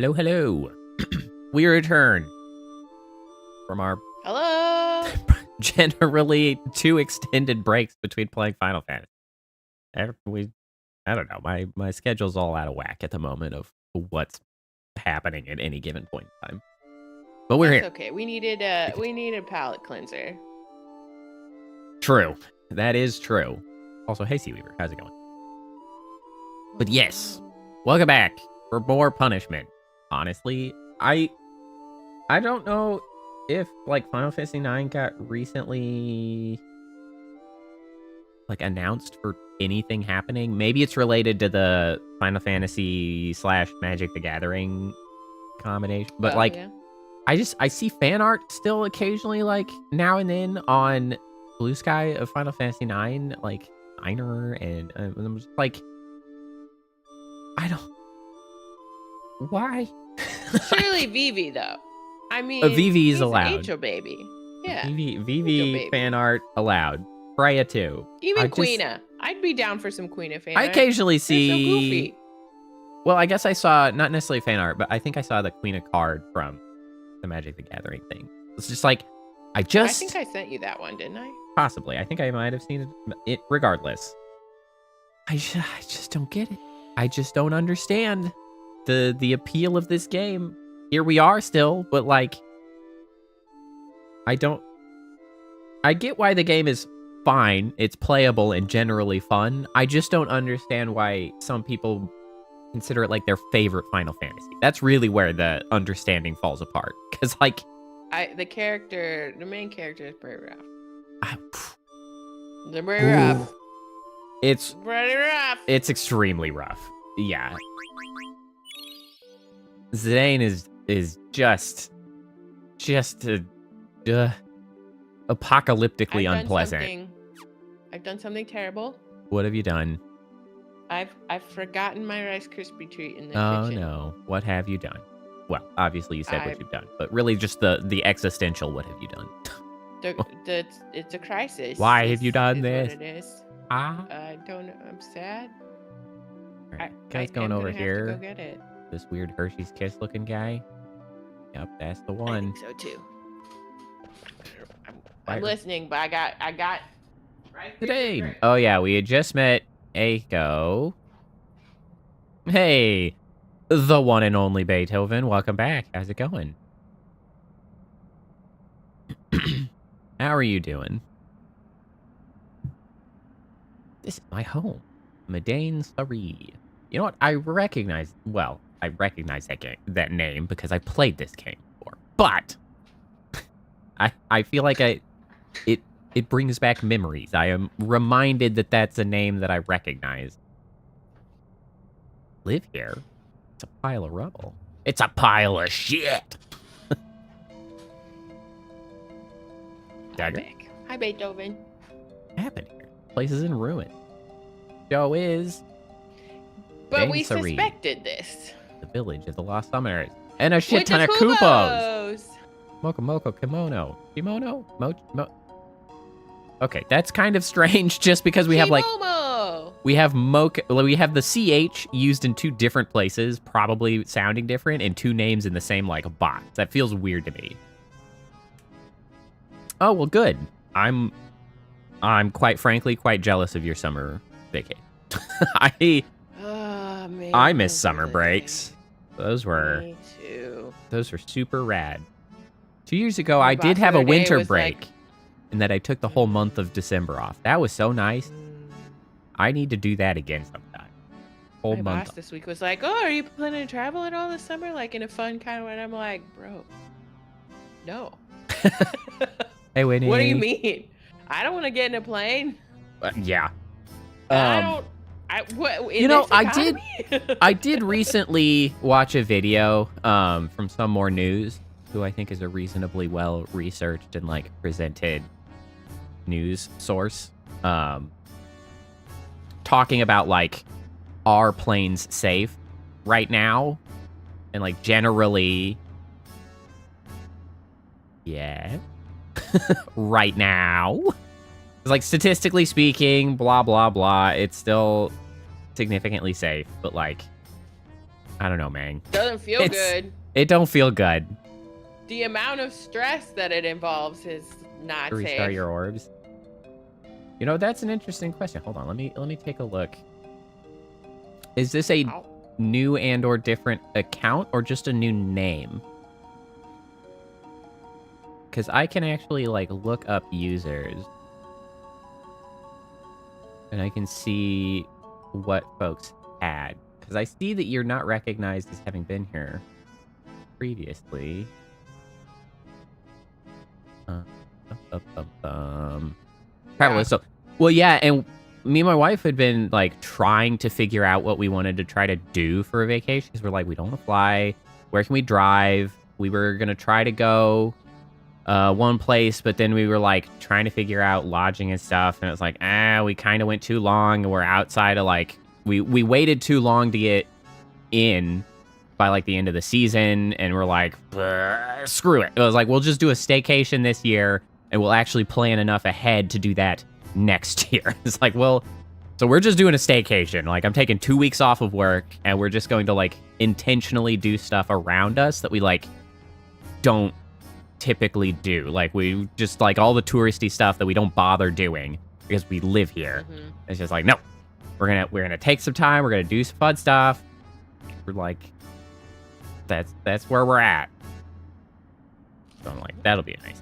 Hello, hello. We return from our Hello. generally 2 extended breaks between playing Final Fantasy. I don't know. My schedule's all out of whack at the moment of what's happening at any given point in time. But we're here. Okay. We needed a palate cleanser. True. That is true. Also, hey, Seaweaver, how's it going? But yes, welcome back for more punishment. Honestly, I don't know if like Final Fantasy IX got recently like announced for anything happening. Maybe it's related to the Final Fantasy / Magic the Gathering combination. But Yeah. I see fan art still occasionally, like now and then on Blue Sky of Final Fantasy IX, like Niner, and I'm just like, I don't. Why? Surely Vivi though. I mean, Vivi is he's allowed. An Angel baby. Yeah. Vivi fan art allowed. Freya too. Even Queena. I'd be down for some Queena fan art. I occasionally see. They're so goofy. Well, I guess I saw not necessarily fan art, but I think I saw the Queena card from the Magic the Gathering thing. It's just like I think I sent you that one, didn't I? Possibly. I think I might have seen it. Regardless, I just don't get it. I just don't understand the appeal of this game. Here we are still, but like, I get why the game is fine. It's playable and generally fun. I just don't understand why some people consider it like their favorite Final Fantasy. That's really where the understanding falls apart. Because like, the main character is very rough. They're very Ooh. rough. It's very rough. It's extremely rough. Yeah. Zidane is just apocalyptically unpleasant. I've done something terrible. What have you done? I've forgotten my Rice Krispie treat in the Oh kitchen. no. What have you done? Well, obviously you said what you've done, but really just the existential what have you done? It's a crisis. Why have you done this? What it is. I don't know. I'm sad. All right, guys going over here. Have to go get it. This weird Hershey's Kiss looking guy. Yep, that's the one. I think so too. I'm listening, but I got right today. Oh yeah, we had just met Aiko. Hey, the one and only Beethoven. Welcome back. How's it going? How are you doing? This is my home, Medane Sari. You know what? I recognize that name because I played this game before. But I feel like it brings back memories. I am reminded that that's a name that I recognize. Live here? It's a pile of rubble. It's a pile of shit. Dagger? Hi, Beethoven. What happened here? Place is in ruin. Show is. But we suspected this. The village of the Lost Summoners. And a shit ton of Koopos. Moko Kimono. Okay, that's kind of strange just because we have like. We have we have the CH used in 2 different places, probably sounding different, and 2 names in the same like box. That feels weird to me. Oh, well, good. I'm quite frankly quite jealous of your summer vacation. I miss summer breaks. Those were super rad. 2 years ago, I did have a winter break, in that I took the whole month of December off. That was so nice. I need to do that again sometime. Whole month. My boss this week was like, "Oh, are you planning to travel at all this summer, like in a fun kind of way?" And I'm like, "Bro, no." Hey, Winnie. What do you mean? I don't want to get in a plane. Yeah. I did recently watch a video from Some More News, who I think is a reasonably well researched and like presented news source, talking about like, are planes safe right now? And like generally, yeah. Right now. It's like statistically speaking, blah, blah, blah. It's still significantly safe, but like, I don't know, man. Doesn't feel good. It don't feel good. The amount of stress that it involves is not To safe. restart your orbs. You know, that's an interesting question. Hold on, let me take a look. Is this a new and or different account or just a new name? Because I can actually like look up users and I can see what folks had. Because I see that you're not recognized as having been here previously. Probably so. Well, yeah, and me and my wife had been like trying to figure out what we wanted to try to do for a vacation. Because we're like, we don't want to fly. Where can we drive? We were gonna try to go one place, but then we were like trying to figure out lodging and stuff, and it was like, we kind of went too long, and we're outside of like we waited too long to get in by like the end of the season, and we're like, screw it. It was like, we'll just do a staycation this year, and we'll actually plan enough ahead to do that next year. It's like, well, so we're just doing a staycation. Like, I'm taking 2 weeks off of work, and we're just going to like intentionally do stuff around us that we like don't typically do. Like, we just like all the touristy stuff that we don't bother doing because we live here. Mm-hmm. It's just like, no, we're gonna take some time. We're gonna do some fun stuff. We're like, that's where we're at. So I'm like, that'll be nice.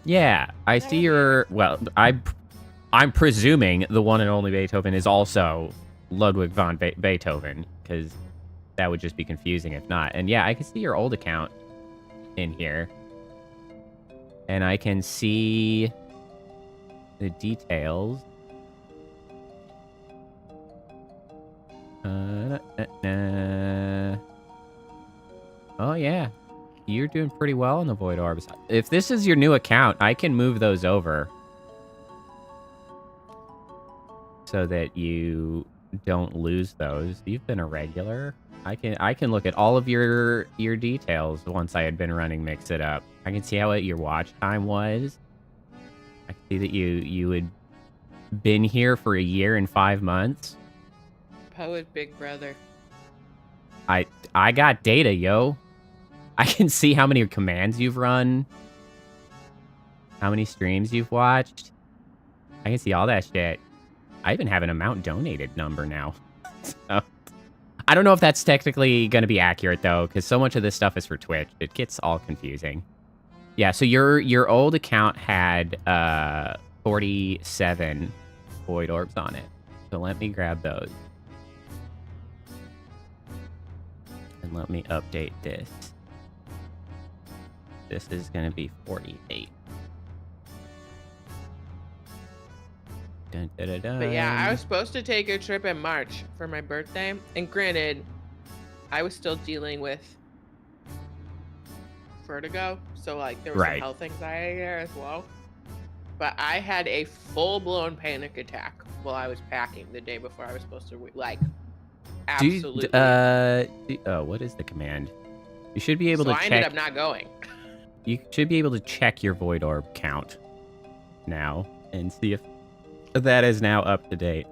Yeah, I see your. Well, I'm presuming the one and only Beethoven is also Ludwig von Beethoven, because that would just be confusing if not. And yeah, I can see your old account in here, and I can see the details. Oh yeah, you're doing pretty well in the Void Orbs. If this is your new account, I can move those over so that you don't lose those. You've been a regular. I can look at all of your details once I had been running Mix It Up. I can see how your watch time was. I can see that you had been here for 1 year and 5 months. Poet Big Brother. I got data, yo. I can see how many commands you've run, how many streams you've watched. I can see all that shit. I even have an amount donated number now. So, I don't know if that's technically going to be accurate, though, because so much of this stuff is for Twitch. It gets all confusing. Yeah, so your old account had 47 Void Orbs on it. So let me grab those. And let me update this. This is going to be 48. Dun, dun, dun, dun. But yeah, I was supposed to take a trip in March for my birthday. And granted, I was still dealing with vertigo. So like there was some health anxiety there as well. But I had a full-blown panic attack while I was packing the day before I was supposed to, like, absolutely. What is the command? You should be able to check. I ended up not going. You should be able to check your Void Orb count now and see if that is now up to date.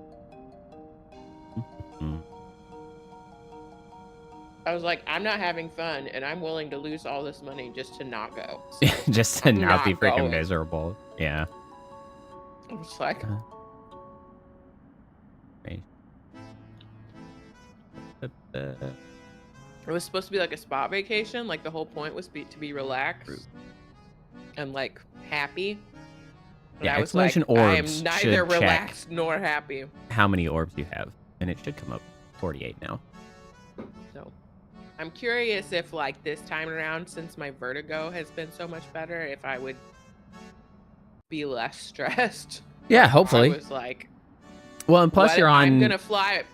I was like, I'm not having fun, and I'm willing to lose all this money just to not go. Just to not be freaking miserable. Yeah. I was like... It was supposed to be like a spa vacation. Like the whole point was to be relaxed and like happy. And yeah, I was like, orbs I am neither relaxed nor happy. How many orbs you have, and it should come up 48 now. So, I'm curious if like this time around, since my vertigo has been so much better, if I would be less stressed. Yeah, hopefully. I was like, well, and plus you're on. I'm gonna fly.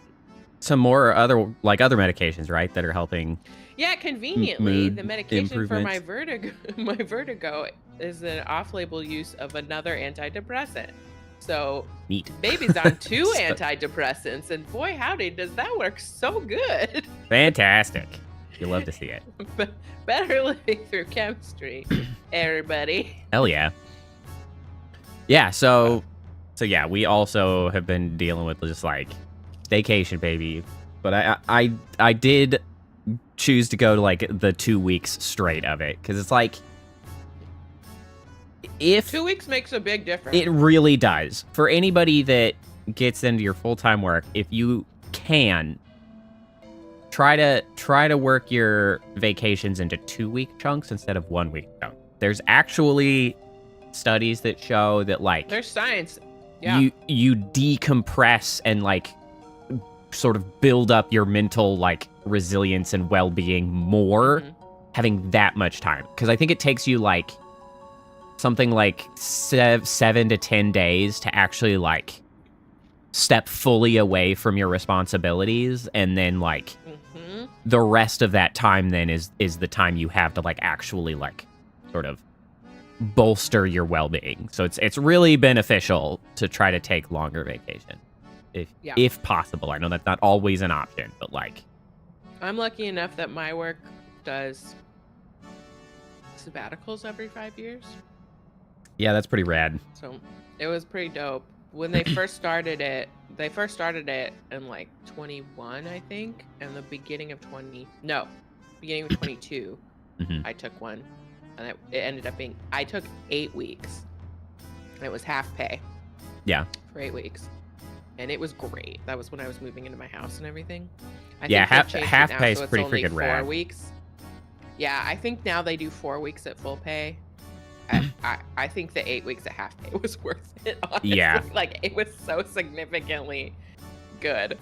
Some more other medications, right, that are helping. Yeah, conveniently, the medication for my vertigo is an off-label use of another antidepressant. So, neat. Baby's on 2 antidepressants, and boy, howdy, does that work so good. Fantastic. You love to see it. Better living through chemistry, everybody. Hell yeah. Yeah, so yeah, we also have been dealing with just like staycation, baby. But I did choose to go to like the 2 weeks straight of it because it's like if 2 weeks makes a big difference. It really does. For anybody that gets into your full-time work, if you can try to work your vacations into 2-week chunks instead of 1-week chunks. There's actually studies that show that like there's science. Yeah. You decompress and like sort of build up your mental like resilience and well-being more having that much time. Because I think it takes you like something like 7 to 10 days to actually like step fully away from your responsibilities, and then like the rest of that time then is the time you have to like actually like sort of bolster your well-being. So it's really beneficial to try to take longer vacation if possible. I know that's not always an option, but like I'm lucky enough that my work does sabbaticals every 5 years. Yeah, that's pretty rad. So it was pretty dope. When they first started it in like 21, I think, and the beginning of 22, I took one, and it ended up being, I took 8 weeks, and it was half pay. Yeah. For 8 weeks. And it was great. That was when I was moving into my house and everything. Half pay is pretty freaking rad. 4 weeks. Yeah, I think now they do 4 weeks at full pay. I think the 8 weeks at half pay was worth it, honestly. Yeah. Like, it was so significantly good.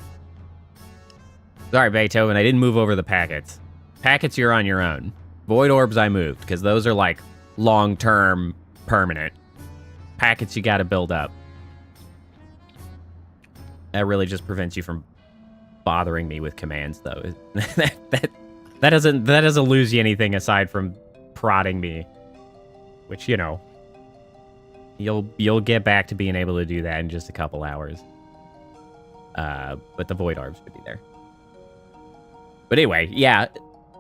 Sorry, Beethoven, I didn't move over the packets. Packets, you're on your own. Void orbs, I moved, because those are, like, long-term, permanent. Packets, you gotta build up. That really just prevents you from bothering me with commands, though. that doesn't lose you anything aside from prodding me. Which, you know, you'll get back to being able to do that in just a couple hours. But the void orbs would be there. But anyway, yeah,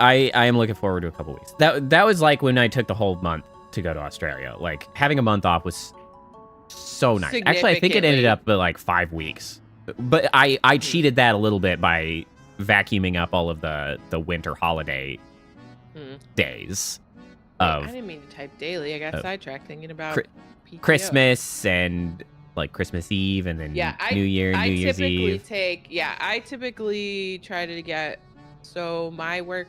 I am looking forward to a couple weeks. That was like when I took the whole month to go to Australia. Like, having a month off was so nice. Actually, I think it ended up at like 5 weeks. But I cheated that a little bit by vacuuming up all of the winter holiday days. I didn't mean to type daily. I got sidetracked thinking about PTO. Christmas and like Christmas Eve and then New Year and New Year's Eve. I typically try to get, so my work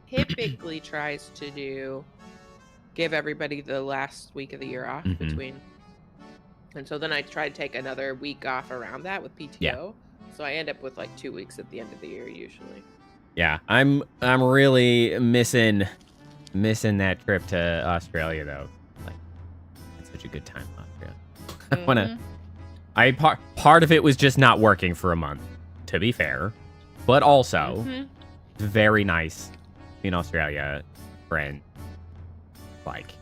typically tries to give everybody the last week of the year off between. And so then I try to take another week off around that with PTO. Yeah. So I end up with like 2 weeks at the end of the year usually. Yeah, I'm really missing that trip to Australia though. Like, it's such a good time in Australia. Part of it was just not working for a month, to be fair, but also very nice in Australia, friend, like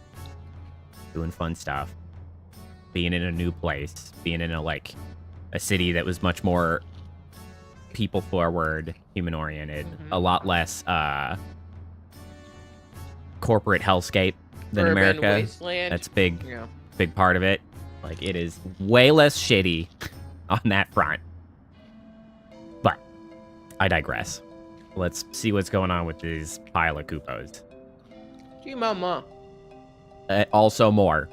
doing fun stuff, being in a new place, being in a city that was much more people forward, human oriented, a lot less corporate hellscape than Urban America. Wasteland. That's big part of it. Like, it is way less shitty on that front. But I digress. Let's see what's going on with these pile of Koopos. Gee, mama. Also more.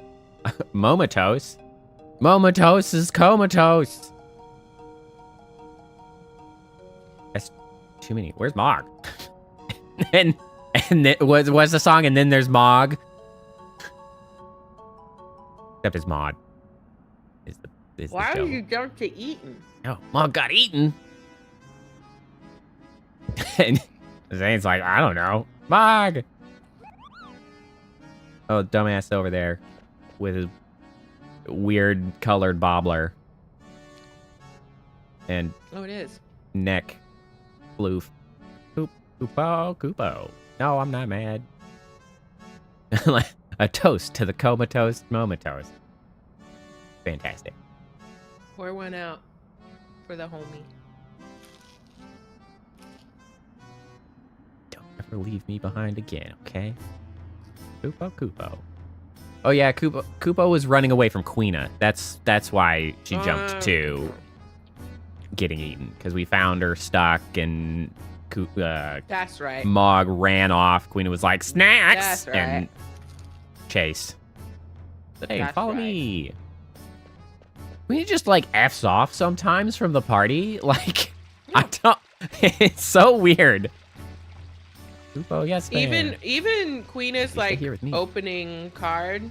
Momatose. Momatose is comatose. That's too many. Where's Mog? and what's the song? And then there's Mog. Except it's Mod. Why are you down to eating? Oh, Mog got eaten. And Zane's like, I don't know. Mog! Oh, dumbass over there with his weird colored bobbler. And it is. Neck floof. Koopo. No, I'm not mad. Like a toast to the comatose momatose. Fantastic. Pour one out for the homie. Don't ever leave me behind again, okay? Koopo. Oh yeah, Koopo was running away from Queena. That's why she jumped to getting eaten because we found her stuck and That's right. Mog ran off. Queen was like, snacks! That's right. And chased. Hey, That's follow right. me. Queen just like F's off sometimes from the party. Like, I don't. It's so weird. Upo, yes, man. Even Queen is Stay like here with me. opening card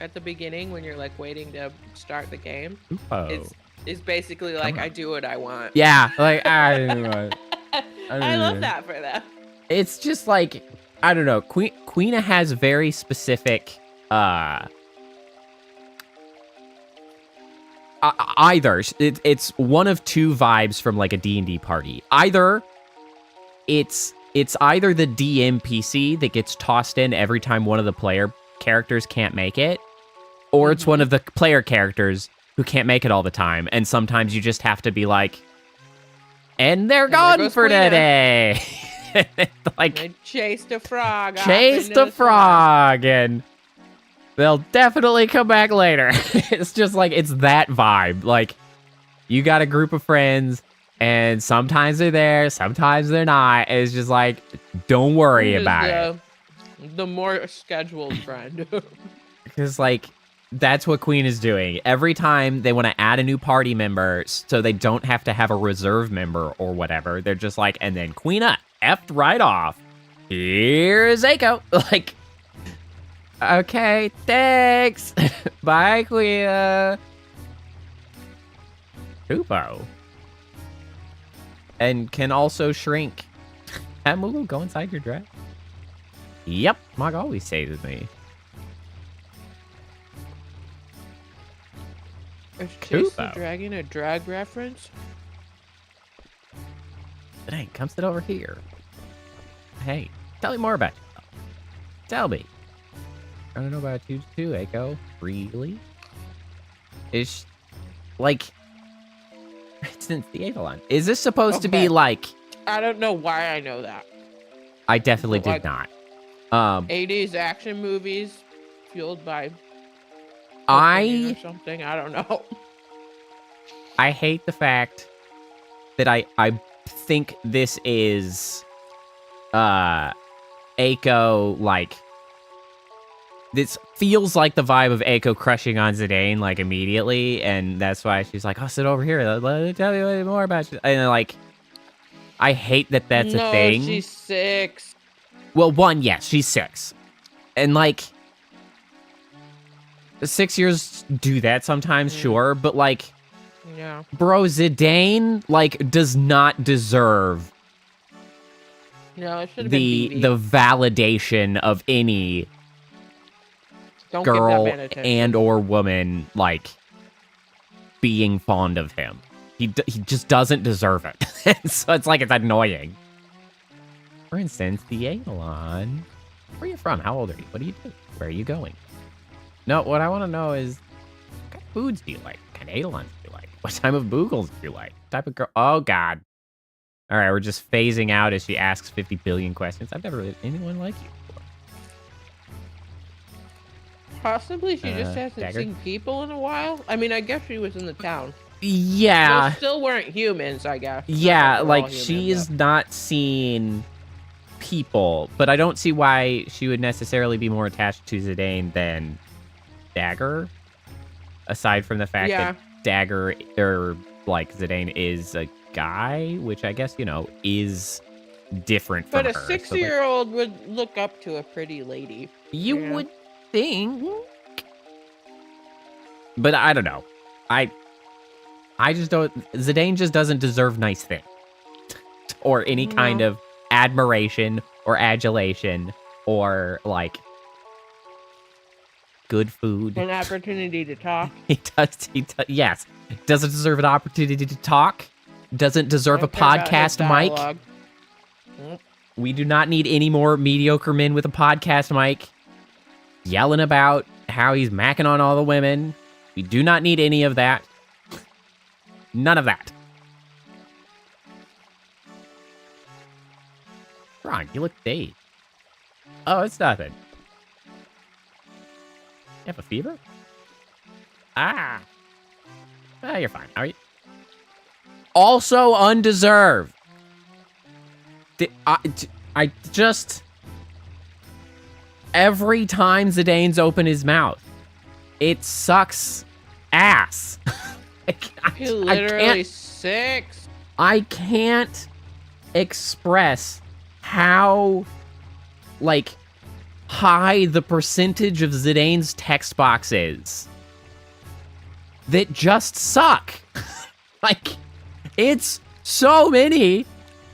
at the beginning when you're like waiting to start the game. Upo. It's basically like I do what I want. Yeah, like I love that for them. It's just like, I don't know. Queena has very specific either it's one of two vibes from like a D&D party. Either it's either the DM PC that gets tossed in every time one of the player characters can't make it, or it's one of the player characters who can't make it all the time, and sometimes you just have to be like, and they're gone for today. Like, they chased a frog. Chased a frog, and they'll definitely come back later. It's just like, it's that vibe. Like, you got a group of friends, and sometimes they're there, sometimes they're not. It's just like, don't worry about it. The more scheduled friend. Because, like, that's what Queen is doing. Every time they want to add a new party member so they don't have to have a reserve member or whatever, they're just like, and then Queena effed right off. Here's Aiko. Like, okay, thanks. Bye, Queena. Upo. And can also shrink. That move will go inside your dress. Yep, Mog always stays with me. Is Chase the Dragon a drag reference? Dang, come sit over here. Hey, tell me more about yourself. Tell me. I don't know about you too, Echo. Really? It's like, for instance, the Avalon. Is this supposed to be like? I don't know why I know that. I definitely did not. 80s action movies fueled by or something. I don't know. I hate the fact that I think this is Aiko, like, this feels like the vibe of Aiko crushing on Zidane, like, immediately, and that's why she's like, oh, sit over here, let me tell you more about you. And, like, I hate that that's a thing. She's 6. Well, one, yes, she's 6. And, like, 6 years do that sometimes, sure, but, like, yeah, bro, Zidane, like, does not deserve it should have the validation of any girl and or woman, like, being fond of him. He just doesn't deserve it. So it's like, it's annoying. For instance, the Avalon. Where are you from? How old are you? What do you do? Where are you going? No, what I want to know is, what kind of foods do you like? What kind of Avalons do you like? What type of Boogles do you like? What type of girl? Oh, God. All right, we're just phasing out as she asks 50 billion questions. I've never had anyone like you before. Possibly she just hasn't seen people in a while. I mean, I guess she was in the town. Yeah. They still weren't humans, I guess. Yeah, like, she's not seen people, but I don't see why she would necessarily be more attached to Zidane than Dagger, aside from the fact that Dagger, or, like, Zidane is a guy, which I guess, you know, is different from her. But a 6-year-old would look up to a pretty lady. You would think. But I don't know. I just don't. Zidane just doesn't deserve nice things. Or any kind of admiration or adulation or, like, good food. An opportunity to talk. He does, yes. Doesn't deserve an opportunity to talk. Doesn't deserve a podcast mic. We do not need any more mediocre men with a podcast mic yelling about how he's macking on all the women. We do not need any of that. None of that. Ron, you look dazed. Oh, it's nothing. You have a fever? Ah. You're fine. How are you? Also undeserved. I just... Every time Zidane's open his mouth, it sucks ass. He literally 6. I can't express how, like, high the percentage of Zidane's text box is that just suck. Like, it's so many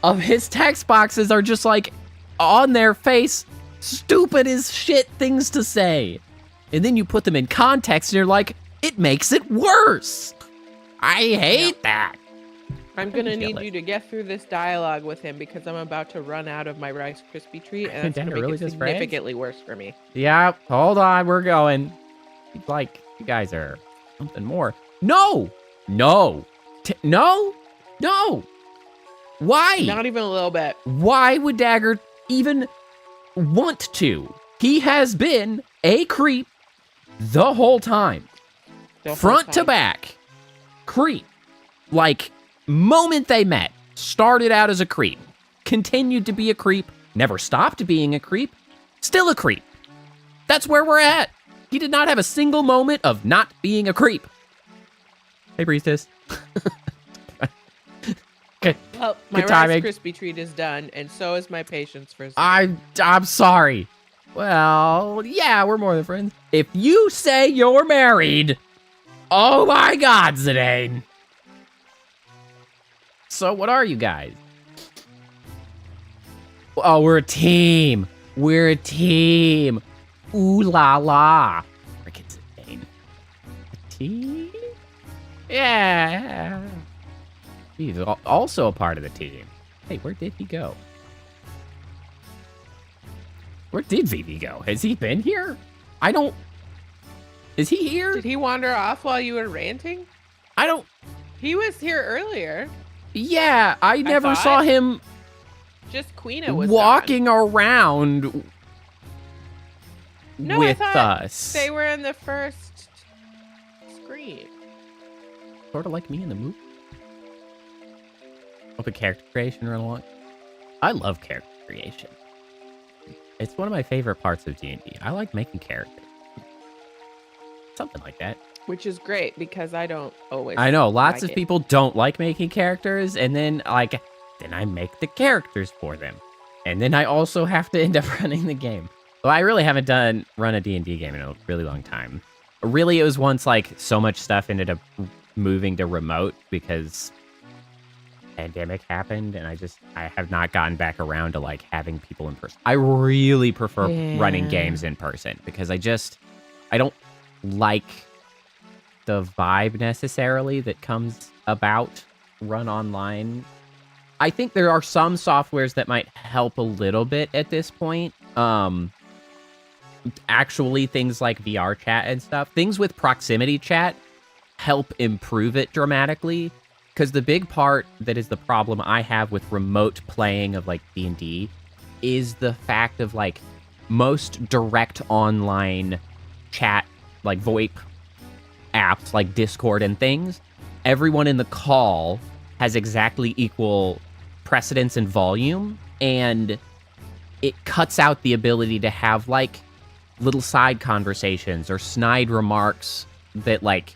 of his text boxes are just, like, on their face, stupid as shit things to say. And then you put them in context and you're like, it makes it worse. I hate that. I'm gonna need you to get through this dialogue with him because I'm about to run out of my Rice Krispie treat, and it's gonna make it significantly worse for me. Yeah, hold on, we're going. Like, you guys are something more. No! No! No! No! Why? Not even a little bit. Why would Dagger even want to? He has been a creep the whole time. Front to back. Creep. Like, moment they met, started out as a creep, continued to be a creep, never stopped being a creep, still a creep. That's where we're at. He did not have a single moment of not being a creep. Hey, Priestess. Okay. Well, my Rice Krispie treat is done, and so is my patience for I'm sorry. Well, yeah, we're more than friends. If you say you're married, oh my God, Zidane. So what are you guys? Oh, we're a team. We're a team. Ooh la la. Frickin' Zidane. A team? Yeah. He's also a part of the team. Hey, where did he go? Where did Vivi go? Has he been here? I don't... Is he here? Did he wander off while you were ranting? I don't... He was here earlier. Yeah, I never saw him... Just Queena was walking around no, with I thought us. They were in the first screen. Sort of like me in the movie. Open character creation run along. I love character creation. It's one of my favorite parts of D&D. I like making characters. Something like that. Which is great because I don't always. I know lots of people don't like making characters, and then then I make the characters for them, and then I also have to end up running the game. Well, I really haven't run a D&D game in a really long time. Really, it was once like so much stuff ended up moving to remote because pandemic happened, and I have not gotten back around to like having people in person. I really prefer running games in person because I don't like the vibe necessarily that comes about run online. I think there are some softwares that might help a little bit at this point. Actually, things like VR chat and stuff, things with proximity chat help improve it dramatically. Because the big part that is the problem I have with remote playing of like D&D is the fact of like most direct online chat, like VoIP apps like Discord and things, everyone in the call has exactly equal precedence and volume, and it cuts out the ability to have like little side conversations or snide remarks that like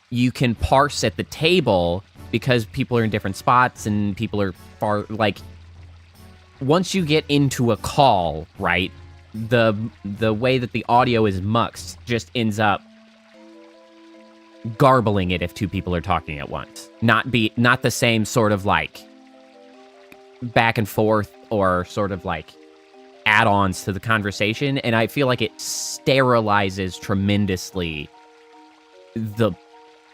you can parse at the table because people are in different spots and people are far. Like once you get into a call, right, the way that the audio is muxed just ends up garbling it if two people are talking at once. Not the same sort of like back and forth or sort of like add-ons to the conversation, and I feel like it sterilizes tremendously the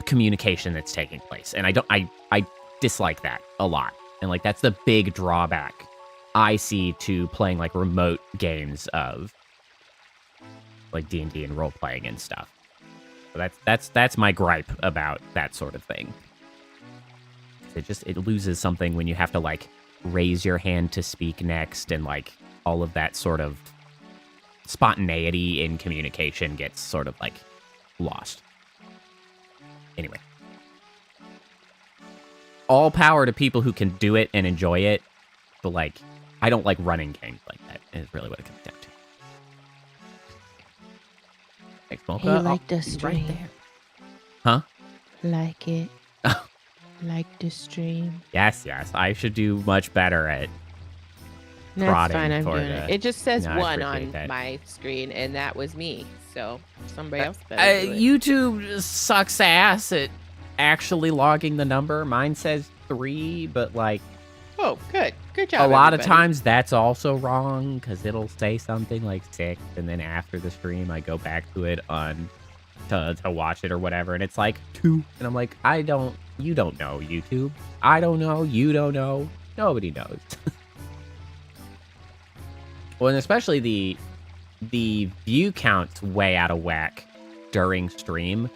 communication that's taking place, and I dislike that a lot, and like that's the big drawback I see to playing like remote games of like D&D and role-playing and stuff. So that's my gripe about that sort of thing. It loses something when you have to like raise your hand to speak next, and like all of that sort of spontaneity in communication gets sort of like lost. Anyway. all power to people who can do it and enjoy it, but like, I don't like running games like that. Is really what it comes down to. Thanks, Mocha. He liked the stream. Right there. Huh? Like it. Like the stream. Yes. I should do much better at That's prodding fine, I'm for doing the- it. It just says No, I 1 appreciate on that. my screen, and that was me. So somebody else better do it. YouTube sucks ass at actually logging the number. Mine says 3, but like Oh, good. Good job, a lot of everybody. times that's also wrong because it'll say something like 6, and then after the stream I go back to it to watch it or whatever, and it's like 2, and I'm like, you don't know, YouTube. I don't know, you don't know, nobody knows. Well, and especially the view count's way out of whack during stream.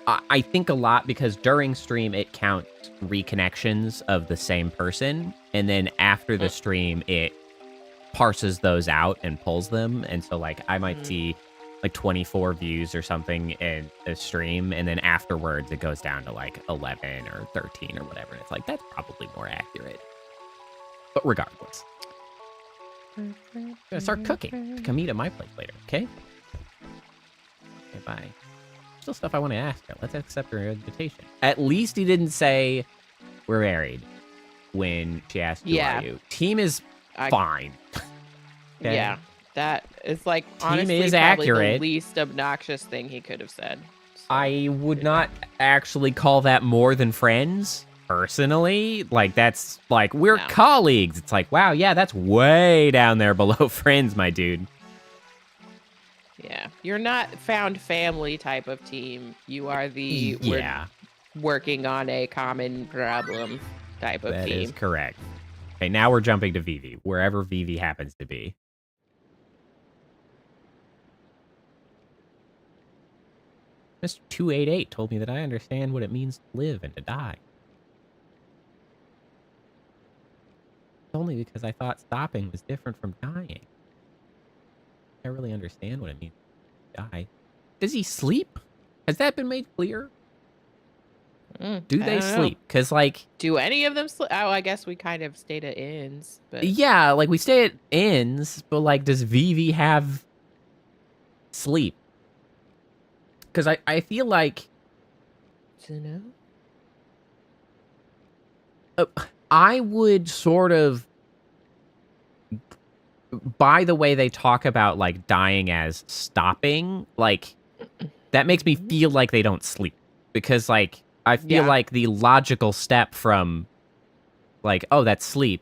I think a lot because during stream it counts reconnections of the same person, and then after the stream it parses those out and pulls them, and so like I might see like 24 views or something in a stream, and then afterwards it goes down to like 11 or 13 or whatever, and it's like that's probably more accurate. But regardless, I'm gonna start cooking to come eat at my place later, okay? Okay, bye. Still stuff I want to ask her. Let's accept her invitation. At least he didn't say we're married when she asked who are you. Team is fine. Okay? Yeah, that is like Team honestly is probably accurate. the least obnoxious thing he could have said. So, I would not actually call that more than friends, personally. Like, that's like, we're No. colleagues. It's like, wow, yeah, that's way down there below friends, my dude. Yeah, you're not found family type of team. You are the Yeah, we're working on a common problem type of that team. is correct. Okay, now we're jumping to Vivi, wherever Vivi happens to be. Mr. 288 told me that I understand what it means to live and to die. Only because I thought stopping was different from dying. I really understand what it means to die. Does he sleep? Has that been made clear? Do I they don't know. sleep? Because, like, Do any of them sleep? Oh, I guess we kind of stayed at inns, but yeah, like, we stay at inns, but, like, does Vivi have sleep? Because I feel like you know. I would sort of, by the way they talk about, like, dying as stopping, like, that makes me feel like they don't sleep. Because, like, I feel Yeah. like the logical step from, like, oh, that's sleep,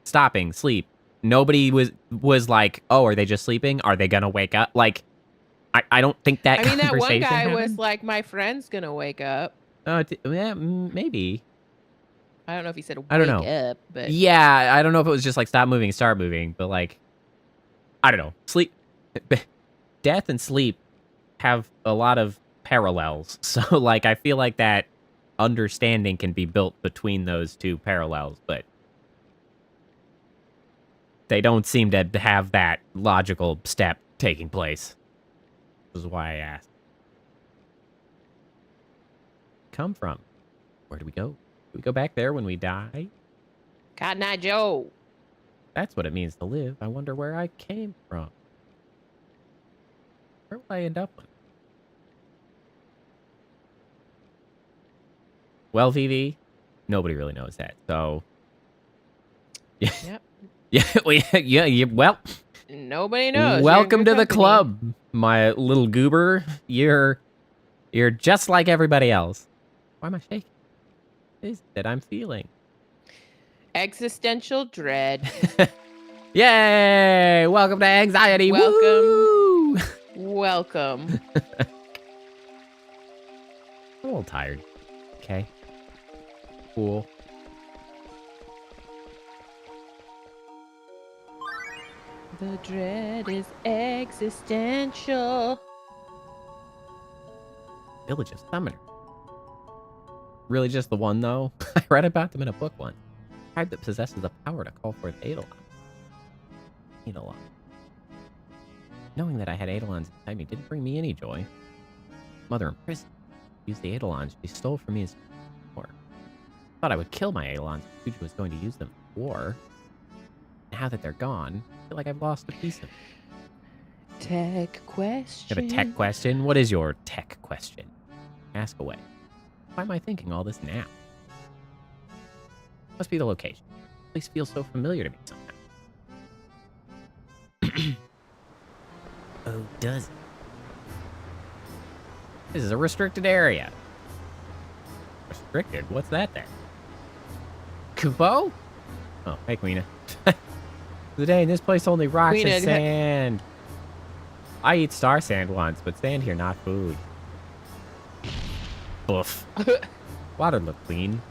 stopping, sleep. Nobody was like, oh, are they just sleeping? Are they gonna wake up? Like, I don't think that I mean, that one conversation guy was happened. like, "My friend's gonna wake up." Yeah, maybe. I don't know if he said wake I don't know. up, but Yeah, I don't know if it was just like stop moving, start moving, but like, I don't know. Sleep, death and sleep have a lot of parallels. So like, I feel like that understanding can be built between those two parallels, but they don't seem to have that logical step taking place. This is why I asked. Come from? Where do we go? Do we go back there when we die? Cotton Eye Joe. That's what it means to live. I wonder where I came from. Where will I end up with? Well, Vivi, nobody really knows that. So, yeah, Yep. well, Nobody knows. You're in welcome good to the company. club, my little goober. You're just like everybody else. Why am I shaking? What is it that I'm feeling? Existential dread. Yay! Welcome to anxiety. Welcome. Woo! Welcome. I'm a little tired. Okay. Cool. The dread is existential. Village of Summoner. Really just the one, though? I read about them in a book once. A tribe that possesses the power to call forth Eidolon. Eidolon. Knowing that I had Eidolons inside me didn't bring me any joy. Mother in prison used the Eidolons she stole from me as before. thought I would kill my Eidolons. Fuji was going to use them for war. Now that they're gone, I feel like I've lost a piece of it. Tech question. You have a tech question? What is your tech question? Ask away. Why am I thinking all this now? Must be the location. This place feels so familiar to me somehow. Oh, does it? This is a restricted area. Restricted? What's that then? Kupo? Oh, hey, Queena. The day in this place only rocks Queena, and sand. I eat star sand once, but sand here not food. Boof. Water look clean.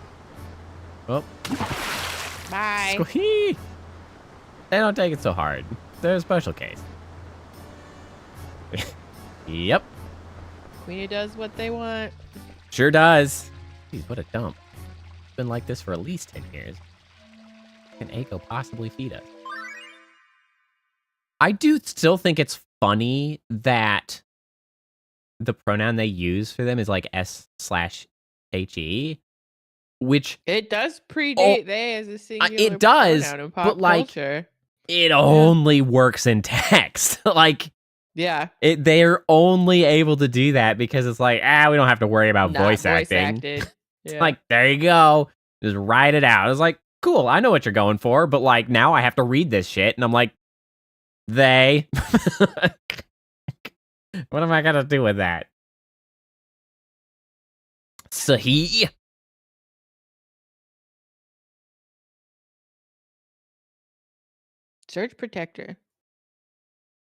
Oh. Bye. Squee! They don't take it so hard. They're a special case. Yep. Queenie does what they want. Sure does. Jeez, what a dump. It's been like this for at least 10 years. Can Eiko possibly feed us? I do still think it's funny that the pronoun they use for them is like S/HE, which It does predate they as a singular it does, pronoun in pop but like culture. it only works in text. Like Yeah. they're only able to do that because it's like, we don't have to worry about Not voice acting. acted. It's Yeah. like, there you go. Just write it out. It's like, cool, I know what you're going for, but like now I have to read this shit, and I'm like, they. What am I gonna do with that? Sahi. Surge protector.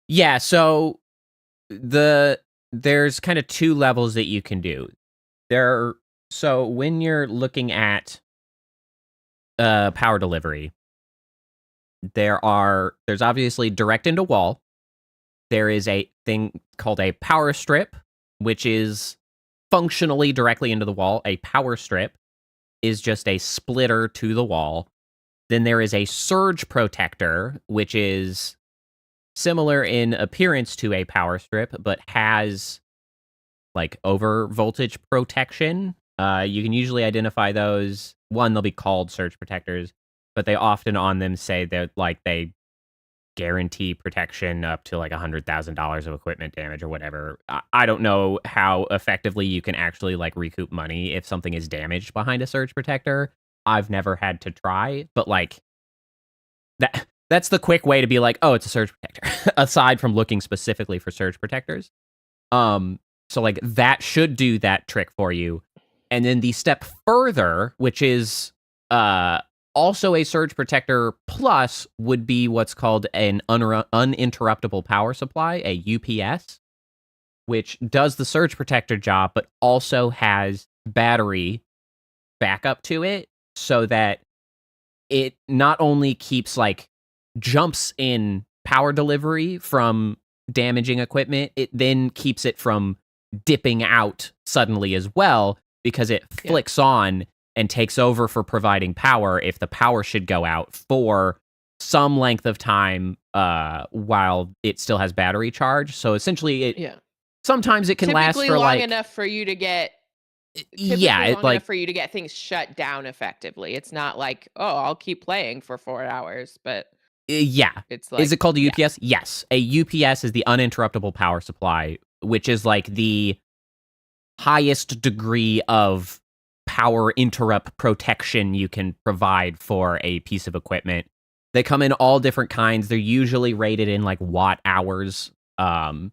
Yeah, so there's kind of two levels that you can do. So when you're looking at power delivery, there's obviously direct into wall. There is a thing called a power strip, which is functionally directly into the wall. A power strip is just a splitter to the wall. Then there is a surge protector, which is similar in appearance to a power strip, but has like over voltage protection. You can usually identify those. One, they'll be called surge protectors, but they often on them say that like they guarantee protection up to like $100,000 of equipment damage or whatever. I don't know how effectively you can actually like recoup money if something is damaged behind a surge protector. I've never had to try, but like that's the quick way to be like, oh, it's a surge protector, aside from looking specifically for surge protectors. So like that should do that trick for you. And then the step further, which is also a surge protector plus, would be what's called an uninterruptible power supply, a UPS, which does the surge protector job, but also has battery backup to it, so that it not only keeps like jumps in power delivery from damaging equipment, it then keeps it from dipping out suddenly as well, because it flicks on and takes over for providing power if the power should go out for some length of time while it still has battery charge. So essentially, sometimes it can last for long like enough for you to get. Enough for you to get things shut down effectively. It's not like, oh, I'll keep playing for 4 hours, but it's like, is it called a UPS? Yes, a UPS is the uninterruptible power supply, which is like the highest degree of power interrupt protection you can provide for a piece of equipment. They come in all different kinds. They're usually rated in like watt hours. And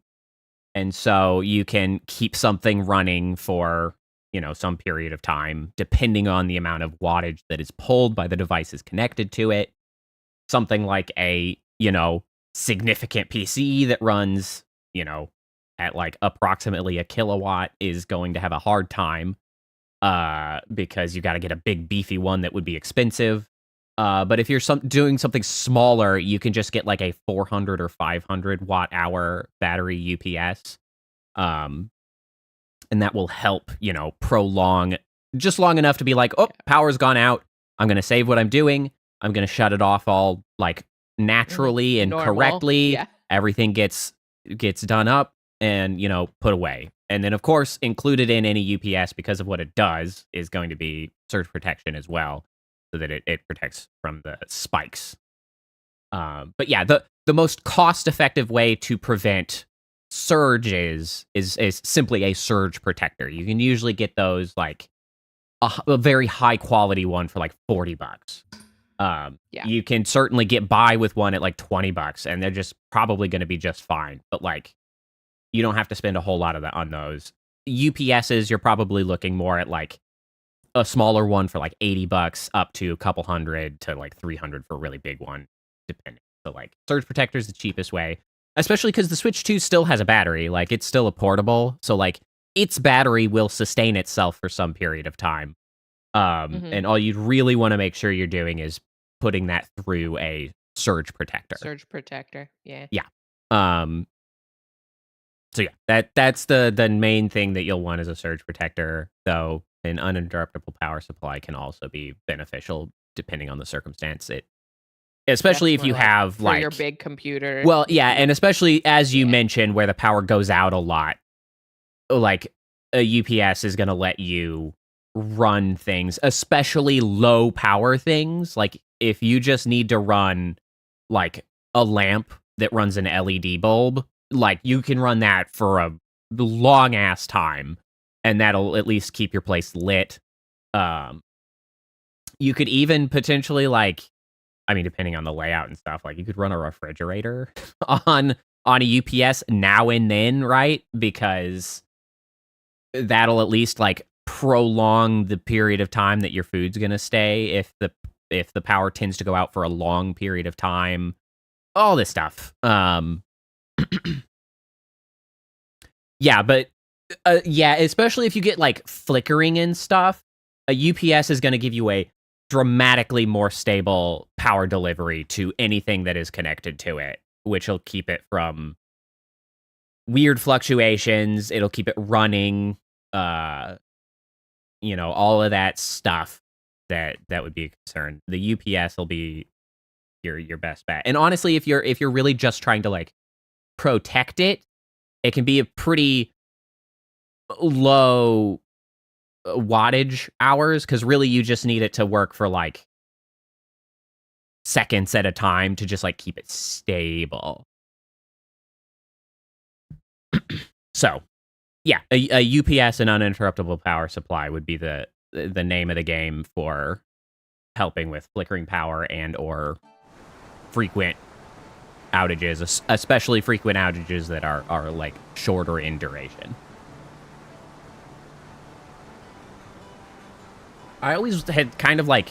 so you can keep something running for, some period of time, depending on the amount of wattage that is pulled by the devices connected to it. Something like a, significant PC that runs, at like approximately a kilowatt is going to have a hard time. Because you got to get a big beefy one that would be expensive. But if you're doing something smaller, you can just get like a 400 or 500 watt hour battery UPS. And that will help, prolong just long enough to be like, oh, power's gone out. I'm going to save what I'm doing. I'm going to shut it off all like naturally and normal. correctly. Yeah. Everything gets done up and, put away. And then, of course, included in any UPS, because of what it does, is going to be surge protection as well, so that it protects from the spikes. But yeah, the most cost-effective way to prevent surges is simply a surge protector. You can usually get those like a very high-quality one for like $40. You can certainly get by with one at like $20, and they're just probably going to be just fine. But like, you don't have to spend a whole lot of that on those. UPSs, you're probably looking more at like a smaller one for like $80 up to a couple hundred to like 300 for a really big one, depending. So like, surge protector is the cheapest way, especially because the Switch 2 still has a battery. Like, it's still a portable, so like its battery will sustain itself for some period of time. And all you'd really want to make sure you're doing is putting that through a surge protector. Surge protector, yeah. Yeah. So yeah, that's the main thing that you'll want as a surge protector, though an uninterruptible power supply can also be beneficial depending on the circumstance. Especially if you have for like your big computer. Well, yeah, and especially as you mentioned, where the power goes out a lot, like a UPS is going to let you run things, especially low power things. Like if you just need to run like a lamp that runs an LED bulb, like you can run that for a long ass time, and that'll at least keep your place lit. You could even potentially like, I mean, depending on the layout and stuff, like you could run a refrigerator on a UPS now and then, right? Because that'll at least like prolong the period of time that your food's gonna stay if the power tends to go out for a long period of time. All this stuff. Yeah, but yeah, especially if you get like flickering and stuff, a UPS is gonna give you a dramatically more stable power delivery to anything that is connected to it, which will keep it from weird fluctuations. It'll keep it running, all of that stuff that would be a concern. The UPS will be your best bet. And honestly, if you're really just trying to like protect it, it can be a pretty low wattage hours, because really you just need it to work for like seconds at a time to just like keep it stable. So yeah, a UPS, an uninterruptible power supply, would be the name of the game for helping with flickering power and or frequent outages, especially frequent outages that are like shorter in duration. I always had kind of like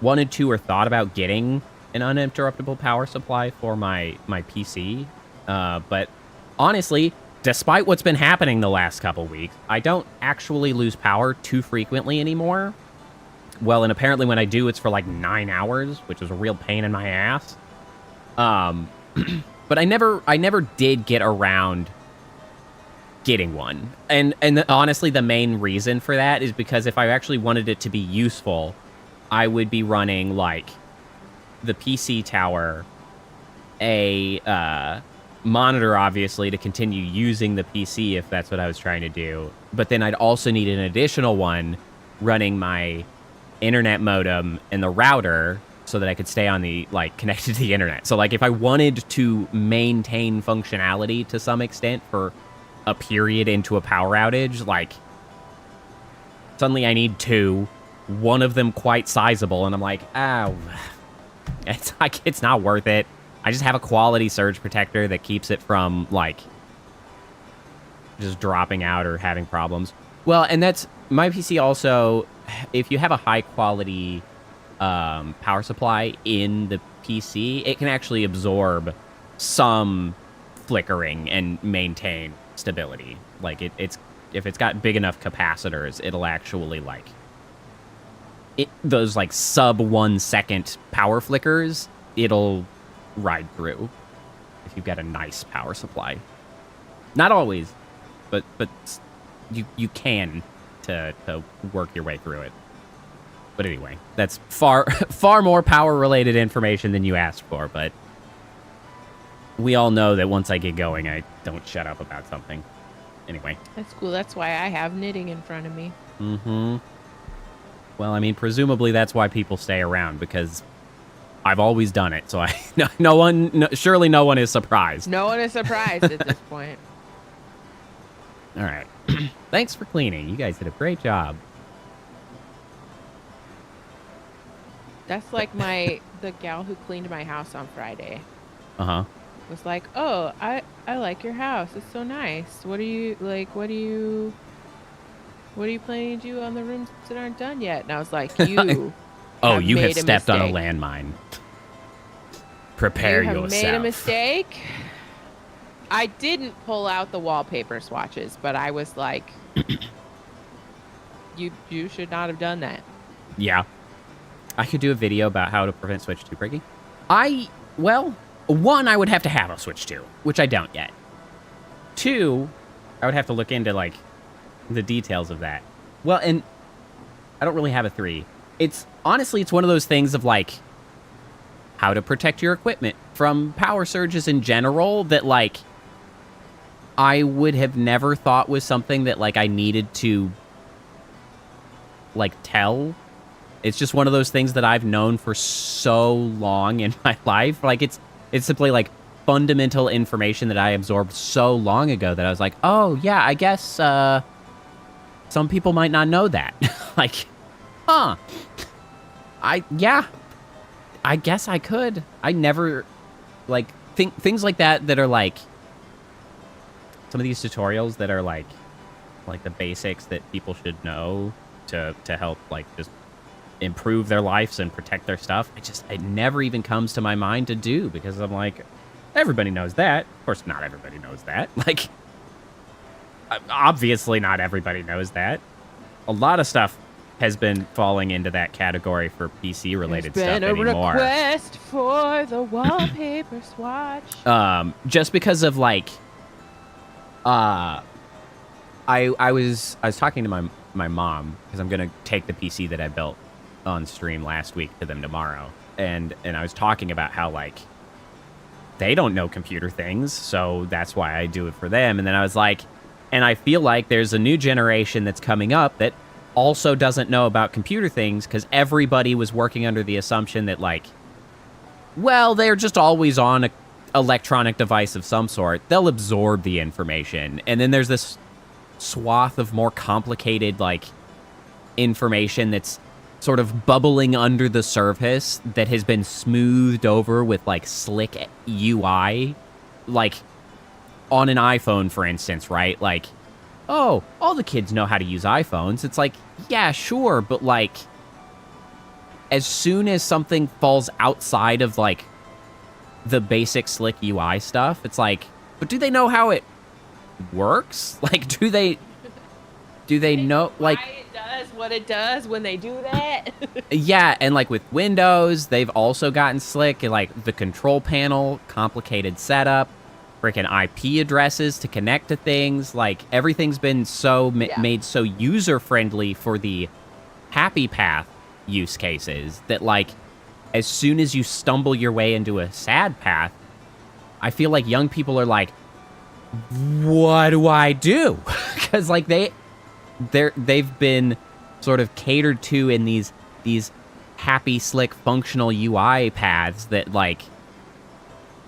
wanted to or thought about getting an uninterruptible power supply for my PC, but honestly, despite what's been happening the last couple weeks, I don't actually lose power too frequently anymore. Well, and apparently when I do, it's for like 9 hours, which is a real pain in my ass. But I never did get around getting one. And honestly, the main reason for that is because if I actually wanted it to be useful, I would be running like the PC tower, a monitor, obviously, to continue using the PC if that's what I was trying to do. But then I'd also need an additional one running my internet modem and the router so that I could stay on the, like, connected to the internet. So, like, if I wanted to maintain functionality to some extent for a period into a power outage, like, suddenly I need two, one of them quite sizable, and I'm like, oh, it's not worth it. I just have a quality surge protector that keeps it from, like, just dropping out or having problems. Well, and that's, my PC also, if you have a high quality power supply in the PC, it can actually absorb some flickering and maintain stability. Like, it's if it's got big enough capacitors, it'll actually, like, those, like, sub 1 second power flickers, it'll ride through if you've got a nice power supply. Not always, but you can to work your way through it. But anyway, that's far more power related information than you asked for, but we all know that once I get going, I don't shut up about something. anyway. That's cool. That's why I have knitting in front of me. Mm-hmm. Well, I mean, presumably that's why people stay around, because I've always done it. So surely no one is surprised. No one is surprised at this point. All right. Thanks for cleaning. You guys did a great job. That's like the gal who cleaned my house on Friday. Uh-huh. Was like, oh, I like your house. It's so nice. What are you planning to do on the rooms that aren't done yet? And I was like, you you have stepped on a mistake. landmine. Prepare yourself. You have made a mistake. I didn't pull out the wallpaper swatches, but I was like, you should not have done that. Yeah. I could do a video about how to prevent Switch 2 breaking. One, I would have to have a Switch 2, which I don't yet. Two, I would have to look into, like, the details of that. Well, and I don't really have a 3. Honestly, it's one of those things of, like, how to protect your equipment from power surges in general that, like, I would have never thought was something that, like, I needed to, like, tell. It's just one of those things that I've known for so long in my life. Like, it's simply, like, fundamental information that I absorbed so long ago that I was like, oh, yeah, I guess some people might not know that. Like, huh. I guess I could. I never, like, things like that are, like, some of these tutorials that are, like the basics that people should know to help, like, just improve their lives and protect their stuff. It never even comes to my mind to do, because I'm like, everybody knows that. Of course, not everybody knows that. Like, obviously not everybody knows that. A lot of stuff has been falling into that category for PC related stuff anymore. There's been a request for the wallpaper swatch. Just because of, like, I was talking to my mom, because I'm gonna take the PC that I built on stream last week to them tomorrow, and I was talking about how, like, they don't know computer things, so that's why I do it for them. And then I was like, and I feel like there's a new generation that's coming up that also doesn't know about computer things, because everybody was working under the assumption that, like, well, they're just always on a electronic device of some sort. They'll absorb the information. And then there's this swath of more complicated, like, information that's sort of bubbling under the surface that has been smoothed over with, like, slick UI. Like, on an iPhone, for instance, right? Like, oh, all the kids know how to use iPhones. It's like, yeah, sure, but, like, as soon as something falls outside of, like, the basic slick UI stuff, it's like, but do they know how it works? Like, do they know, like, why it does what it does when they do that? yeah, and, like, with Windows, they've also gotten slick, and, like, the control panel, complicated setup, freaking IP addresses to connect to things. Like, everything's been so made so user-friendly for the happy path use cases that, like, as soon as you stumble your way into a sad path, I feel like young people are like, what do I do? Because, like, they've been sort of catered to in these happy, slick, functional UI paths that, like,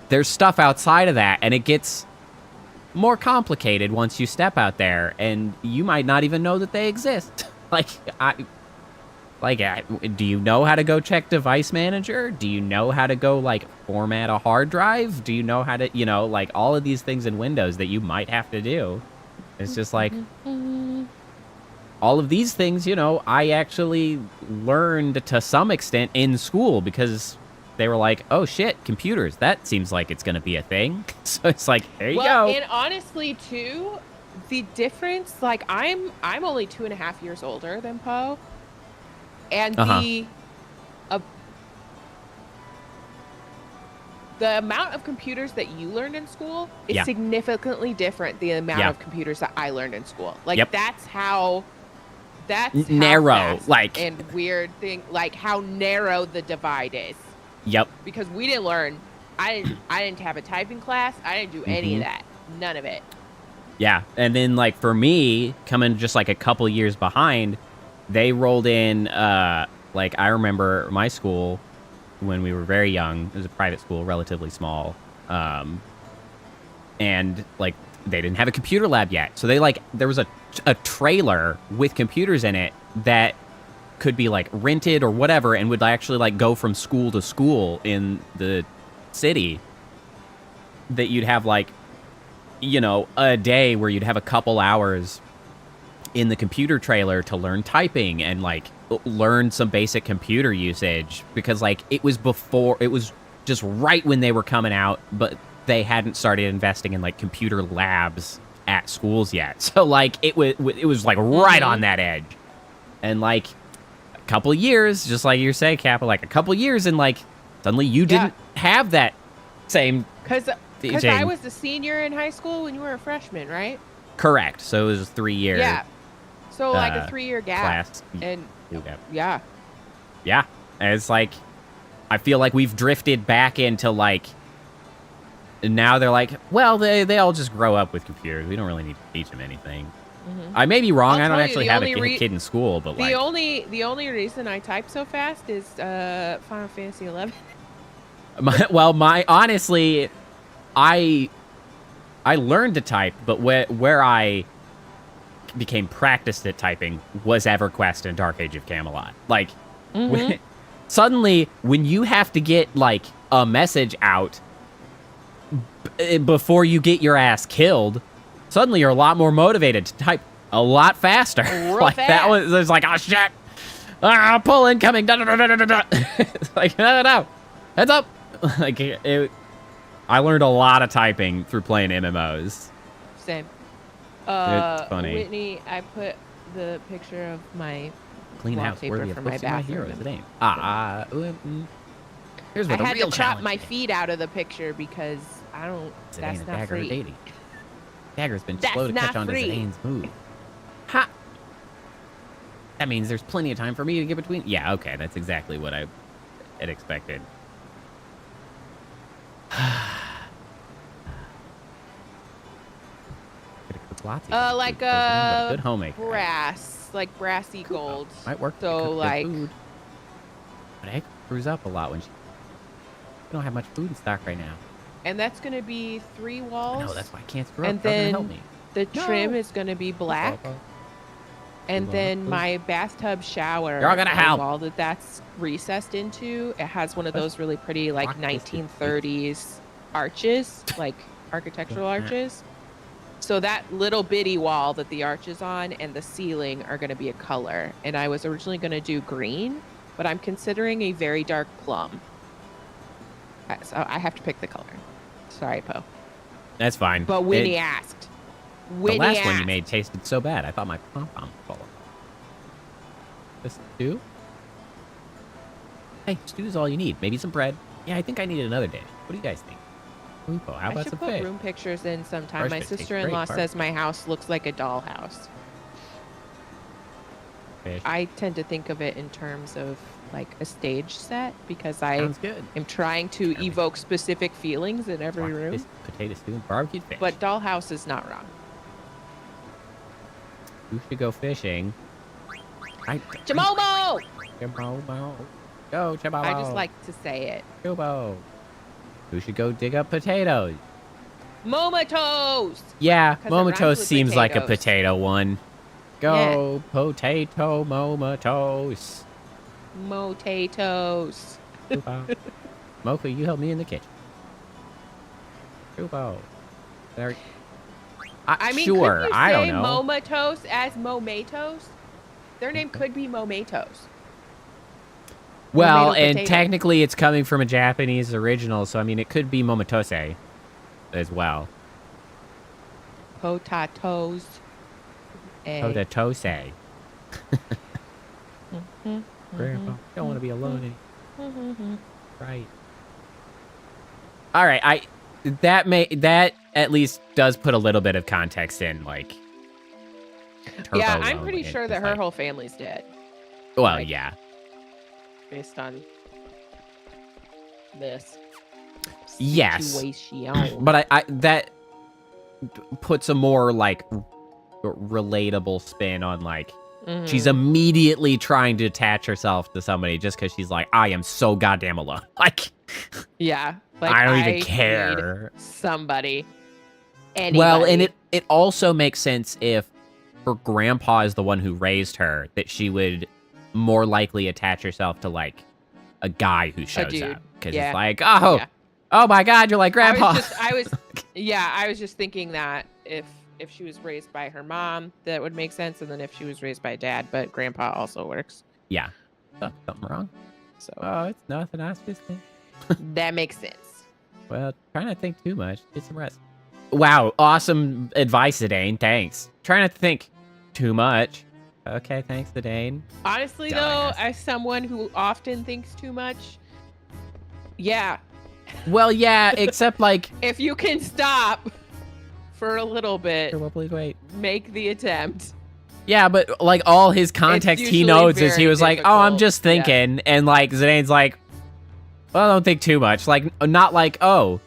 there's stuff outside of that, and it gets more complicated once you step out there, and you might not even know that they exist. Do you know how to go check Device Manager? Do you know how to go, like, format a hard drive? Do you know how to, like, all of these things in Windows that you might have to do? It's just like, all of these things, I actually learned to some extent in school, because they were like, oh shit, computers, that seems like it's gonna be a thing. So it's like, there you go. And honestly, too, the difference, like, I'm only 2.5 years older than Poe, and the amount of computers that you learned in school is significantly different than the amount of computers that I learned in school. Like, that's how narrow, like, and weird thing, like, how narrow the divide is. Yep. Because we didn't learn. I didn't have a typing class. I didn't do any of that. None of it. Yeah, and then like for me, coming just like a couple years behind, they rolled in. Like I remember my school when we were very young. It was a private school, relatively small, and like they didn't have a computer lab yet. So they like there was a trailer with computers in it that could be like rented or whatever, and would actually like go from school to school in the city. That you'd have like, you know, a day where you'd have a couple hours in the computer trailer to learn typing and like learn some basic computer usage, because like it was just right when they were coming out, but they hadn't started investing in like computer labs at schools yet. So like it was like right on that edge. And like a couple years, just like you say, Kappa, like a couple years, and like suddenly you didn't have that same Because teaching. I was a senior in high school when you were a freshman, right? Correct. So it was 3 years. Yeah. So like a 3-year gap. Class. And Gap. yeah. Yeah. And it's like, I feel like we've drifted back into like, now they're like, well, they all just grow up with computers. We don't really need to teach them anything. I may be wrong. I don't actually have a kid in school, but like. The only reason I type so fast is Final Fantasy 11. Honestly, I learned to type, but where I became practiced at typing was EverQuest and Dark Age of Camelot. Like, suddenly, when you have to get, like, a message out before you get your ass killed, suddenly you're a lot more motivated to type a lot faster. Like, fast. that was, it's like, oh, shit. Pull incoming. It's like, no. Heads up. Like, I learned a lot of typing through playing MMOs. Same. It's funny. Whitney, I put the picture of my Clean house wallpaper worthy of from my posting my bathroom. heroes. It ain't. Here's I what the had real to crop challenge my is. feet out of the picture because I don't. It That's ain't a not dagger free. or dating. Dagger's been That's slow to catch not on to free. Zane's move. Ha! That means there's plenty of time for me to get between. Yeah, okay, that's exactly what I had expected. Like good homemaker. brass, like brassy gold. Might work. to So, cook good like- food. But egg screws up a lot when we don't have much food in stock right now. And that's gonna be 3 walls. No, that's why I can't screw up. And Doesn't then help me. the trim No. is gonna be black. And Ooh, then ooh. my bathtub shower, You're all gonna the help. wall that's recessed into, it has one of those really pretty like Rock, biscuit, 1930s arches, like architectural arches. So that little bitty wall that the arch is on and the ceiling are going to be a color. And I was originally going to do green, but I'm considering a very dark plum. So I have to pick the color. Sorry, Poe. That's fine. But Winnie asked. The last one you made tasted so bad, I thought my pom-pom would fall off. This stew? Hey, stew's all you need. Maybe some bread. Yeah, I think I need another dish. What do you guys think? Oopo, how I about should some put fish? room pictures in sometime. Fresh My fish tastes sister-in-law great, says my house looks like a dollhouse. Fish. I tend to think of it in terms of like a stage set because I Sounds good. am trying to evoke specific feelings in every room. This potato stew and barbecued fish. But dollhouse is not wrong. Who should go fishing? Chamomo! Chamomo. Go, Chamomo. I just like to say it. Chubo. Who should go dig up potatoes? Momatos! Yeah, 'Cause it rhymes Momatos with seems like a potatoes. potato one. Go, potato Momatos. Motatos. Chubo. Mocha, you help me in the kitchen. Chubo. There. I mean, sure, could you I don't say know. Momatos as Momatos? Their name could be Momatos. Well, Tomato and potato. technically it's coming from a Japanese original, so I mean, it could be Momatose as well. Potatoes. Motatose. Mhm, Grandpa, mhm, don't want to be alone. mhm. Right. All right. That at least does put a little bit of context in, like. Turbo Yeah, I'm Low pretty and sure that just, her like- whole family's dead Well, like- yeah. based on this Yes. situation. But I that puts a more like relatable spin on like she's Mhm. immediately trying to attach herself to somebody just because she's like, I am so goddamn alone. Like, Yeah. Like I don't even need care. somebody. Anybody. Well, and it also makes sense if her grandpa is the one who raised her, that she would more likely attach herself to like a guy who shows dude. up. Because Yeah. it's like, oh, Yeah. oh my God, you're like grandpa. I was just thinking that if she was raised by her mom, that would make sense, and then if she was raised by dad, but grandpa also works. Yeah. Oh, something wrong. So Oh, it's nothing. I was just thinking. that makes sense. Well, try not to think too much. Get some rest. Wow, awesome advice, Zidane. Thanks. Try not to think too much. Okay, thanks, Zidane. Honestly, Dumbass. though, as someone who often thinks too much, yeah. Well, yeah, except like... If you can stop for a little bit, Well, please wait. make the attempt. Yeah, but like all his context he usually knows is he very was like, oh, I'm difficult. just thinking. And like Zidane's like, well, don't think too much. Like, not like, oh,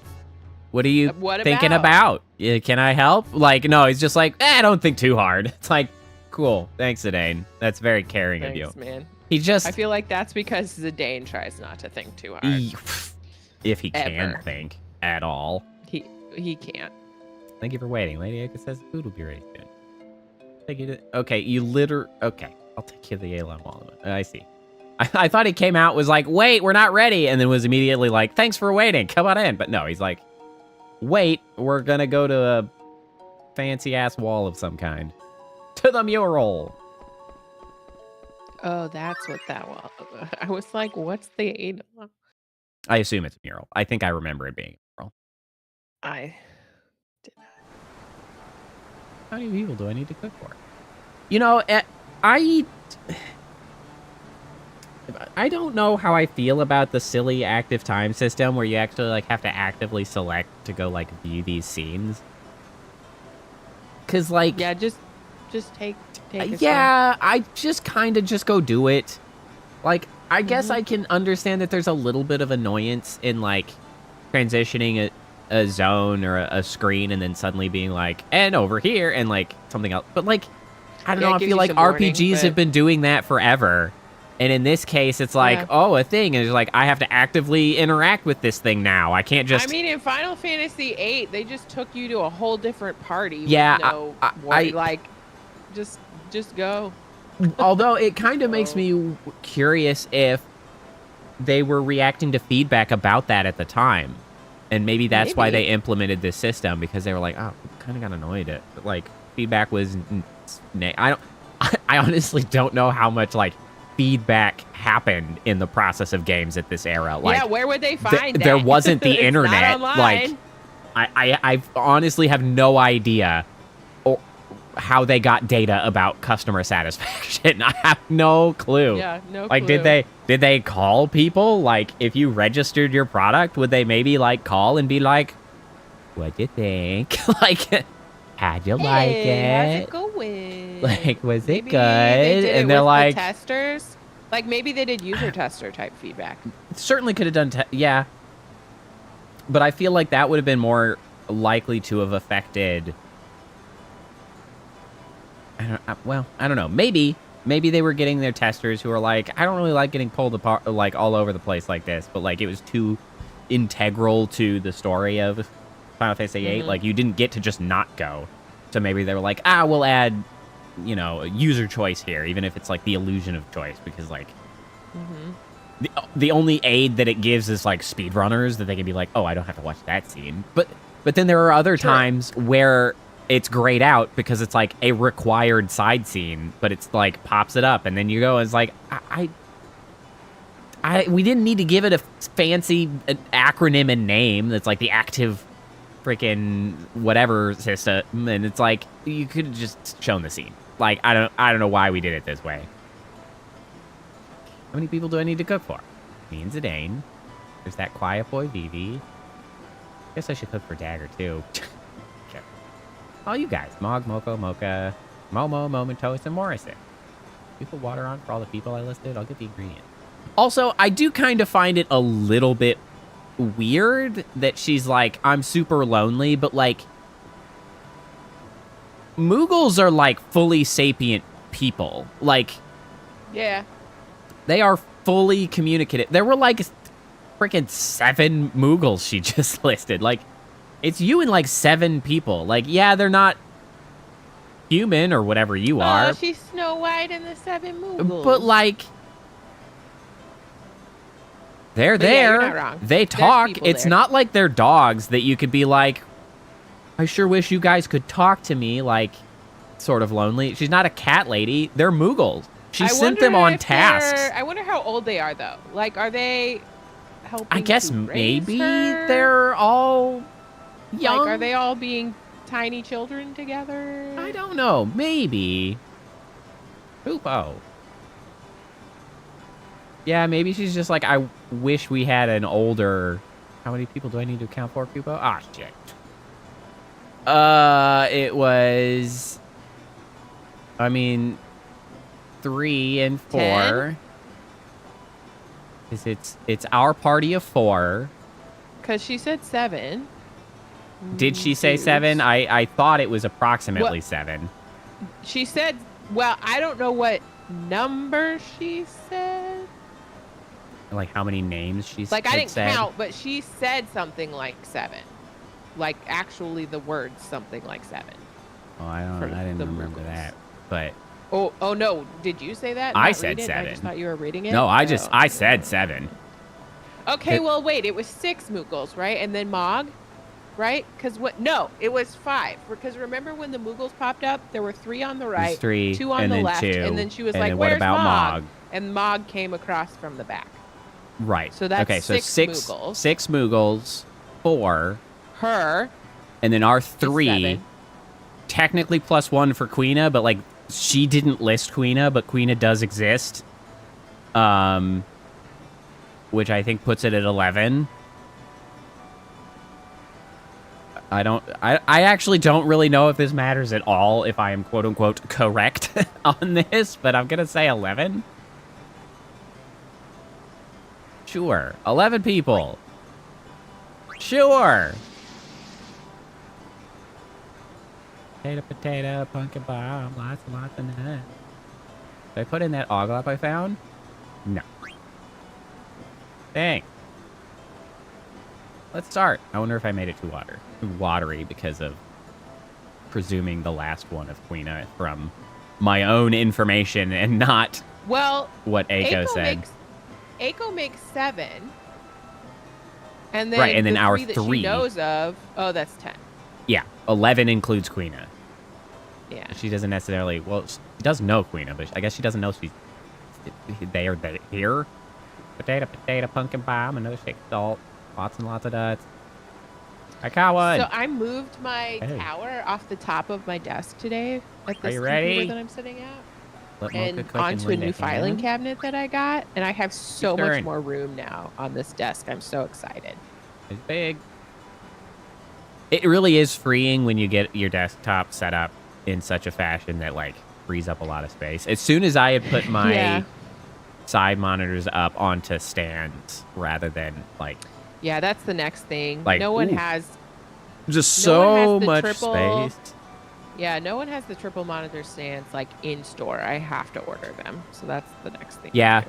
what are you What thinking about? Yeah, can I help? Like, no, he's just like, don't think too hard. It's like, cool. Thanks, Zidane. That's very caring of you. Thanks, man. He just, I feel like that's because Zidane tries not to think too hard. if he can Ever. think at all. He can't. Thank you for waiting. Lady Aka says the food will be ready soon. Take you to, okay, okay, I'll take you to the Alon Wall. I see. I thought he came out, was like, wait, we're not ready, and then was immediately like, thanks for waiting, come on in. But no, he's like, wait, we're gonna go to a fancy-ass wall of some kind. To the mural. Oh, that's what that was. I was like, what's the aid? I assume it's a mural. I think I remember it being a mural. I How many people do I need to cook for? You know, I don't know how I feel about the silly active time system where you actually like have to actively select to go like view these scenes. Cause like yeah, just take a yeah, I just kind of just go do it. Like I guess I can understand that there's a little bit of annoyance in like transitioning a zone or a screen and then suddenly being like, and over here and like something else. But like, I don't Yeah, know, it I gives feel you like some warning, RPGs but- have been doing that forever. And in this case, it's like, Yeah. oh, a thing. And it's like, I have to actively interact with this thing now. I can't just... I mean, in Final Fantasy VIII, they just took you to a whole different party. Yeah, with no warning. Like, just go. Although it kind of makes me curious if they were reacting to feedback about that at the time. And maybe that's why they implemented this system, because they were like, oh, kind of got annoyed at it. Like, feedback was... I honestly don't know how much, like, feedback happened in the process of games at this era. Like, yeah, where would they find that? there wasn't the It's not internet. online. Like, I honestly have no idea how they got data about customer satisfaction. I have no clue. Yeah, no Like, clue. did they call people? Like, if you registered your product, would they maybe like call and be like, "What'd you think? Like, how'd you like How's it? it going? Like, was it Maybe good?" They did And it they're with like, the testers. Like, maybe they did user tester type feedback. certainly could have done, yeah. But I feel like that would have been more likely to have affected. I don't know. Maybe they were getting their testers who were like, I don't really like getting pulled apart, like all over the place like this, but like it was too integral to the story of Final Fantasy VIII. Like you didn't get to just not go. So maybe they were like, we'll add, user choice here, even if it's like the illusion of choice, because like the only aid that it gives is like speedrunners that they can be like, oh, I don't have to watch that scene. But then there are other times where it's grayed out because it's like a required side scene, but it's like pops it up and then you go and it's like, we didn't need to give it a fancy acronym and name that's like the active freaking whatever system, and it's like you could have just shown the scene. Like I don't know why we did it this way. How many people do I need to cook for? Me and Zidane. There's that quiet boy Vivi. Guess I should cook for Dagger too. Sure. Oh, you guys. Mog, Moko, Mocha, Momo, Momentos, and Morrison. You put water on for all the people I listed? I'll get the ingredients. Also, I do kind of find it a little bit weird that she's like, I'm super lonely, but like, Moogles are like fully sapient people. Like, Yeah. they are fully communicative. There were like freaking 7 Moogles she just listed. Like, it's you and like 7 people. Like, yeah, they're not human or whatever you are. Oh, she's Snow White and the 7 Moogles. But like, they're But yeah, there. you're not wrong. They There's talk. people It's there. not like they're dogs that you could be like, I sure wish you guys could talk to me. Like, sort of lonely. She's not a cat lady. They're Moogles. She sent them on tasks. I wonder how old they are, though. Like, are they helping? I guess to raise maybe her? they're all young. Like, are they all being tiny children together? I don't know. Maybe. Poopo. Yeah, maybe she's just like, I wish we had an older... How many people do I need to account for, Poopo? Ah, shit. It was... I mean, 3 and 4. 10? 'Cause it's our party of 4. Because she said 7. Did she say Dudes. 7? I thought it was approximately What? 7. She said, well, I don't know what number she said. Like how many names she's Like, I didn't said. count, but she said something like 7. Like, actually, the words something like 7. Oh, I for didn't the remember Moogles. that. But Oh no! Did you say that? I Not said read it? I 7. just thought you were reading it. no, I Oh. said 7. Okay, It- well, wait. It was 6 Moogles, right? And then Mog, right? Because what? No, it was 5. Because remember when the Moogles popped up? There were 3 on the right, 3, 2 on and the then left, 2, and then she was and like, then what "Where's about Mog?" Mog? And Mog came across from the back. Right. So that's okay. So 6 Moogles. 6 Moogles, 4, Her. and then our is 3. 7. Technically +1 for Queena, but like she didn't list Queena, but Queena does exist. Which I think puts it at 11. I actually don't really know if this matters at all, if I am quote unquote correct on this, but I'm gonna say 11. Sure. 11 people. Sure. Potato, pumpkin bomb, lots and lots of nuts. Did I put in that oglop I found? No. Dang. Let's start. I wonder if I made it too watery because of presuming the last one of Queena from my own information and not Well, what Aiko said. Aiko makes 7. And then Right, and then the our 3 that 3. she knows of. Oh, that's 10. Yeah, 11 includes Queena. Yeah. She doesn't necessarily... Well, she does know Queena, but I guess she doesn't know they are here. Potato, pumpkin bomb, another shake of salt, lots and lots of nuts. I caught one. So I moved my Hey. tower off the top of my desk today at this you ready? computer that I'm sitting at, Let Mocha and cook and onto a Linda new filing can. cabinet that I got, and I have so much stirring. more room now on this desk. I'm so excited. It's big. It really is freeing when you get your desktop set up in such a fashion that like frees up a lot of space. As soon as I had put my Yeah. side monitors up onto stands rather than like Yeah, that's the next thing. Like, no one ooh. has. just No one so has the much triple- space. Yeah, no one has the triple monitor stands like in store. I have to order them, so that's the next thing. Yeah.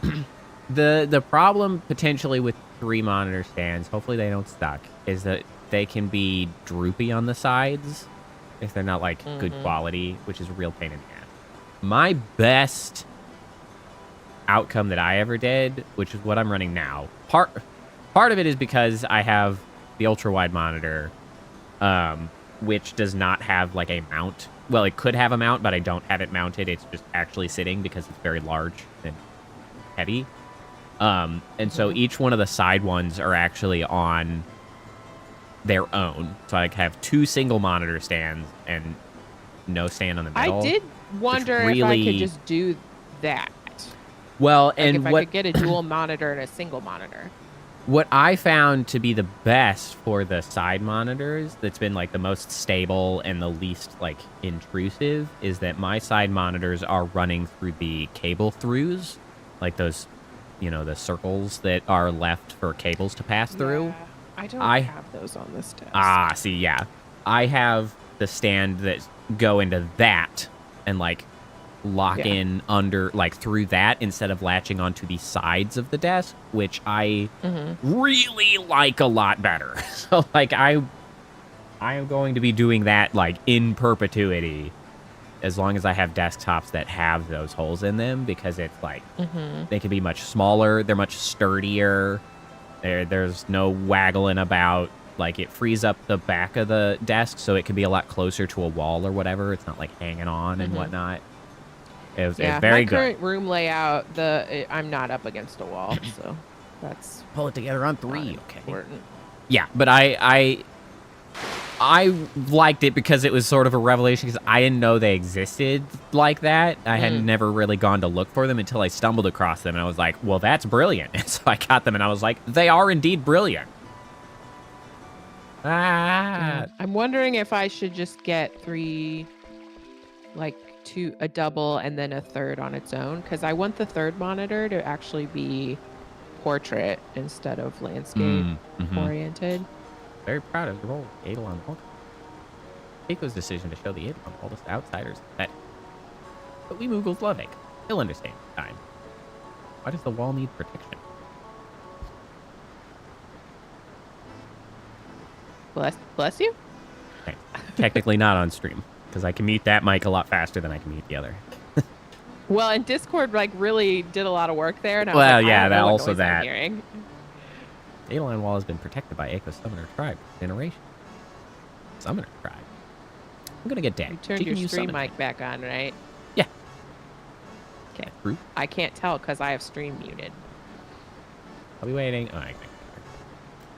I'm doing. The problem potentially with 3 monitor stands, hopefully they don't suck, is that they can be droopy on the sides if they're not like good Mhm. quality, which is a real pain in the ass. My best outcome that I ever did, which is what I'm running now. Part of it is because I have the ultra wide monitor, which does not have like a mount. Well, it could have a mount, but I don't have it mounted. It's just actually sitting because it's very large and heavy. And so each one of the side ones are actually on their own. So I have 2 single monitor stands and no stand on the middle. I did wonder if I really- could just do that. Well, Like and if I what could get a dual monitor and a single monitor. what I found to be the best for the side monitors, that's been like the most stable and the least like intrusive, is that my side monitors are running through the cable throughs, like those, you know, the circles that are left for cables to pass through. Yeah, I don't I- have those on this desk. Ah, see, yeah. I have the stand that go into that and like lock in under like through that instead of latching onto the sides of the desk, which I really like a lot better. So like I am going to be doing that like in perpetuity as long as I have desktops that have those holes in them, because it's like they can be much smaller, they're much sturdier. There's no waggling about. Like, it frees up the back of the desk so it can be a lot closer to a wall or whatever. It's not, like, hanging on and whatnot. It's very good. My current room layout, I'm not up against a wall, so that's... Pull it together on 3, okay. Important. Yeah, but I liked it because it was sort of a revelation, because I didn't know they existed like that. I had never really gone to look for them until I stumbled across them, and I was like, well, that's brilliant. And so I got them, and I was like, they are indeed brilliant. I'm wondering if I should just get 3, like a double and then a third on its own, because I want the third monitor to actually be portrait instead of landscape oriented. Very proud of the role, Eidolon. Keiko's decision to show the Eidolon wall to outsiders is pathetic. But we Moogles love Eiko. He'll understand in time. Why does the wall need protection? Bless you? Okay. Technically not on stream, because I can mute that mic a lot faster than I can mute the other. Well, and Discord like really did a lot of work there. And I well, was like, yeah, I don't that know what also noise I'm that. hearing. The Eidolon wall has been protected by Eiko's summoner tribe for generations. Summoner tribe. I'm gonna get dead. You turned your stream mic back on, right? Yeah. Okay. True. I can't tell because I have stream muted. I'll be waiting. Oh,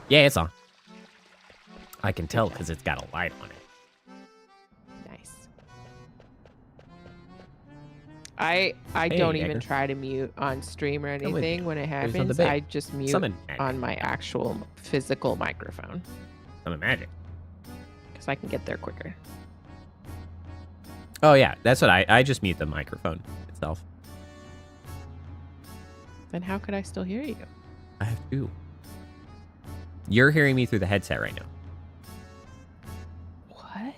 yeah, it's on. I can tell because it's got a light on it. Nice. I don't even try to mute on stream or anything when it happens. I just mute on my actual physical microphone. Summon magic. Because I can get there quicker. Oh, yeah. That's what I just mute the microphone itself. Then how could I still hear you? I have to. You're hearing me through the headset right now. What?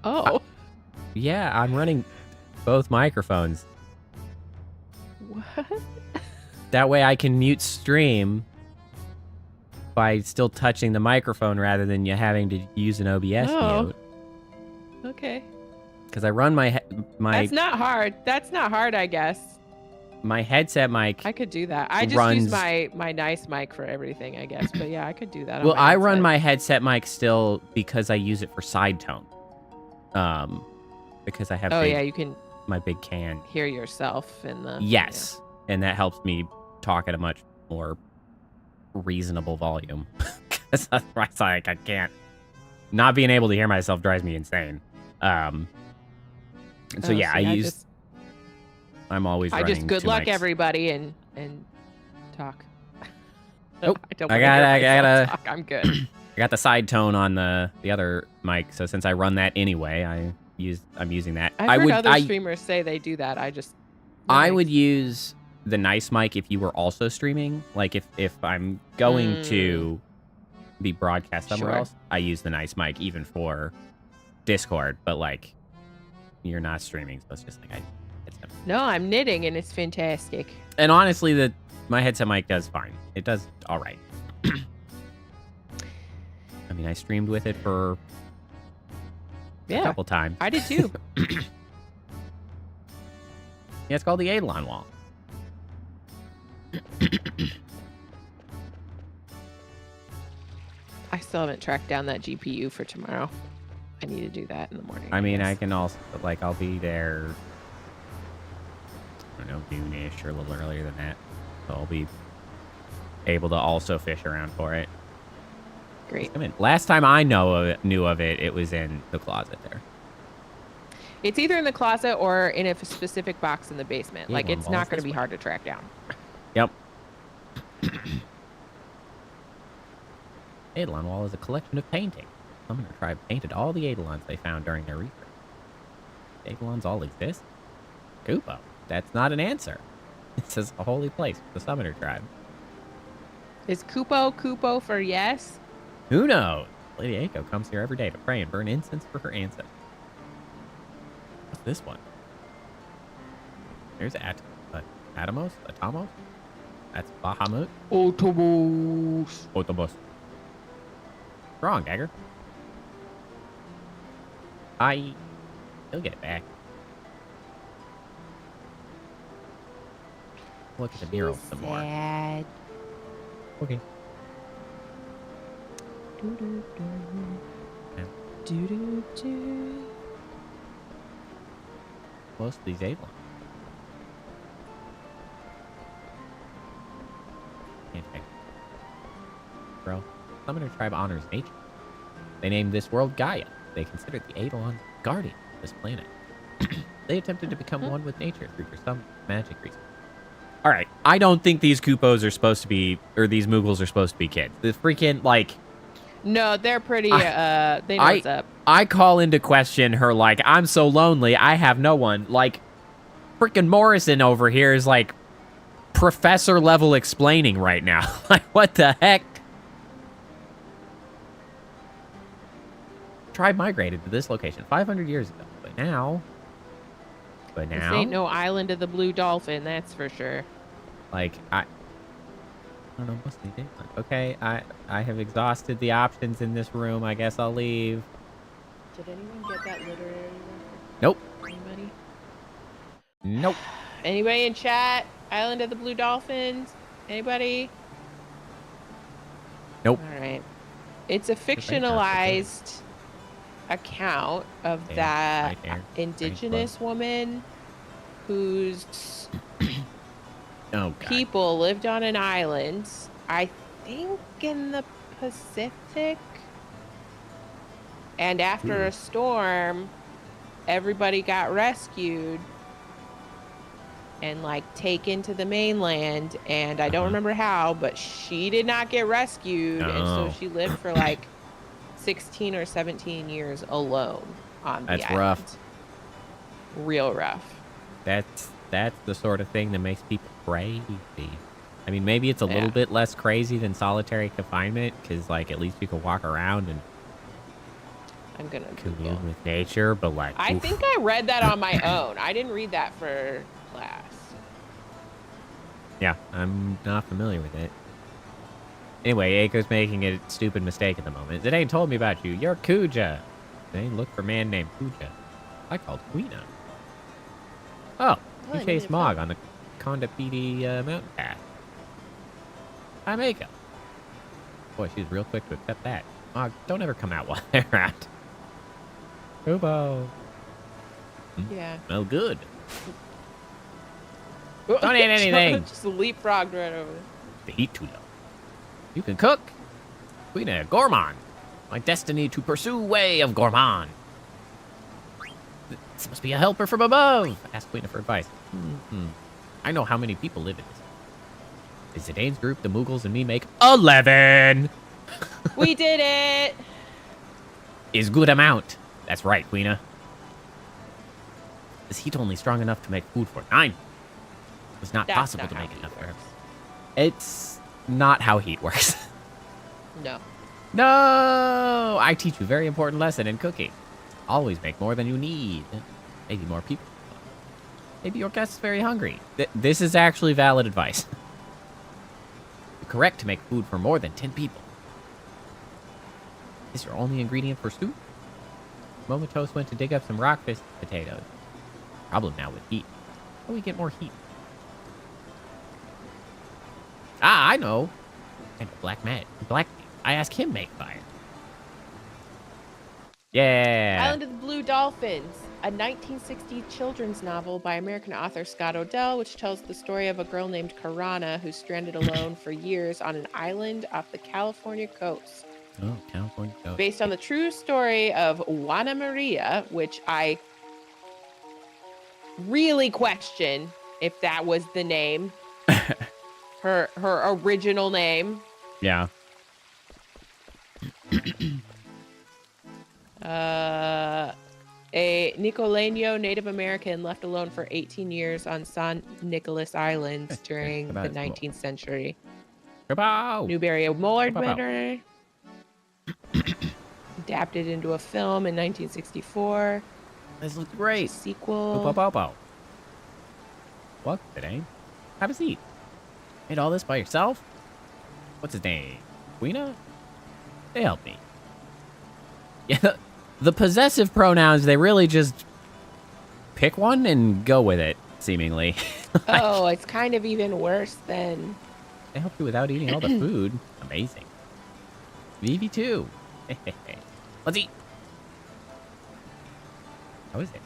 Oh. Yeah, I'm running both microphones. What? That way I can mute stream by still touching the microphone rather than you having to use an OBS mute. Okay. Because I run my... That's not hard. That's not hard, I guess. My headset mic... I could do that. I just use my nice mic for everything, I guess. But yeah, I could do that. Well, I run my headset mic still because I use it for side tone. Because I have... yeah, you can... My big can. Hear yourself in the... Yes. Yeah. And that helps me talk at a much more reasonable volume. Because otherwise, like, I can't... Not being able to hear myself drives me insane. And so, yeah, I'm always running just good luck, mics. everybody, and talk. Nope. I gotta talk. I'm good. I got the side tone on the other mic, so since I run that anyway, I'm using that. I've heard other streamers say they do that. I would use the nice mic if you were also streaming. Like if I'm going to be broadcast somewhere else, I use the nice mic even for Discord. But like, you're not streaming, so it's just like No, I'm knitting, and it's fantastic. And honestly, my headset mic does fine. It does all right. I mean, I streamed with it for a couple times. I did too. Yeah, it's called the Eidolon wall. I still haven't tracked down that GPU for tomorrow. I need to do that in the morning. I mean, I can also, like, I'll be there, I don't know, noon-ish or a little earlier than that. So I'll be able to also fish around for it. Great. I mean, last time I knew of it, it was in the closet there. It's either in the closet or in a specific box in the basement. Like, it's not going to be hard to track down. Yep. Eidolon wall is a collection of paintings. Summoner tribe painted all the Eidolons they found during their research. Eidolons all exist? Kupo. That's not an answer. It says a holy place for the Summoner tribe. Is Kupo for yes? Who knows? Lady Eiko comes here every day to pray and burn incense for her ancestors. this one? There's Atomos? Atomos? That's Bahamut? Autobus. Autobus. Wrong, Dagger. He'll get it back. Look at the mural some more. Sad. Okay. Yeah. Most of these Avon. Can't take. Bro, Summoner Tribe honors nature. They named this world Gaia. They considered the Eidolon guardian of this planet. They attempted to become one with nature through some magic reason. All right, I don't think these Kupos are supposed to be, or these Moogles are supposed to be kids. The freaking, like... No, they're pretty, they know what's up. I call into question her, like, I'm so lonely, I have no one. Like, freaking Morrison over here is, like, professor level explaining right now. Like, what the heck? Tribe migrated to this location 500 years ago, but now... This ain't no island of the blue dolphin, that's for sure. Like, I don't know, mostly different. Okay, I have exhausted the options in this room. I guess I'll leave. Did anyone get that literary reference? Nope. Anybody? Nope. Anybody in chat? Island of the blue dolphins? Anybody? Nope. All right. It's a fictionalized account of that indigenous woman whose people lived on an island, I think in the Pacific, and after a storm everybody got rescued and like taken to the mainland, and I don't remember how, but she did not get rescued, and so she lived for like 16 or 17 years alone on the island. That's rough. Real rough. That's the sort of thing that makes people crazy. I mean, maybe it's a little bit less crazy than solitary confinement, because like at least you can walk around and I'm gonna commune with nature, but like I think I read that on my own. I didn't read that for class. Yeah, I'm not familiar with it. Anyway, Aiko's making a stupid mistake at the moment. Zidane told me about you. You're Kuja. Zidane looked for a man named Kuja. I called Quina. Oh, you chased Mog on the Konda PD mountain path. I'm Aiko. Boy, she's real quick to accept that. Mog, don't ever come out while they're out. Kubo. Yeah. Well, good. Don't eat anything. Just leapfrogged right over. The heat too low. You can cook. Quina, gourmand. My destiny to pursue way of gourmand. This must be a helper from above. Ask Quina for advice. I know how many people live in this. Is Zidane's group, the Moogles, and me make 11. We did it. Is good amount. That's right, Quina. Is heat only strong enough to make food for 9? It was not possible to make enough for her. It's not how heat works. No. No! I teach you a very important lesson in cooking. Always make more than you need. Maybe more people. Maybe your guest is very hungry. This is actually valid advice. You're correct to make food for more than 10 people. Is your only ingredient for soup? Momotos went to dig up some rockfish potatoes. Problem now with heat. How do we get more heat? Ah, I know. And Black. I asked him make fire. Yeah. Island of the Blue Dolphins, a 1960 children's novel by American author Scott Odell, which tells the story of a girl named Karana who's stranded alone for years on an island off the California coast. Oh, California coast. Based on the true story of Juana Maria, which I really question if that was the name. her original name. Yeah. A Nicoleño Native American left alone for 18 years on San Nicolas Island during the 19th century. Newbery Award winner. Adapted into a film in 1964. This looks great. Sequel. What today? Have a seat. Made all this by yourself? What's his name? Queena? They helped me. Yeah, the possessive pronouns, they really just pick one and go with it, seemingly. Oh, it's kind of even worse than... They helped you without eating all the food. Amazing. Vivi too. Let's eat. How is it?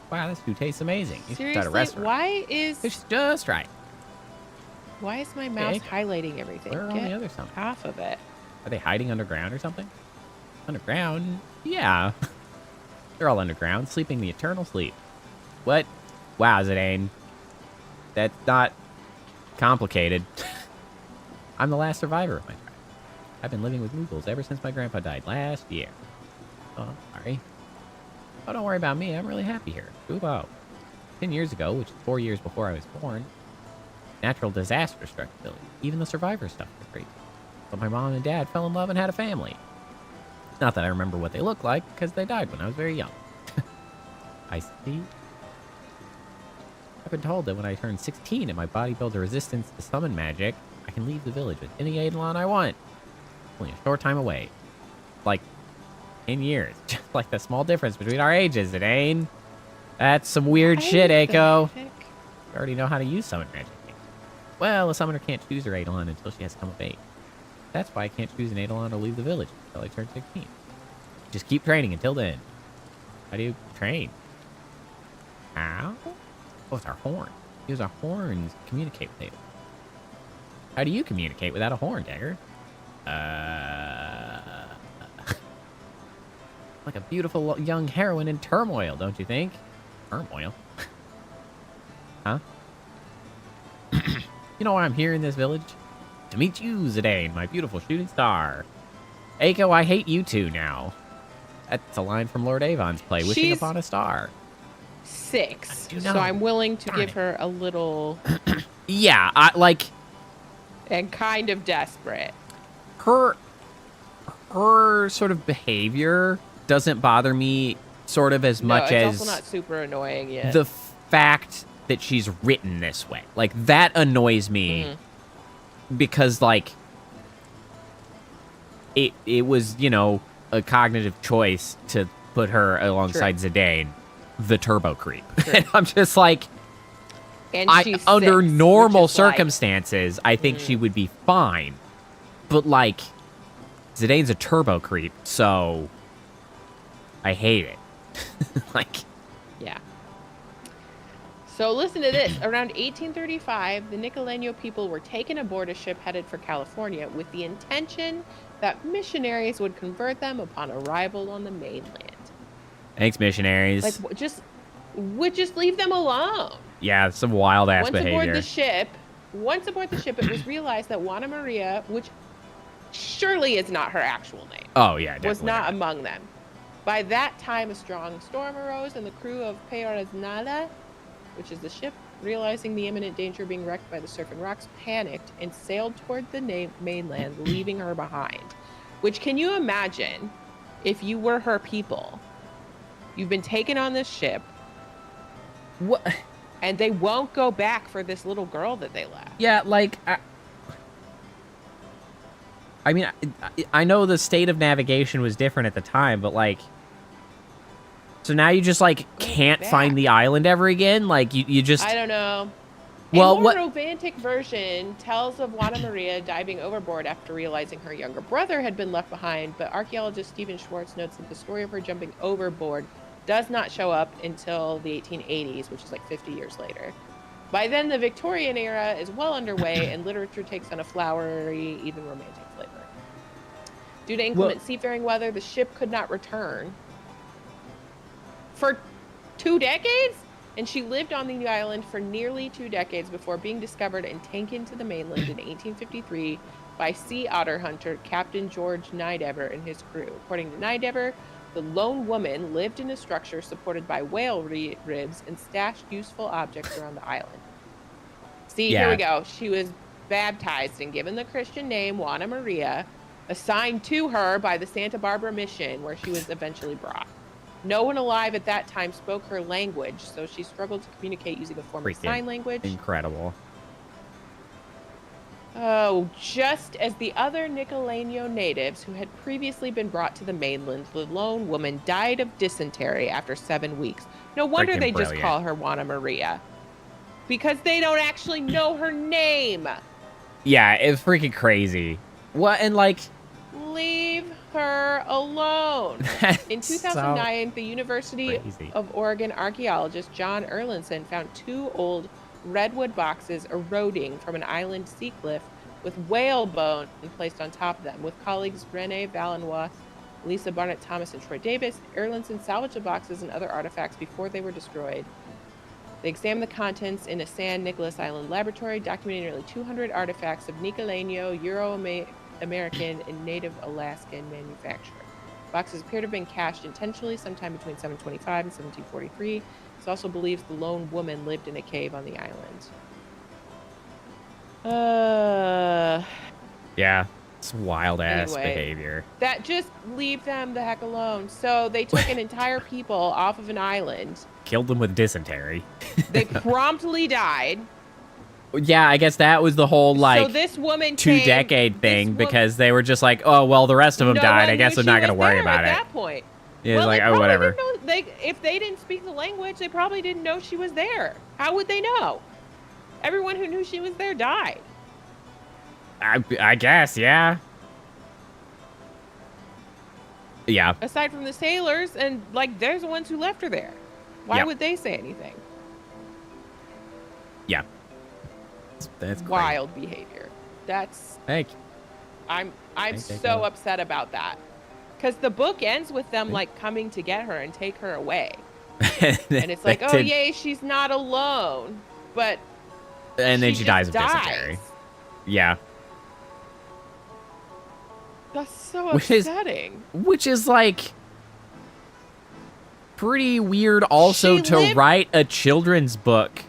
Wow, this food tastes amazing. You should start a Seriously, restaurant. It's just right. why is my mouse highlighting everything? Where are all the other some? Half of it. Are they hiding underground or something? Underground? Yeah. They're all underground, sleeping the eternal sleep. What? Wow, Zidane. That's not complicated. I'm the last survivor of my tribe. I've been living with Moogles ever since my grandpa died last year. Oh, sorry. Oh, don't worry about me. I'm really happy here. Ooh, 10 years ago, which is 4 years before I was born, natural disaster struck the village. Even the survivors stuff was crazy. But my mom and dad fell in love and had a family. Not that I remember what they looked like, because they died when I was very young. I see. I've been told that when I turn 16 and my body builds a resistance to summon magic, I can leave the village with any Eidolon I want. Only a short time away. Like 10 years. Just like the small difference between our ages, it ain't. That's some weird shit, Eiko. You already know how to use summon magic. Well, a summoner can't choose her Eidolon until she has come of age. That's why I can't choose an Eidolon or leave the village until I turn 16. Just keep training until then. How do you train? How? Oh, it's our horn. Use our horns to communicate with Eidolon. How do you communicate without a horn, Dagger? Like a beautiful young heroine in turmoil, don't you think? Turmoil? Huh? You know why I'm here in this village? To meet you, Zidane, my beautiful shooting star. Eiko, I hate you two now. That's a line from Lord Avon's play, Wishing Upon a Star. 6, so I'm willing to give her a little... Yeah, and kind of desperate. Her sort of behavior doesn't bother me sort of as much as... it's also not super annoying yet. The fact that she's written this way. Like, that annoys me. Because, like, it was, you know, a cognitive choice to put her alongside Zidane, the turbo creep. And I'm just like, and she's under 6, normal circumstances, I think she would be fine. But, like, Zidane's a turbo creep, so I hate it. Like, yeah. So listen to this. Around 1835, the Nicoleño people were taken aboard a ship headed for California with the intention that missionaries would convert them upon arrival on the mainland. Thanks, missionaries. Like, would just leave them alone. Yeah, some wild-ass behavior. Once aboard the ship, it was realized that Juana Maria, which surely is not her actual name, oh, yeah, definitely was not among them. By that time, a strong storm arose, and the crew of Peoraznala, which is the ship, realizing the imminent danger of being wrecked by the surf and rocks, panicked and sailed toward the mainland, leaving her behind. Which, can you imagine if you were her people? You've been taken on this ship. What? And they won't go back for this little girl that they left. Yeah, like, I mean, I know the state of navigation was different at the time, but, like, so now you just, like, can't find the island ever again? Like, you just... I don't know. Well, a more romantic version tells of Juana Maria diving overboard after realizing her younger brother had been left behind, but archaeologist Stephen Schwartz notes that the story of her jumping overboard does not show up until the 1880s, which is like 50 years later. By then, the Victorian era is well underway, and literature takes on a flowery, even romantic flavor. Due to inclement seafaring weather, the ship could not return for 2 decades, and she lived on the island for nearly 2 decades before being discovered and taken to the mainland in 1853 by sea otter hunter Captain George Nidever and his crew. According to Nidever, the lone woman lived in a structure supported by whale ribs and stashed useful objects around the island. See, here we go. She was baptized and given the Christian name Juana Maria, assigned to her by the Santa Barbara mission, where she was eventually brought. No one alive at that time spoke her language, so she struggled to communicate using a form of sign language. Incredible. Oh, just as the other Nicoleño natives who had previously been brought to the mainland, the lone woman died of dysentery after 7 weeks. No wonder Freaking they brilliant. just call her Juana Maria. Because they don't actually know her name. Yeah, it's freaking crazy. What, and like... Leave her alone. In 2009, the University of Oregon archaeologist John Erlandson found 2 old redwood boxes eroding from an island sea cliff with whalebone placed on top of them. With colleagues Rene Valenois, Lisa Barnett Thomas, and Troy Davis, Erlandson salvaged the boxes and other artifacts before they were destroyed. They examined the contents in a San Nicolas Island laboratory, documenting nearly 200 artifacts of Nicoleño, Euro-American, and Native Alaskan manufacture. Boxes appear to have been cached intentionally sometime between 725 and 1743. It's also believes the lone woman lived in a cave on the island. Yeah, it's wild-ass Anyway. behavior. That just leave them the heck alone. So they took an entire people off of an island. Killed them with dysentery. They promptly died. Yeah, I guess that was the whole, like, So this woman 2-decade thing, because they were just like, oh, well, the rest of them died. I guess I'm not going to worry about it. At that point. Yeah, Well, it's like, they oh, probably whatever. didn't know, if they didn't speak the language, they probably didn't know she was there. How would they know? Everyone who knew she was there died. I guess, yeah. Yeah. Aside from the sailors, and, like, they're the ones who left her there. Why would they say anything? Yeah. That's great. Wild behavior. That's... Thank you. I'm so upset about that. Because the book ends with them, like, coming to get her and take her away. And it's like, oh, yay, she's not alone. But and then she dies of dies. dysentery. Yeah. That's so upsetting. Which is, like, pretty weird also to write a children's book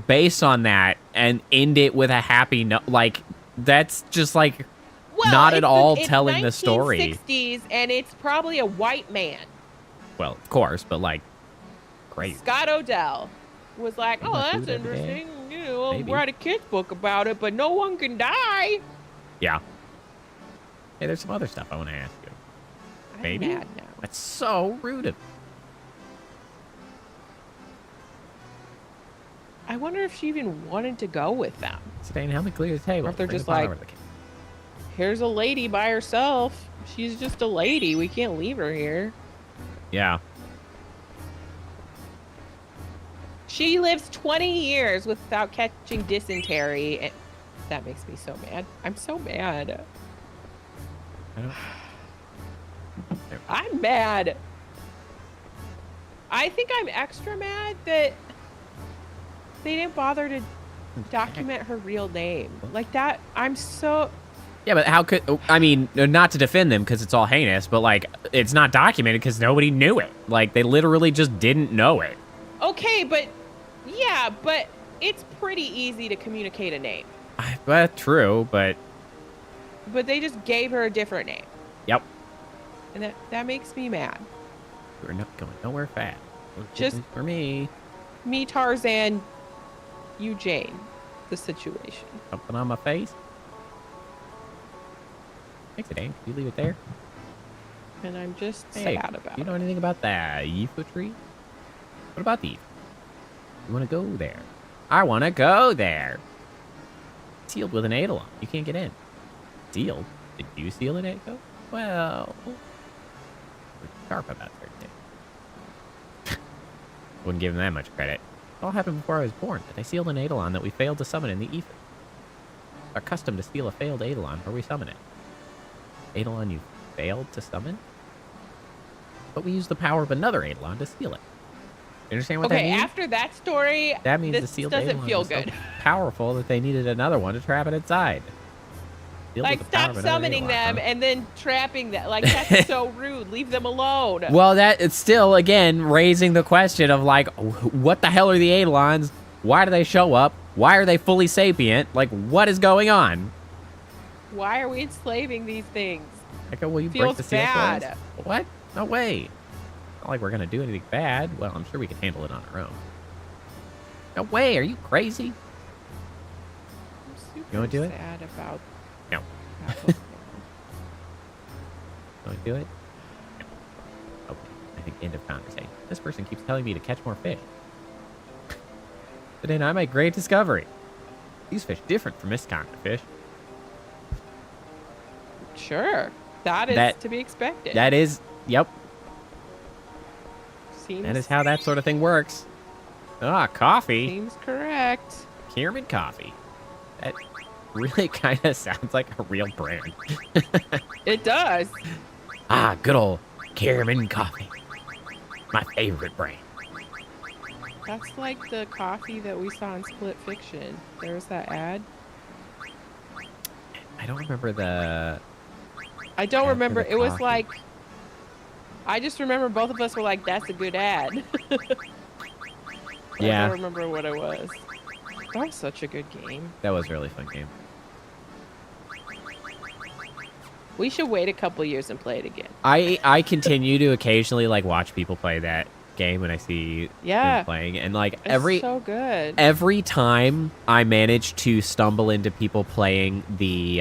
based on that and end it with a happy note. Like, that's just, like, not at all telling the story. It's 1960s, and it's probably a white man. Well, of course, but, like, crazy. Scott Odell was like, oh, that's interesting. You know, I'll write a kid's book about it, but no one can die. Yeah. Hey, there's some other stuff I want to ask you. I'm mad now. That's so rude of... I wonder if she even wanted to go with them. Staying, help me clear the table. Or if they're just like, here's a lady by herself. She's just a lady. We can't leave her here. Yeah. She lives 20 years without catching dysentery. And that makes me so mad. I'm so mad. I'm mad. I think I'm extra mad that they didn't bother to document her real name. Like that, I'm so... Yeah, but how could... I mean, not to defend them because it's all heinous, but, like, it's not documented because nobody knew it. Like, they literally just didn't know it. Okay, but... Yeah, but it's pretty easy to communicate a name. But true, but... But they just gave her a different name. Yep. And that makes me mad. We're not going nowhere fast. Just for me. Me, Tarzan, you, Jane. The situation. Something on my face. Thanks, Dane. Can you leave it there? And I'm just Hey, sad about it. you know anything about that Yifu tree? What about these? You want to go there? I want to go there. Sealed with an eidolon. You can't get in. Sealed? Did you seal it, Echo? Well, we're sharp about certain things. Wouldn't give him that much credit. It all happened before I was born, but they sealed an eidolon that we failed to summon in the ether. Our custom to steal a failed eidolon where we summon it. Eidolon you failed to summon? But we used the power of another eidolon to steal it. You understand what that means? Okay, after that story, That means the this sealed doesn't eidolon feel was so good. powerful that they needed another one to trap it inside. Sealed Like, with the power stop of another summoning eidolon, them huh? and then trapping them. Like, that's so rude. Leave them alone. Well, that it's still, again, raising the question of, like, what the hell are the eidolons? Why do they show up? Why are they fully sapient? Like, what is going on? Why are we enslaving these things? Like, will you break Feels the seal bad. closed? What? No way. Not like we're gonna do anything bad. Well, I'm sure we can handle it on our own. No way, are you crazy? I'm super You wanna do it? sad about No. that book. You wanna do it? No. Okay, I think end of conversation. This person keeps telling me to catch more fish. Today I made great discovery. These fish different from this kind of fish. Sure. That is to be expected. That is, yep. Seems, That is how that sort of thing works. Ah, coffee. Seems correct. Pyramid coffee. That really kind of sounds like a real brand. It does. Ah, good old Caramel coffee. My favorite brand. That's like the coffee that we saw in Split Fiction. There was that ad. I don't remember the... I don't ad for remember. the It was coffee. like... I just remember both of us were like, that's a good ad. I Yeah. don't remember what it was. That was such a good game. That was a really fun game. We should wait a couple years and play it again. I continue to occasionally like watch people play that game when I see them playing, and like It's so good. every time I manage to stumble into people playing the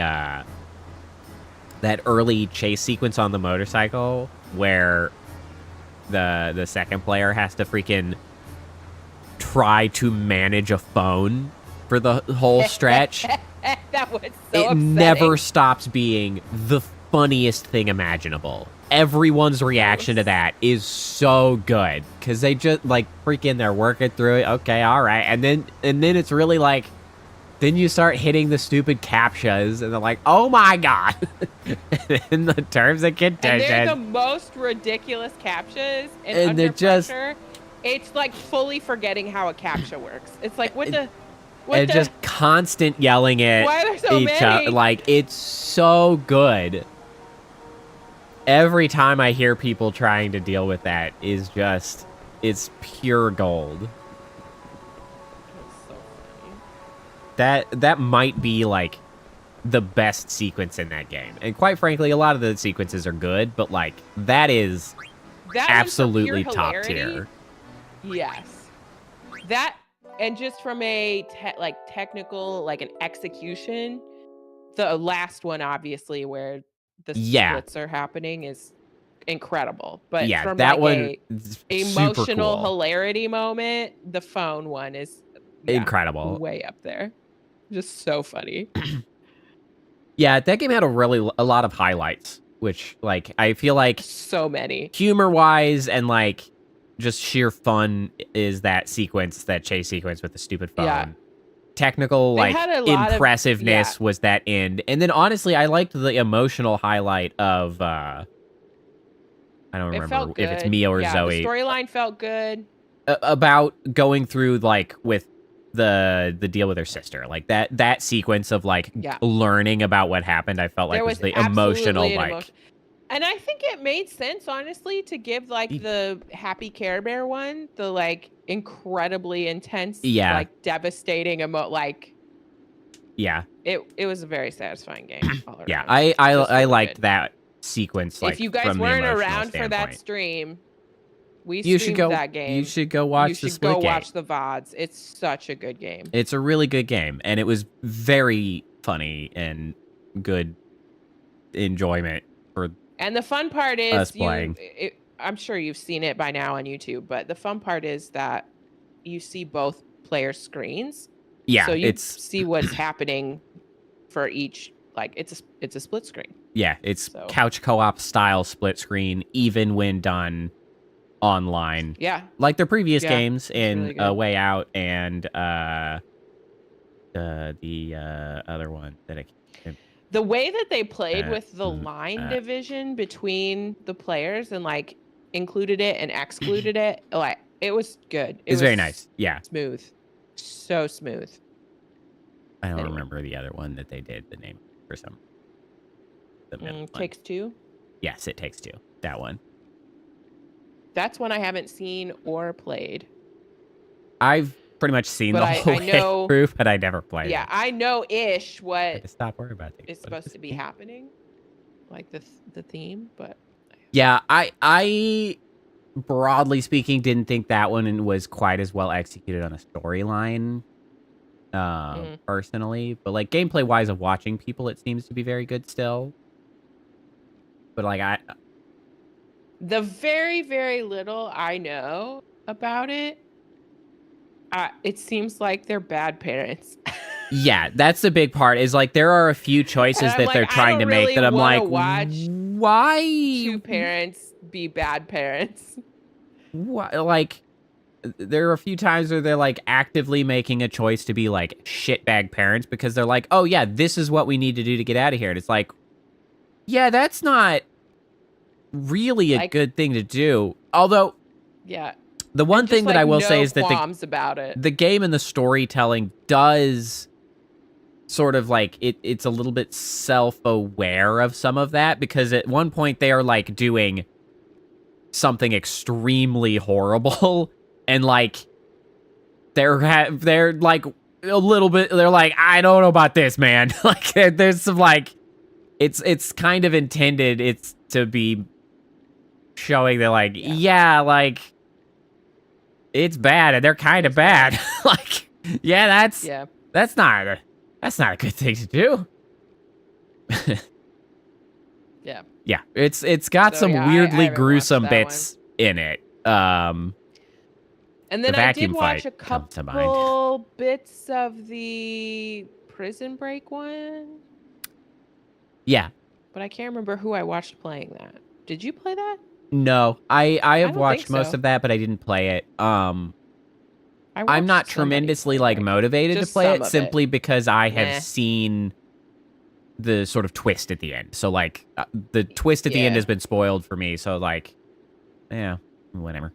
that early chase sequence on the motorcycle where the second player has to freaking try to manage a phone for the whole stretch. That was so It upsetting. never stops being the funniest thing imaginable. Everyone's reaction to that is so good because they just like freaking they're working through it. Okay, all right, and then it's really like, then you start hitting the stupid captchas and they're like, oh my god, in the terms and conditions. And they're the most ridiculous captchas, and And under they're just- pressure, it's like fully forgetting how a captcha works. It's like and just constant yelling at Why are there so each many? other. Like, it's so good. Every time I hear people trying to deal with that is just, it's pure gold. That's so funny. That might be like the best sequence in that game. And quite frankly, a lot of the sequences are good, but like that is That one for pure absolutely top hilarity, tier. Yes. That, and just from a technical, like an execution, the last one obviously where the splits are happening is incredible. But Yeah, from that like one a is emotional super cool. hilarity moment, the phone one is Incredible. way up there. Just so funny. Yeah, that game had a lot of highlights, which like I feel like So many. humor wise and like just sheer fun is that sequence, that chase sequence with the stupid phone. Yeah. Technical They like had a lot of- impressiveness was that end. And then honestly, I liked the emotional highlight of I don't It remember felt if it's good. Mia or yeah, Zoe. The storyline felt good. About going through like with the deal with her sister, like that sequence of like learning about what happened, I felt like There was the absolutely emotional an like emotion. And I think it made sense, honestly, to give like the Happy Care Bear one, the like incredibly intense, like devastating like it was a very satisfying game all around. Yeah, Just I really liked good. that sequence. Like, if you guys from the weren't emotional around for that standpoint. stream, we You should streamed go. that game. You should go watch the split game. watch the VODs. It's such a good game. It's a really good game, and it was very funny and good enjoyment for. And the fun part is us playing. I'm sure you've seen it by now on YouTube, but the fun part is that you see both players' screens. Yeah, so you it's see what's happening for each. Like it's a split screen. Yeah, it's couch co-op style split screen, even when done online. Yeah, like their previous games in really good. Way Out and the other one that I. The way that they played with the line division between the players and like included it and excluded it, like it was good. It's very nice. Yeah, smooth, so smooth. I don't remember the other one that they did the name for some. The middle one. Takes Two. Yes, It Takes Two. That one. That's one I haven't seen or played. I've pretty much seen But the I whole know- way through, but I never played. Yeah, it. I know ish I what had to stop worrying about it. is supposed to be happening, like the theme. But yeah, I broadly speaking, didn't think that one was quite as well executed on a storyline. Personally, but like gameplay wise of watching people, it seems to be very good still. But like the very, very little I know about it, it seems like they're bad parents. yeah, that's the big part. Is like there are a few choices that they're trying to make that I'm like, why? Two parents be bad parents. What? Like, there are a few times where they're like actively making a choice to be like shitbag parents because they're like, oh yeah, this is what we need to do to get out of here. And it's like, yeah, that's not really a good thing to do. Although, yeah, the one thing that I will say is that the game and the storytelling does sort of like it's a little bit self-aware of some of that, because at one point they are like doing something extremely horrible and like they're like a little bit, they're like, I don't know about this, man. Like there's some like it's kind of intended it's to be showing that like yeah like it's bad and they're kind of bad. Like that's not a good thing to do. Yeah, it's got some weirdly gruesome bits in it. And then the I vacuum did watch fight a comes to mind. couple bits of the Prison Break one. Yeah. But I can't remember who I watched playing that. Did you play that? No, I have watched most so. of that, but I didn't play it. I'm not somebody tremendously play like it. motivated Just to play some it of simply it. because I have Nah. seen the sort of twist at the end. So like the twist at the end has been spoiled for me. So like, yeah, whatever.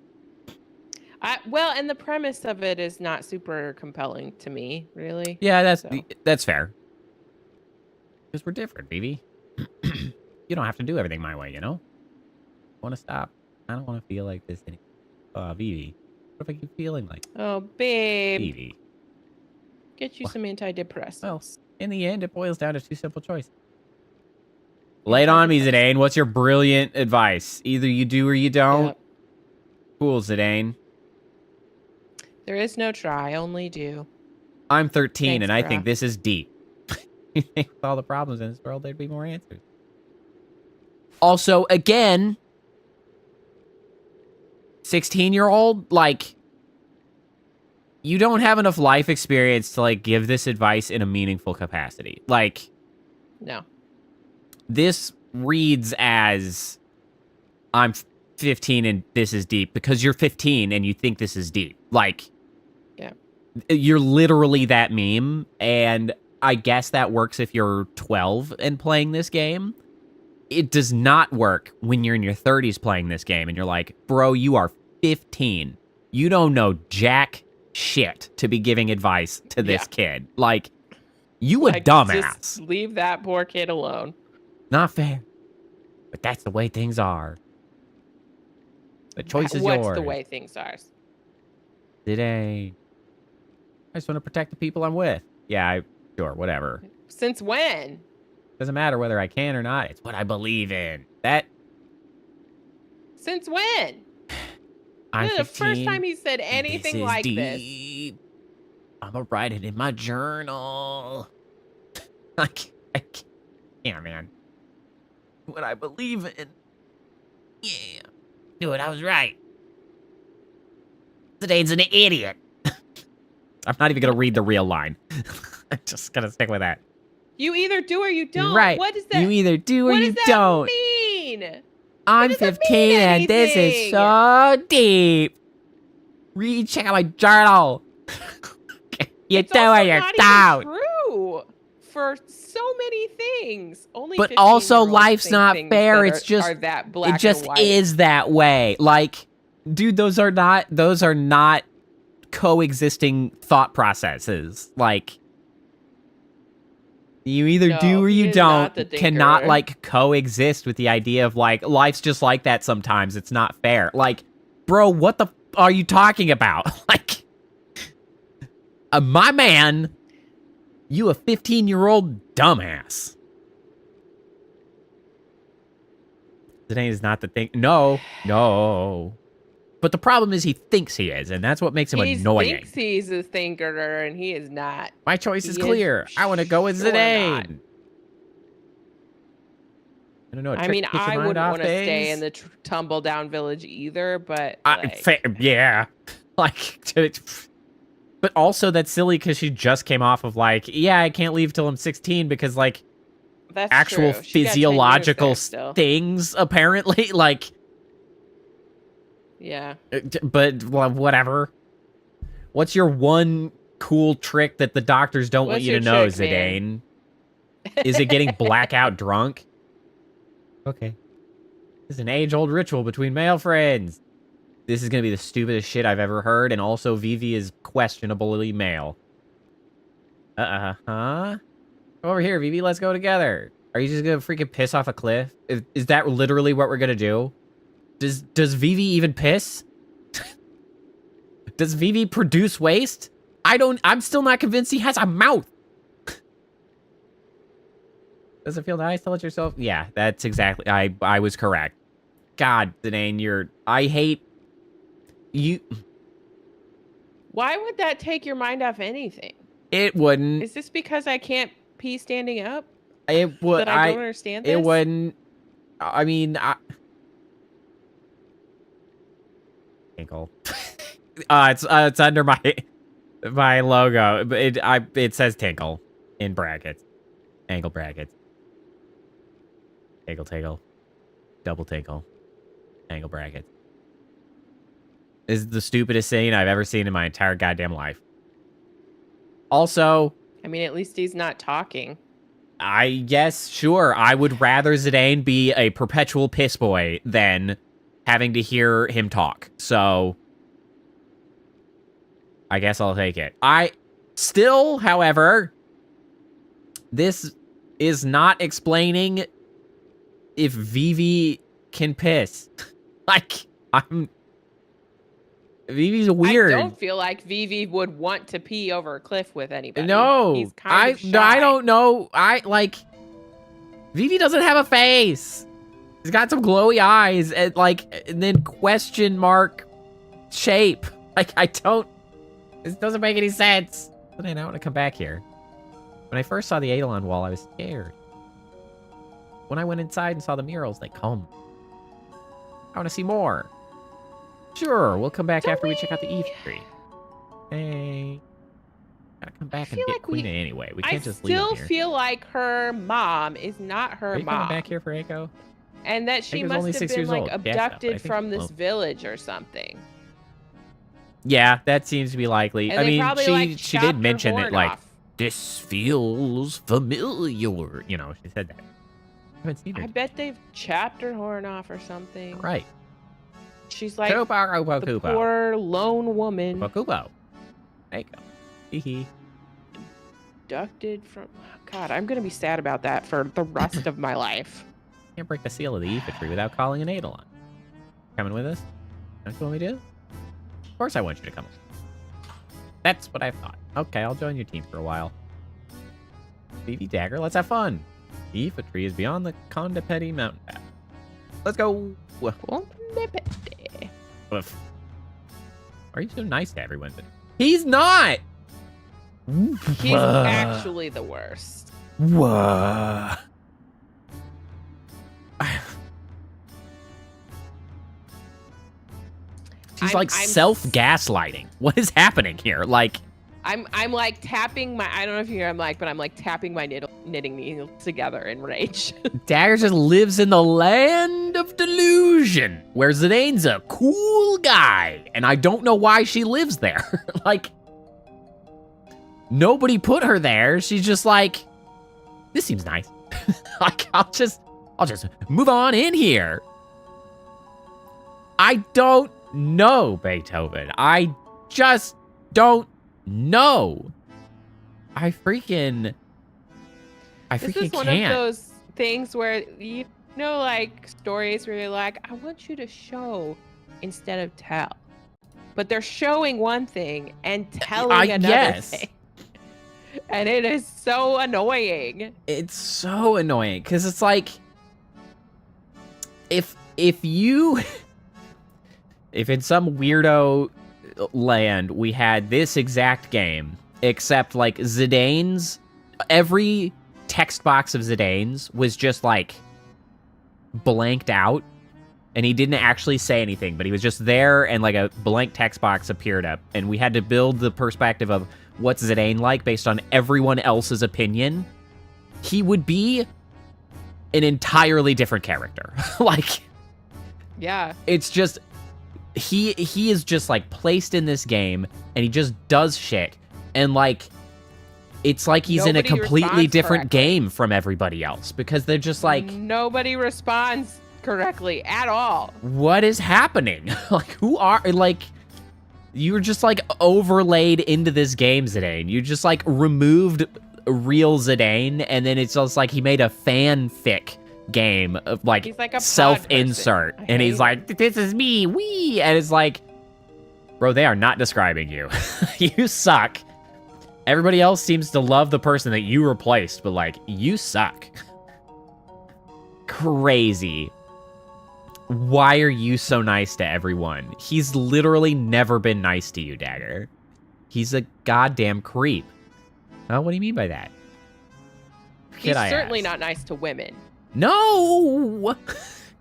Well, and the premise of it is not super compelling to me, really. Yeah, that's fair. Because we're different, baby. You don't have to do everything my way, you know? I want to stop. I don't want to feel like this anymore. Oh, Vivi. What if I keep feeling like this? Oh, babe. Vivi. Get you some antidepressants. Well, in the end, it boils down to two simple choices. Lay it on me, Zidane. What's your brilliant advice? Either you do or you don't. Yep. Cool, Zidane. There is no try, only do. I'm 13, Thanks, and I bro. think this is deep. You think with all the problems in this world, there'd be more answers. Also, again, 16-year-old, like, you don't have enough life experience to, like, give this advice in a meaningful capacity. Like, no. This reads as, I'm 15 and this is deep, because you're 15 and you think this is deep. Like, yeah, you're literally that meme, and I guess that works if you're 12 and playing this game. It does not work when you're in your 30s playing this game and you're like, bro, you are 15. You don't know jack shit to be giving advice to this kid. Like, you a dumbass. Just leave that poor kid alone. Not fair. But that's the way things are. The choice is yours. What's the way things are? Today. I just want to protect the people I'm with. Yeah, sure, whatever. Since when? Doesn't matter whether I can or not. It's what I believe in. Since when? I'm 15. The first time he said anything like this. I'm gonna write it in my journal. I can't, man. What I believe in. Yeah. Knew it, I was right. Zidane's an idiot. I'm not even gonna read the real line. I'm just gonna stick with that. You either do or you don't. Right. What does that? You either do or you don't. What does that mean? I'm 15 and this is so deep. Check out my journal. You do or you don't. True for so many things. But also, life's not fair. It's just it just is that way. Like, dude, those are not coexisting thought processes. Like, you either do or you don't. Cannot like coexist with the idea of like life's just like that sometimes. It's not fair. Like, bro, what the are you talking about? Like, my man, you a 15-year-old dumbass. Today is not the thing. No. But the problem is he thinks he is, and that's what makes him annoying. He thinks he's a thinker, and he is not. My choice is He clear. I want to go with sure Zidane. not. I don't know. I mean, I wouldn't want to stay in the tumble down village either, but yeah, like, but also that's silly because she just came off of like, yeah, I can't leave till I'm 16 because like that's actual true. She got 10 years physiological there still. things apparently like. Yeah. But well, whatever. What's your one cool trick that the doctors don't want you to know, Zidane? Is it getting blackout drunk? Okay. This is an age-old ritual between male friends. This is going to be the stupidest shit I've ever heard, and also Vivi is questionably male. Huh? Come over here, Vivi, let's go together. Are you just going to freaking piss off a cliff? Is that literally what we're going to do? Does Vivi even piss? Does Vivi produce waste? I'm still not convinced he has a mouth. Does it feel nice to let yourself? Yeah, that's exactly. I was correct. God, Zidane, I hate you. Why would that take your mind off anything? It wouldn't. Is this because I can't pee standing up? It would. That I don't understand this? It wouldn't. I mean, ankle. It's under my logo. It says Tinkle in brackets, angle brackets. Tinkle, double tinkle, angle brackets. This is the stupidest thing I've ever seen in my entire goddamn life. Also, I mean, at least he's not talking. I guess, sure, I would rather Zidane be a perpetual piss boy than having to hear him talk. So, I guess I'll take it. Still, however, this is not explaining if Vivi can piss. Like, Vivi's weird. I don't feel like Vivi would want to pee over a cliff with anybody. No, he's kind of shy. I don't know. Vivi doesn't have a face. He's got some glowy eyes and then question mark shape. This doesn't make any sense. But I want to come back here. When I first saw the Eidolon wall, I was scared. When I went inside and saw the murals, they calmed me. I want to see more. Sure, we'll come back after we check out the Eve tree. Hey. Gotta come back and get Queen anyway. We can't just leave here. I still feel like her mom is not her Are you mom. coming back here for Echo? And that she must have been like abducted from this village or something. Yeah, that seems to be likely. And I mean, she did mention that this feels familiar. You know, she said that. I haven't seen her. I bet they've chopped her horn off or something. Right. She's like the poor lone woman. Kubo. There you go. Hee. Abducted from... God, I'm going to be sad about that for the rest of my life. Can't break the seal of the Aoife tree without calling an Eidolon. Coming with us? That's what we do? Of course I want you to come. That's what I thought. Okay, I'll join your team for a while. Vivi Dagger, let's have fun. The Aoife tree is beyond the Condepedi mountain path. Let's go. Condepedi. Why are you so nice to everyone? He's not! He's actually the worst. Whoa. She's I'm self-gaslighting. What is happening here? I'm like tapping my, I don't know if you hear, but I'm like tapping my knitting needles together in rage. Dagger just lives in the land of delusion, where Zidane's a cool guy, and I don't know why she lives there. Nobody put her there. She's just like, this seems nice. I'll just move on in here. I don't know, Beethoven. I just don't know. I freaking This is one can't. of those things where, you know, like stories where you're like, I want you to show instead of tell. But they're showing one thing and telling another thing. And it is so annoying. It's so annoying because it's like, if you If in some weirdo land we had this exact game, except like Zidane's, every text box of Zidane's was just like blanked out, and he didn't actually say anything, but he was just there, and like a blank text box appeared up, and we had to build the perspective of what's Zidane like based on everyone else's opinion. He would be an entirely different character. Like, yeah, it's just he is just like placed in this game, and he just does shit, and like it's like he's in a Nobody completely responds different correctly. game from everybody else, because they're just like, nobody responds correctly at all. what is happening? Like, who are, like, you're just like overlaid into this game, Zidane. You just like removed real Zidane, and then it's just like he made a fanfic game of like, He's like a pod self-insert, person. I and hate he's like, this is me, wee, and it's like, bro, they are not describing you. You suck. Everybody else seems to love the person that you replaced, but like, you suck. Crazy. Why are you so nice to everyone? He's literally never been nice to you, Dagger. He's a goddamn creep. Oh, what do you mean by that? He's certainly not nice to women. No!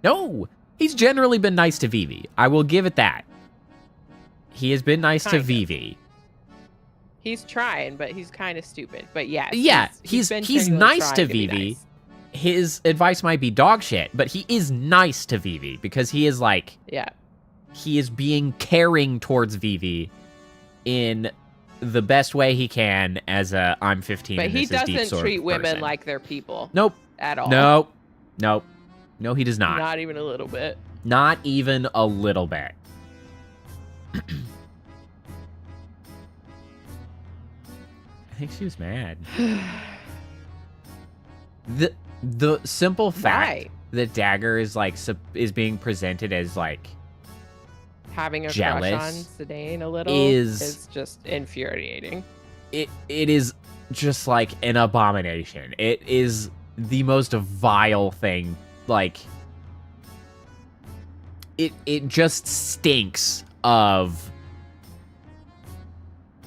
No! He's generally been nice to Vivi. I will give it that. He has been nice to Kind of. Vivi. He's trying, but he's kind of stupid. But yes, Yeah, he's been he's genuinely nice to trying be Vivi. nice. His advice might be dog shit, but he is nice to Vivi, because he is like, Yeah, he is being caring towards Vivi in the best way he can as a I'm 15 but and he this is deep doesn't sort treat of women person. like they're people Nope. at all. Nope. Nope. No, he does not. Not even a little bit. Not even a little bit. I think she was mad. The simple fact Why? that Dagger is like is being presented as like Having a jealous crush on Zidane a little is- is just infuriating. it is just like an abomination. It is the most vile thing. Like, it just stinks of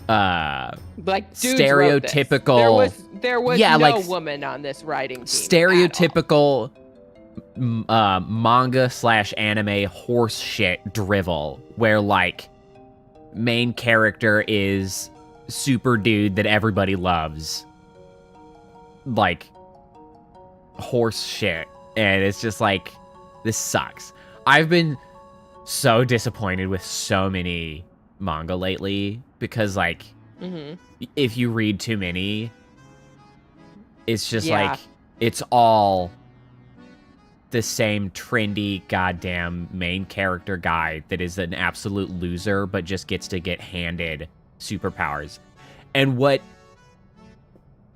Like, dudes wrote this. stereotypical, There was Yeah, no like, woman on this writing team. stereotypical manga/anime horse shit drivel, where like main character is super dude that everybody loves, like horse shit, and it's just like, this sucks. I've been so disappointed with so many manga lately, because like, if you read too many, it's just Yeah. like, it's all the same trendy goddamn main character guy that is an absolute loser but just gets to get handed superpowers. And what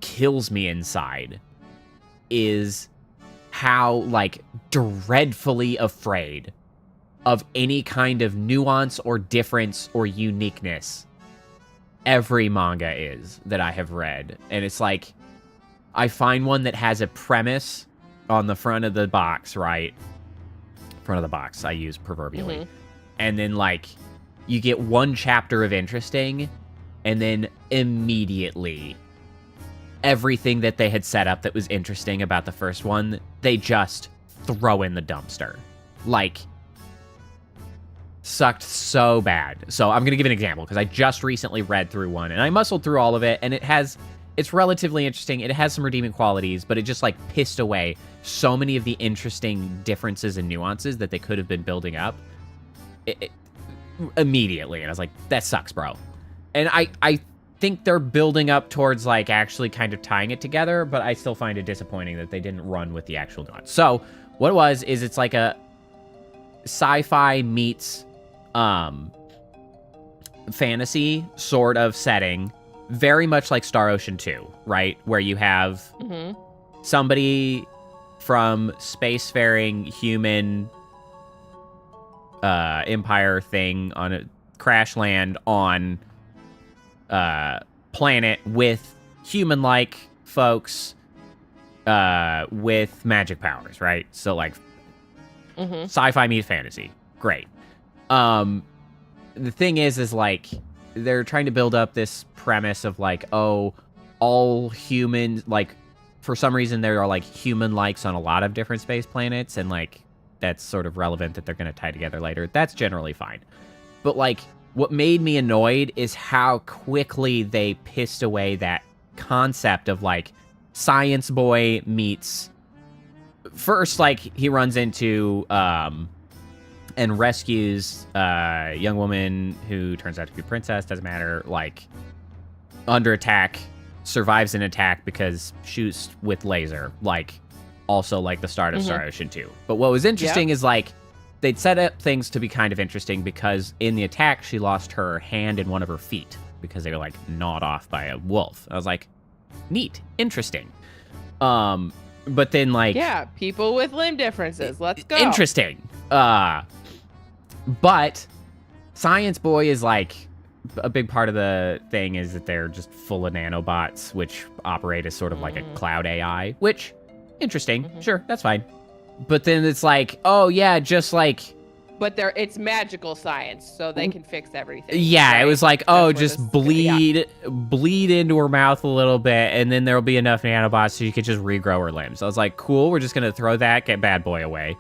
kills me inside is how like dreadfully afraid of any kind of nuance or difference or uniqueness every manga is that I have read. And it's like, I find one that has a premise on the front of the box, right? Front of the box, I use proverbially. And then, like, you get one chapter of interesting, and then immediately, everything that they had set up that was interesting about the first one, they just throw in the dumpster. Like, sucked so bad. So I'm going to give an example, because I just recently read through one, and I muscled through all of it, and it's relatively interesting. It has some redeeming qualities, but it just like pissed away so many of the interesting differences and nuances that they could have been building up immediately. And I was like, that sucks, bro. And I think they're building up towards like actually kind of tying it together, but I still find it disappointing that they didn't run with the actual nuance. So what it was is, it's like a sci-fi meets fantasy sort of setting, very much like Star Ocean 2, right? Where you have somebody from spacefaring human empire thing on a crash land on planet with human-like folks with magic powers, right? So like sci-fi meets fantasy. Great. The thing is like they're trying to build up this premise of like, oh, all humans, like for some reason there are like human likes on a lot of different space planets, and like that's sort of relevant that they're going to tie together later. That's generally fine. But like what made me annoyed is how quickly they pissed away that concept of like science boy meets first, like he runs into and rescues a young woman who turns out to be a princess, doesn't matter, like under attack, survives an attack because shoots with laser, like also like the start of Star Ocean 2. But what was interesting is like they'd set up things to be kind of interesting because in the attack she lost her hand and one of her feet because they were like gnawed off by a wolf. I was like, neat, interesting. But then like people with limb differences, let's go. Interesting. But Science Boy is like a big part of the thing is that they're just full of nanobots which operate as sort of like a cloud AI, which interesting. Sure, that's fine. But then it's like, oh yeah, just like, but it's magical science, so they can fix everything. Yeah, right? It was like, oh, just bleed into her mouth a little bit, and then there'll be enough nanobots so you could just regrow her limbs. I was like, cool, we're just gonna throw that, get Bad Boy away.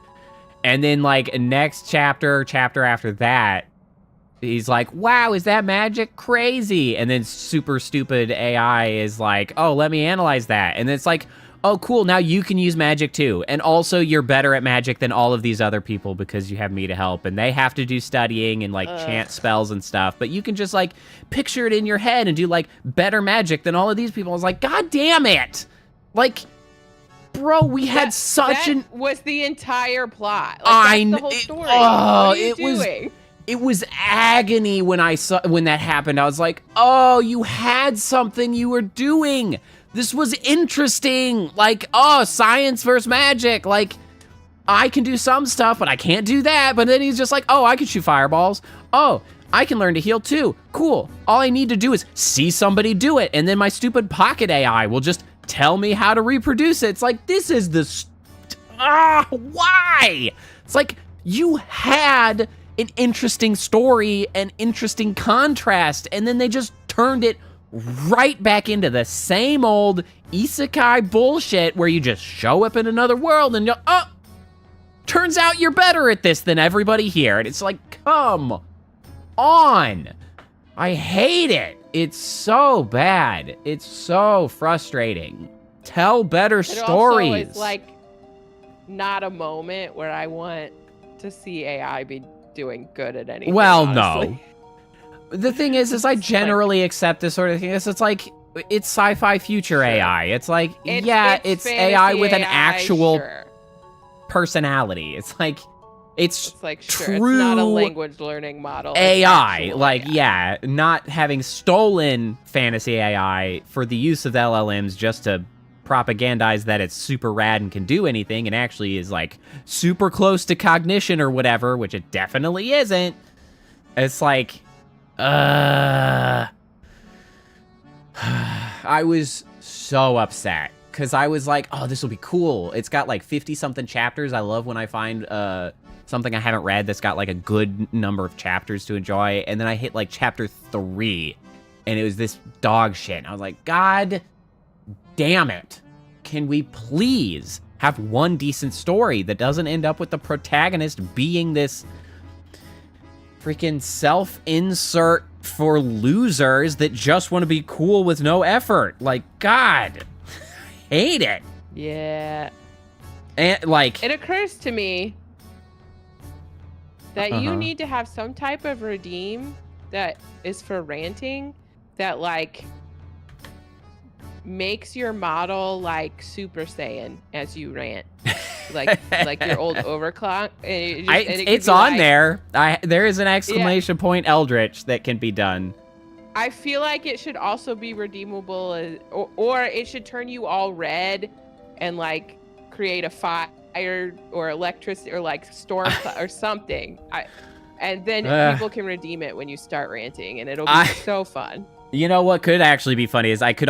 And then like next chapter after that, he's like, wow, is that magic? Crazy. And then super stupid AI is like, oh, let me analyze that. And then it's like, oh, cool, now you can use magic too. And also you're better at magic than all of these other people because you have me to help. And they have to do studying and like chant spells and stuff. But you can just like picture it in your head and do like better magic than all of these people. I was like, God damn it. Like, bro, we had that was the entire plot. Like, that's the whole story. What are you doing? It was agony when that happened. I was like, oh, you had something you were doing. This was interesting. Like, oh, science versus magic. Like, I can do some stuff, but I can't do that. But then he's just like, oh, I can shoot fireballs. Oh, I can learn to heal too. Cool. All I need to do is see somebody do it. And then my stupid pocket AI will just tell me how to reproduce it. It's like, this is why? It's like, you had an interesting story and interesting contrast, and then they just turned it right back into the same old isekai bullshit where you just show up in another world and you're, oh, turns out you're better at this than everybody here. And it's like, come on. I hate it. It's so bad. It's so frustrating. Tell better stories. Also, it's like not a moment where I want to see AI be doing good at anything. Well, honestly. no. The thing is I generally accept this sort of thing. It's like, it's sci-fi future AI. It's like, it's AI with an actual personality. It's like, it's like, sure, true, it's not a language learning model. AI. Like, AI. Not having stolen fantasy AI for the use of LLMs just to propagandize that it's super rad and can do anything and actually is like super close to cognition or whatever, which it definitely isn't. It's like, I was so upset because I was like, oh, this will be cool. It's got like 50-something chapters. I love when I find something I haven't read that's got like a good number of chapters to enjoy. And then I hit like chapter 3 and it was this dog shit. And I was like, God damn it. Can we please have one decent story that doesn't end up with the protagonist being this freaking self-insert for losers that just want to be cool with no effort? Like, God, hate it. Yeah. And like, it occurs to me that you need to have some type of redeem that is for ranting that like makes your model like Super Saiyan as you rant. like your old overclock. It's on like, there. There is an exclamation point Eldritch that can be done. I feel like it should also be redeemable, or it should turn you all red and like create a fire or electricity or like storm or something. And then people can redeem it when you start ranting, and it'll be so fun. You know what could actually be funny is I could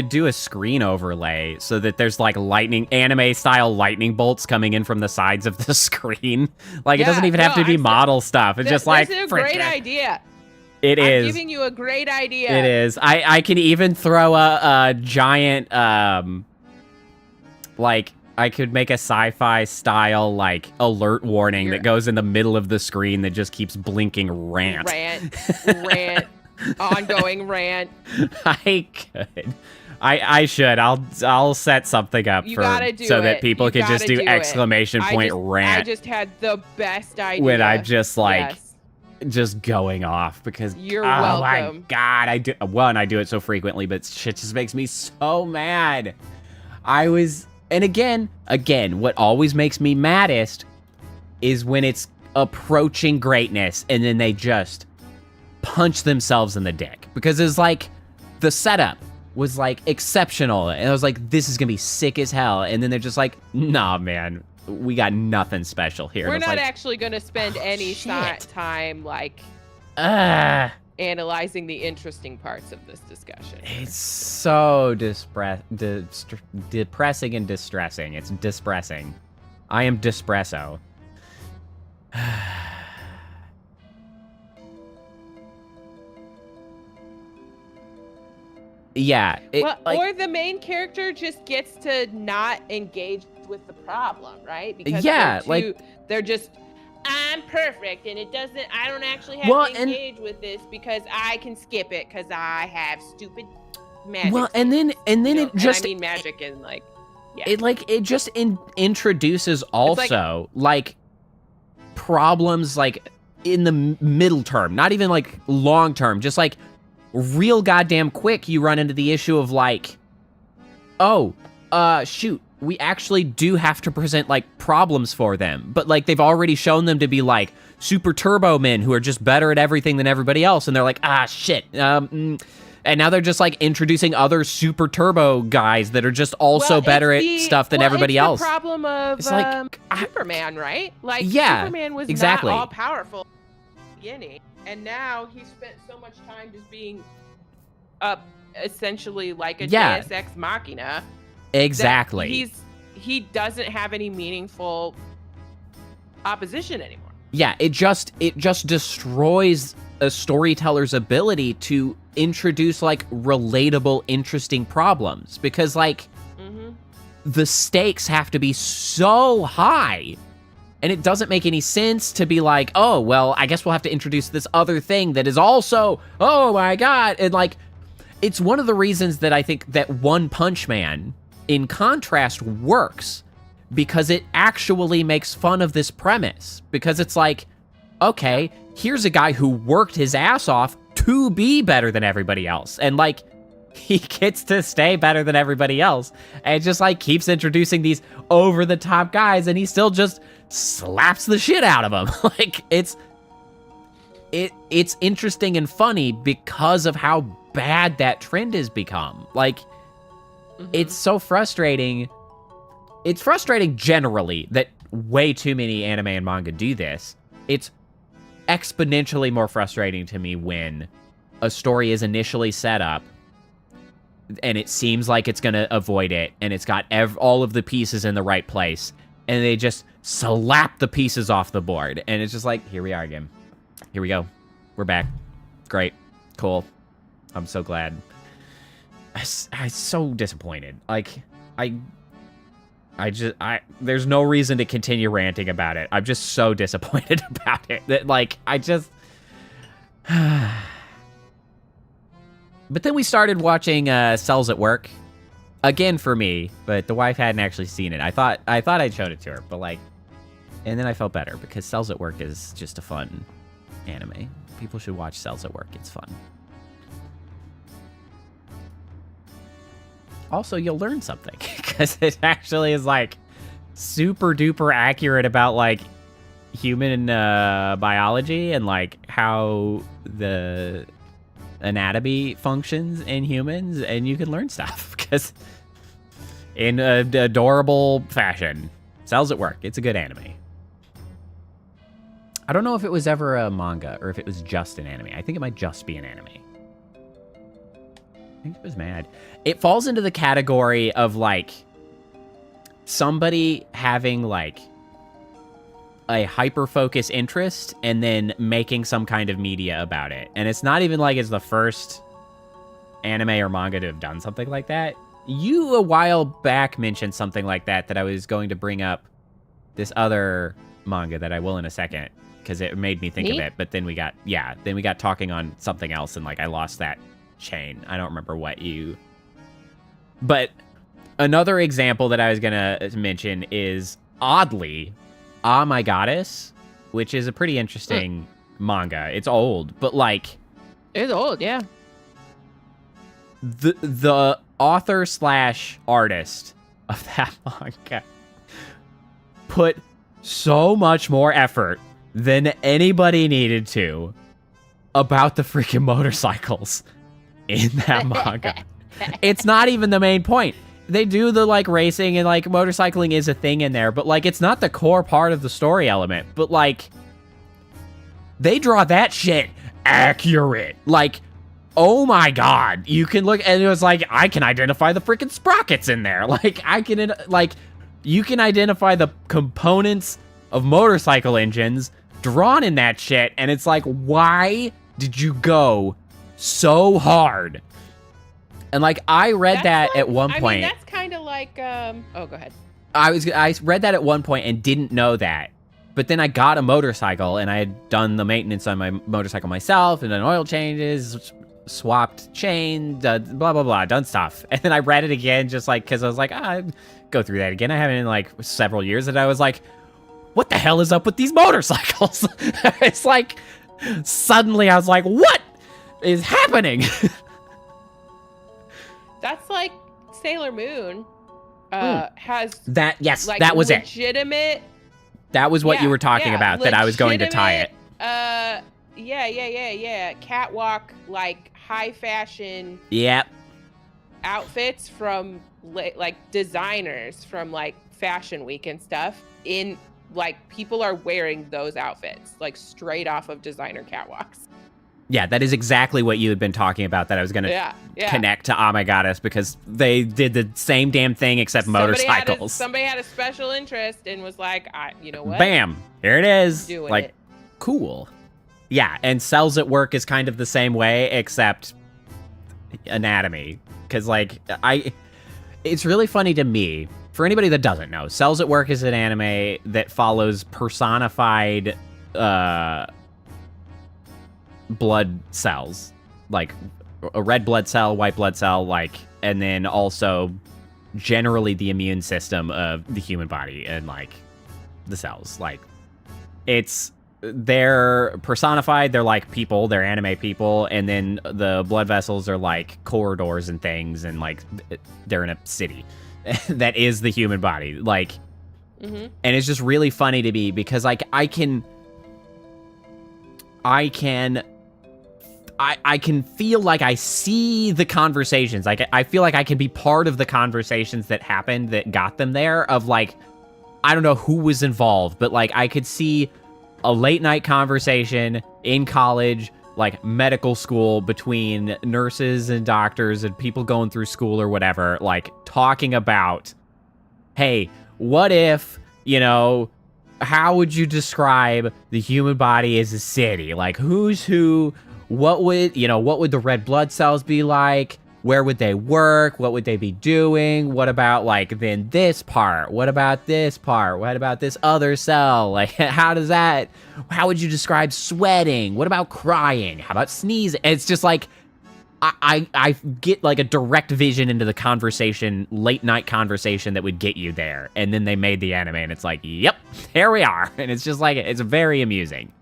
do a screen overlay so that there's like anime style lightning bolts coming in from the sides of the screen. Like it doesn't even have to be model stuff. It's just like this is a great idea. I'm giving you a great idea. It is. I can even throw a giant like I could make a sci-fi style like alert warning that goes in the middle of the screen that just keeps blinking rant. Ongoing rant. I could. I should. I'll set something up that people can just do exclamation point rant. I just had the best idea. When I'm just like just going off because you're welcome. Oh my god, I do it so frequently, but shit just makes me so mad. And again, what always makes me maddest is when it's approaching greatness and then they just punch themselves in the dick. Because it's like, the setup was like exceptional. And I was like, this is gonna be sick as hell. And then they're just like, nah, man, we got nothing special here. We're not actually gonna spend any time like analyzing the interesting parts of this discussion. It's so depressing and distressing. It's dispressing. I am dispresso. Yeah. Or the main character just gets to not engage with the problem, right? Because they're just, I'm perfect, and I don't actually have to engage with this because I can skip it because I have stupid magic. Well, and then it just, I mean magic and like, yeah. It just introduces also like problems like in the middle term, not even like long term, just like real goddamn quick. You run into the issue of like, shoot, we actually do have to present like problems for them, but like they've already shown them to be like super turbo men who are just better at everything than everybody else, and they're like, shit, and now they're just like introducing other super turbo guys that are just also better at stuff than everybody else. The problem of Superman, right? Like Superman was not all powerful at the beginning, and now he spent so much time just being essentially like a Deus Ex Machina. Exactly. He doesn't have any meaningful opposition anymore. Yeah, it just destroys a storyteller's ability to introduce like relatable, interesting problems, because like the stakes have to be so high, and it doesn't make any sense to be like, oh well, I guess we'll have to introduce this other thing that is also, oh my god, and like it's one of the reasons that I think that One Punch Man in contrast works, because it actually makes fun of this premise, because it's like, okay, here's a guy who worked his ass off to be better than everybody else, and like he gets to stay better than everybody else, and just like keeps introducing these over the top guys, and he still just slaps the shit out of them. Like it's interesting and funny because of how bad that trend has become. Like it's so frustrating. It's frustrating generally that way too many anime and manga do this. It's exponentially more frustrating to me when a story is initially set up and it seems like it's going to avoid it, and it's got all of the pieces in the right place, and they just slap the pieces off the board, and it's just like, here we are again. Here we go. We're back. Great. Cool. I'm so glad. I'm so disappointed. Like, there's no reason to continue ranting about it. I'm just so disappointed about it that, like, But then we started watching Cells at Work again for me, but the wife hadn't actually seen it. I thought I'd shown it to her, but like, and then I felt better because Cells at Work is just a fun anime. People should watch Cells at Work. It's fun. Also, you'll learn something because it actually is like super duper accurate about like human biology and like how the anatomy functions in humans, and you can learn stuff because in an adorable fashion. Cells at Work. It's a good anime. I don't know if it was ever a manga or if it was just an anime. I think it might just be an anime. think she was mad. It falls into the category of like somebody having like a hyper-focus interest and then making some kind of media about it. And it's not even like it's the first anime or manga to have done something like that. You, a while back, mentioned something like that I was going to bring up this other manga that I will in a second, because it made me think of it. But then we got talking on something else, and like I lost that chain. I don't remember what you... But another example that I was going to mention is, oddly, Ah My Goddess, which is a pretty interesting manga. It's old, but like... It's old, yeah. The author / artist of that manga put so much more effort than anybody needed to about the freaking motorcycles in that manga. It's not even the main point. They do the like racing and like motorcycling is a thing in there, but like it's not the core part of the story element. But like they draw that shit accurate. Like, oh my god, you can look, and it was like, I can identify the freaking sprockets in there. Like, you can identify the components of motorcycle engines drawn in that shit, and it's like, why did you go so hard? And like, I read that at one point. I mean, that's kind of like, oh, go ahead. I read that at one point and didn't know that. But then I got a motorcycle, and I had done the maintenance on my motorcycle myself, and then oil changes, swapped chain, blah, blah, blah, done stuff. And then I read it again, just like, because I was like, I'd go through that again. I haven't in like several years, and I was like, what the hell is up with these motorcycles? It's like, suddenly I was like, what is happening? That's like Sailor Moon has that. Yes, like that was legitimate. That was what you were talking about, that I was going to tie it. Yeah. Catwalk, like high fashion. Yep. Outfits from like designers from like Fashion Week and stuff. In like people are wearing those outfits like straight off of designer catwalks. Yeah, that is exactly what you had been talking about, that I was going to connect to Oh My Goddess, because they did the same damn thing except motorcycles. Somebody had a special interest and was like, you know what? Bam! Here it is. Doing like, it. Cool. Yeah, and Cells at Work is kind of the same way, except anatomy. Because, like, it's really funny to me, for anybody that doesn't know, Cells at Work is an anime that follows personified blood cells, like a red blood cell, white blood cell, like, and then also generally the immune system of the human body and like the cells. Like, they're personified, they're like people, they're anime people, and then the blood vessels are like corridors and things, and like they're in a city that is the human body. Like, and it's just really funny to me because like I can feel like I see the conversations. Like, I feel like I can be part of the conversations that happened that got them there, of like, I don't know who was involved, but like I could see a late night conversation in college, like medical school, between nurses and doctors and people going through school or whatever, like talking about, hey, what if, you know, how would you describe the human body as a city? Like, who's who? What would the red blood cells be like? Where would they work? What would they be doing? What about, like, then this part? What about this part? What about this other cell? Like, how would you describe sweating? What about crying? How about sneezing? It's just like, I get like a direct vision into the conversation, late night conversation that would get you there. And then they made the anime and it's like, yep, here we are. And it's just like, it's very amusing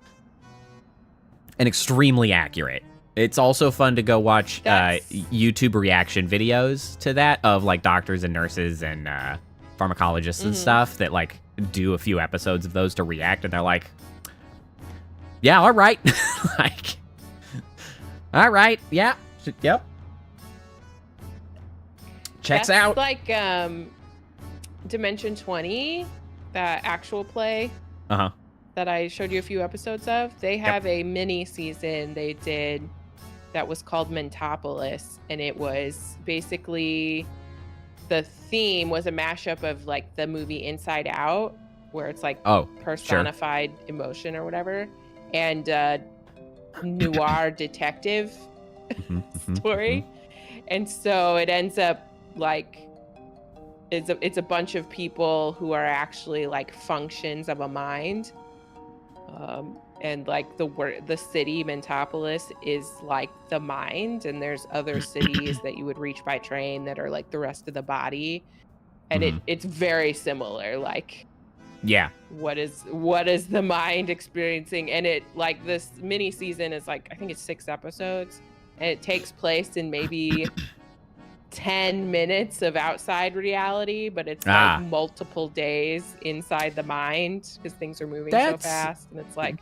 and extremely accurate. It's also fun to go watch YouTube reaction videos to that of like doctors and nurses and pharmacologists and stuff that like do a few episodes of those to react, and they're like, yeah, all right. Like, all right, yeah, yep. Checks out. Like Dimension 20, that actual play. That I showed you a few episodes of. They have a mini season they did that was called Mentopolis, and it was basically the theme was a mashup of like the movie Inside Out, where it's like personified emotion or whatever, and noir detective story. And so it ends up like it's a bunch of people who are actually like functions of a mind. And like the city Mentopolis is like the mind, and there's other cities that you would reach by train that are like the rest of the body. And it's very similar, like what is the mind experiencing. And it like this mini season is like, I think it's 6 episodes, and it takes place in maybe 10 minutes of outside reality, but it's like multiple days inside the mind because things are moving so fast. And it's like,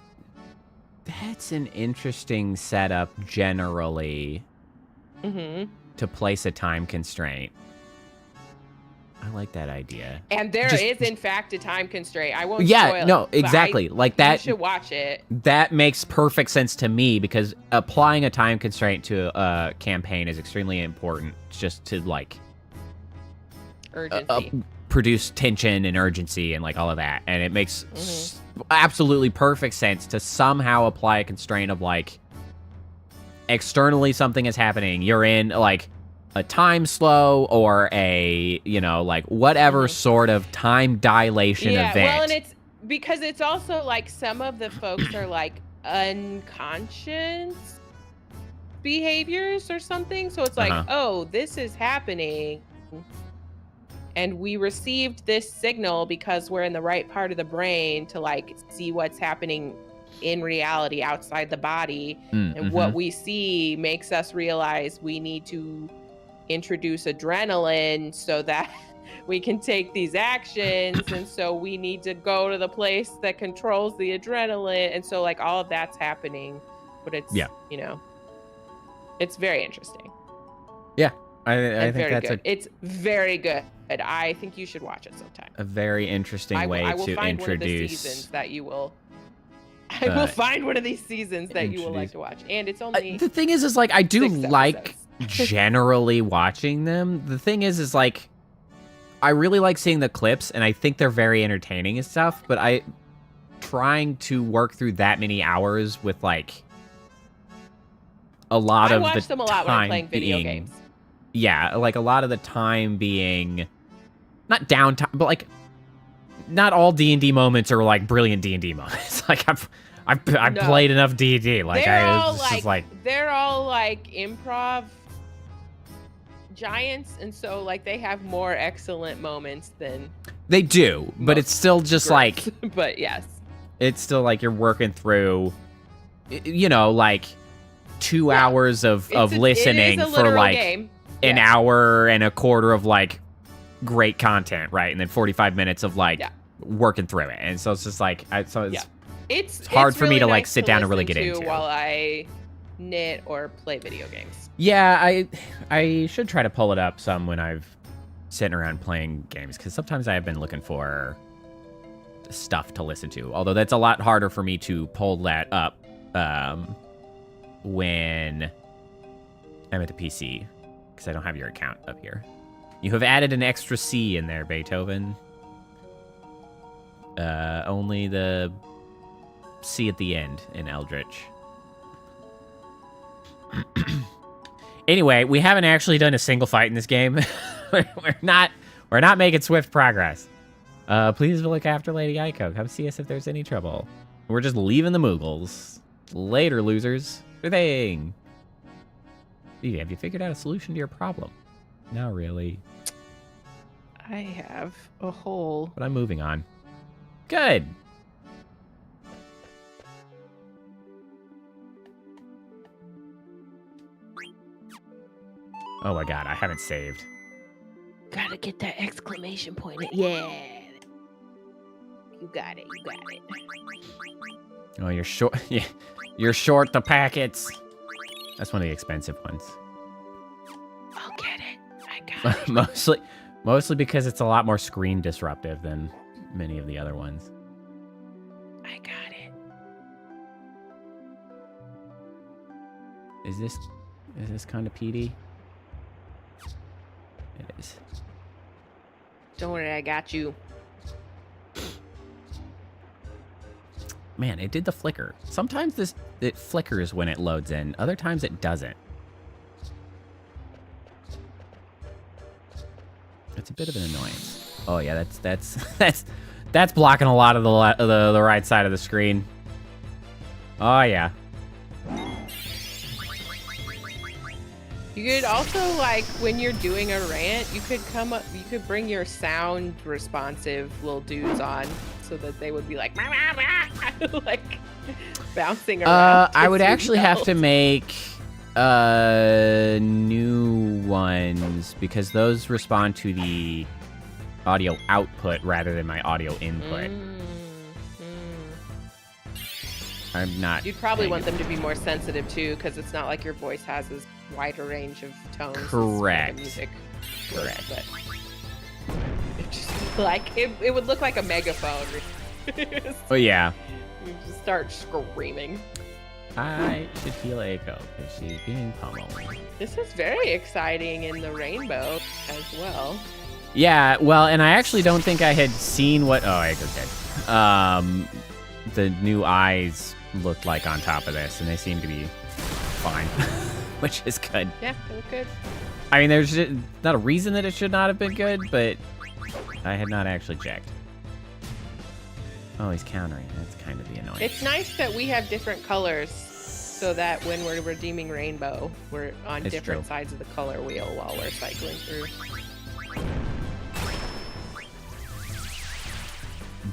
that's an interesting setup generally to place a time constraint. I like that idea. And there is in fact a time constraint. I won't spoil it. No, exactly. Like that. You should watch it. That makes perfect sense to me because applying a time constraint to a campaign is extremely important just to like urgency. Produce tension and urgency and like all of that. And it makes absolutely perfect sense to somehow apply a constraint of like externally something is happening. You're in like a time slow or a, you know, like whatever sort of time dilation event. Well, and it's because it's also like some of the folks are like unconscious behaviors or something. So it's like, oh, this is happening. And we received this signal because we're in the right part of the brain to like see what's happening in reality outside the body. And what we see makes us realize we need to introduce adrenaline so that we can take these actions. And so we need to go to the place that controls the adrenaline. And so like all of that's happening, but it's, you know, it's very interesting. Yeah. I think that's it's very good. I think you should watch it sometime. A very interesting way to introduce. One of the seasons that you will. I will find one of these seasons that you will like to watch, and it's only. The thing is like I do like generally watching them. The thing is like I really like seeing the clips, and I think they're very entertaining and stuff. But trying to work through that many hours with like a lot of the time. I watch them a lot when I'm playing video games. Yeah, like a lot of the time being not downtime, but like not all D&D moments are like brilliant D&D moments. Like I've played enough D&D. Like they're all like improv giants, and so like they have more excellent moments than they do. But it's still just like. But yes, it's still like you're working through, you know, like 2 hours of listening for like. Game. An hour and a quarter of like great content, right? And then 45 minutes of like working through it. And so it's just like it's hard for me to like sit down and really get into while I knit or play video games. Yeah, I should try to pull it up some when I've sitting around playing games, because sometimes I have been looking for stuff to listen to. Although that's a lot harder for me to pull that up when I'm at the PC. Because I don't have your account up here. You have added an extra C in there, Beethoven. Only the C at the end in Eldritch. Anyway, we haven't actually done a single fight in this game. we're not making swift progress. Please look after Lady Aiko. Come see us if there's any trouble. We're just leaving the Moogles. Later, losers. Good thing. Have you figured out a solution to your problem? Not really. I have a hole. But I'm moving on. Good. Oh my god, I haven't saved. Gotta get that exclamation point. Yeah. You got it. Oh, you're short. Yeah, you're short the packets. That's one of the expensive ones. I'll get it. I got it. Mostly because it's a lot more screen disruptive than many of the other ones. I got it. Is this Is this kind of PD? It is. Don't worry, I got you. Man, it did the flicker. Sometimes it flickers when it loads in. Other times it doesn't. It's a bit of an annoyance. Oh yeah, that's blocking a lot of the right side of the screen. Oh yeah. You could also, like, when you're doing a rant, you could bring your sound responsive little dudes on so that they would be like, "Mah, mah, mah," like bouncing around. I would actually have to make new ones because those respond to the audio output rather than my audio input. I'm not. You'd probably want them to be more sensitive too, because it's not like your voice has as wide a range of tones. Correct. As music. Correct. But it just like it would look like a megaphone. Oh yeah. You just start screaming. I should heal Eiko because she's being pummeled. This is very exciting in the rainbow as well. Yeah, well, and I actually don't think I had seen what. Oh, Eiko's dead. The new eyes looked like on top of this, and they seem to be fine, which is good. Yeah, they look good. I mean, there's not a reason that it should not have been good, but I had not actually checked. Oh, he's countering. That's kind of the annoying. It's nice that we have different colors so that when we're redeeming rainbow, we're on different sides of the color wheel while we're cycling through.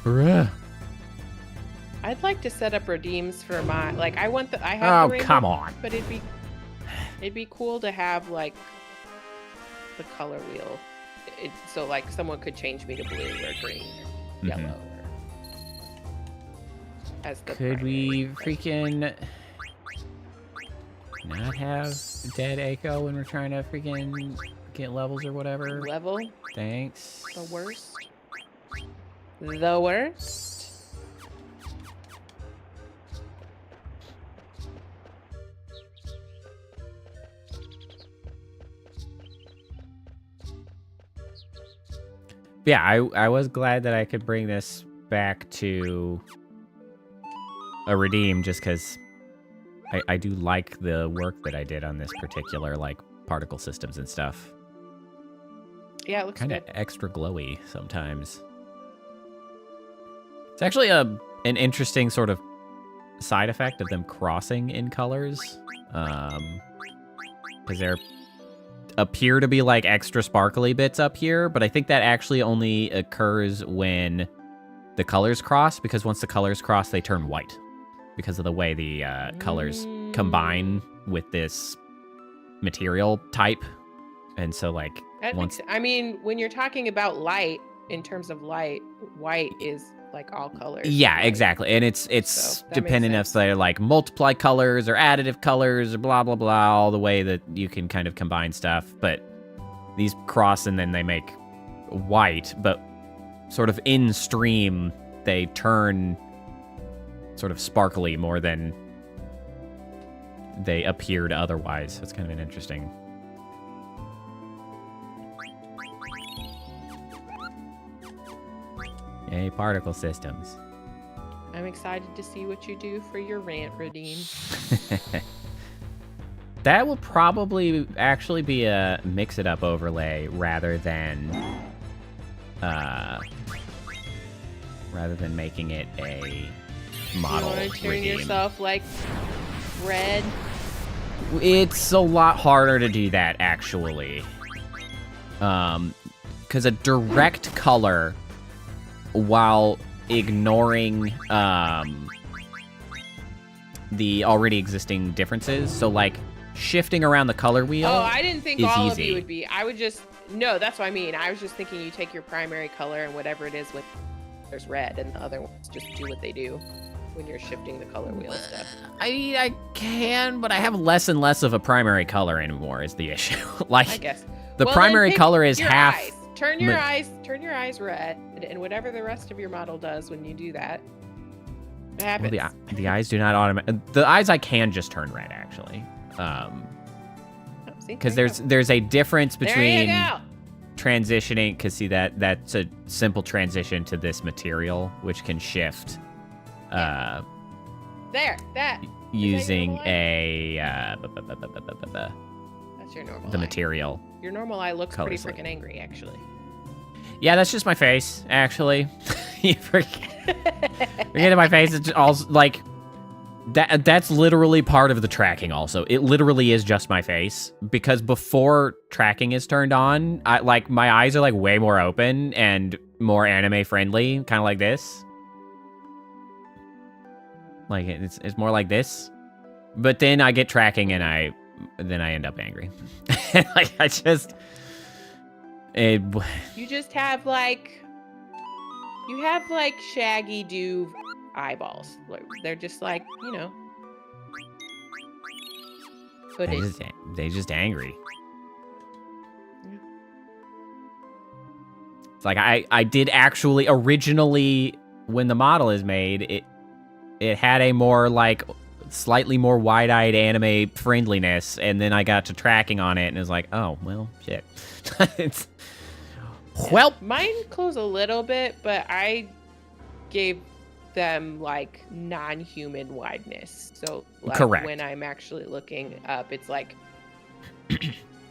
Bruh. I'd like to set up redeems for my, like, I have the rainbow, come on. But it'd be cool to have, like, the color wheel. So, like, someone could change me to blue or green or yellow. Or as the Could we primary freaking not have dead Eiko when we're trying to freaking get levels or whatever? level? Thanks. The worst? The worst? Yeah, I was glad that I could bring this back to a redeem just because I do like the work that I did on this particular, like, particle systems and stuff. Yeah, it looks Kind of good. extra glowy sometimes. It's actually an interesting sort of side effect of them crossing in colors. Because there appear to be, like, extra sparkly bits up here, but I think that actually only occurs when the colors cross, because once the colors cross, they turn white because of the way the colors combine with this material type. And so, like, I mean, when you're talking about light, in terms of light, white is like all colors. Yeah, right? exactly. And it's So that dependent makes if they're like multiply colors or additive colors or blah, blah, blah, all the way that you can kind of combine stuff. But these cross and then they make white, but sort of in stream, they turn sort of sparkly more than they appeared otherwise. So it's kind of an interesting. Yay, particle systems. I'm excited to see what you do for your rant redeem. That will probably actually be a mix-it-up overlay rather than making it a model You want to turn redeem. yourself like red? It's a lot harder to do that, actually. Because a direct color, while ignoring the already existing differences, so like shifting around the color wheel. Oh, I didn't think is all of easy. you would be. I would just no. That's what I mean. I was just thinking you take your primary color and whatever it is with there's red, and the other ones just do what they do when you're shifting the color wheel and stuff. I can, but I have less and less of a primary color anymore is the issue. Like, I guess the Well, primary then pick color is your half. eyes. Turn your eyes red, and whatever the rest of your model does when you do that, it happens. Well, the eyes do not automatically. The eyes I can just turn red, actually. See? Because There you there's a difference go. between There you go. transitioning. Because see that's a simple transition to this material, which can shift. There. That. Using normal eye? That's your normal the eye. material. Your normal eye looks Color pretty slate. freaking angry, actually. Yeah, that's just my face, actually. You forget that my face is all like that. That's literally part of the tracking. Also, it literally is just my face because before tracking is turned on, my eyes are like way more open and more anime friendly, kind of like this. Like it's more like this, but then I get tracking and I end up angry. Like I just. You just have like Shaggy do eyeballs. Like, they're just like, hooded. They just angry. Yeah. It's like I did actually originally when the model is made, it had a more like slightly more wide-eyed anime friendliness, and then I got to tracking on it and it was like, oh well shit. It's well, mine close a little bit, but I gave them like non-human wideness. So like correct. When I'm actually looking up, it's like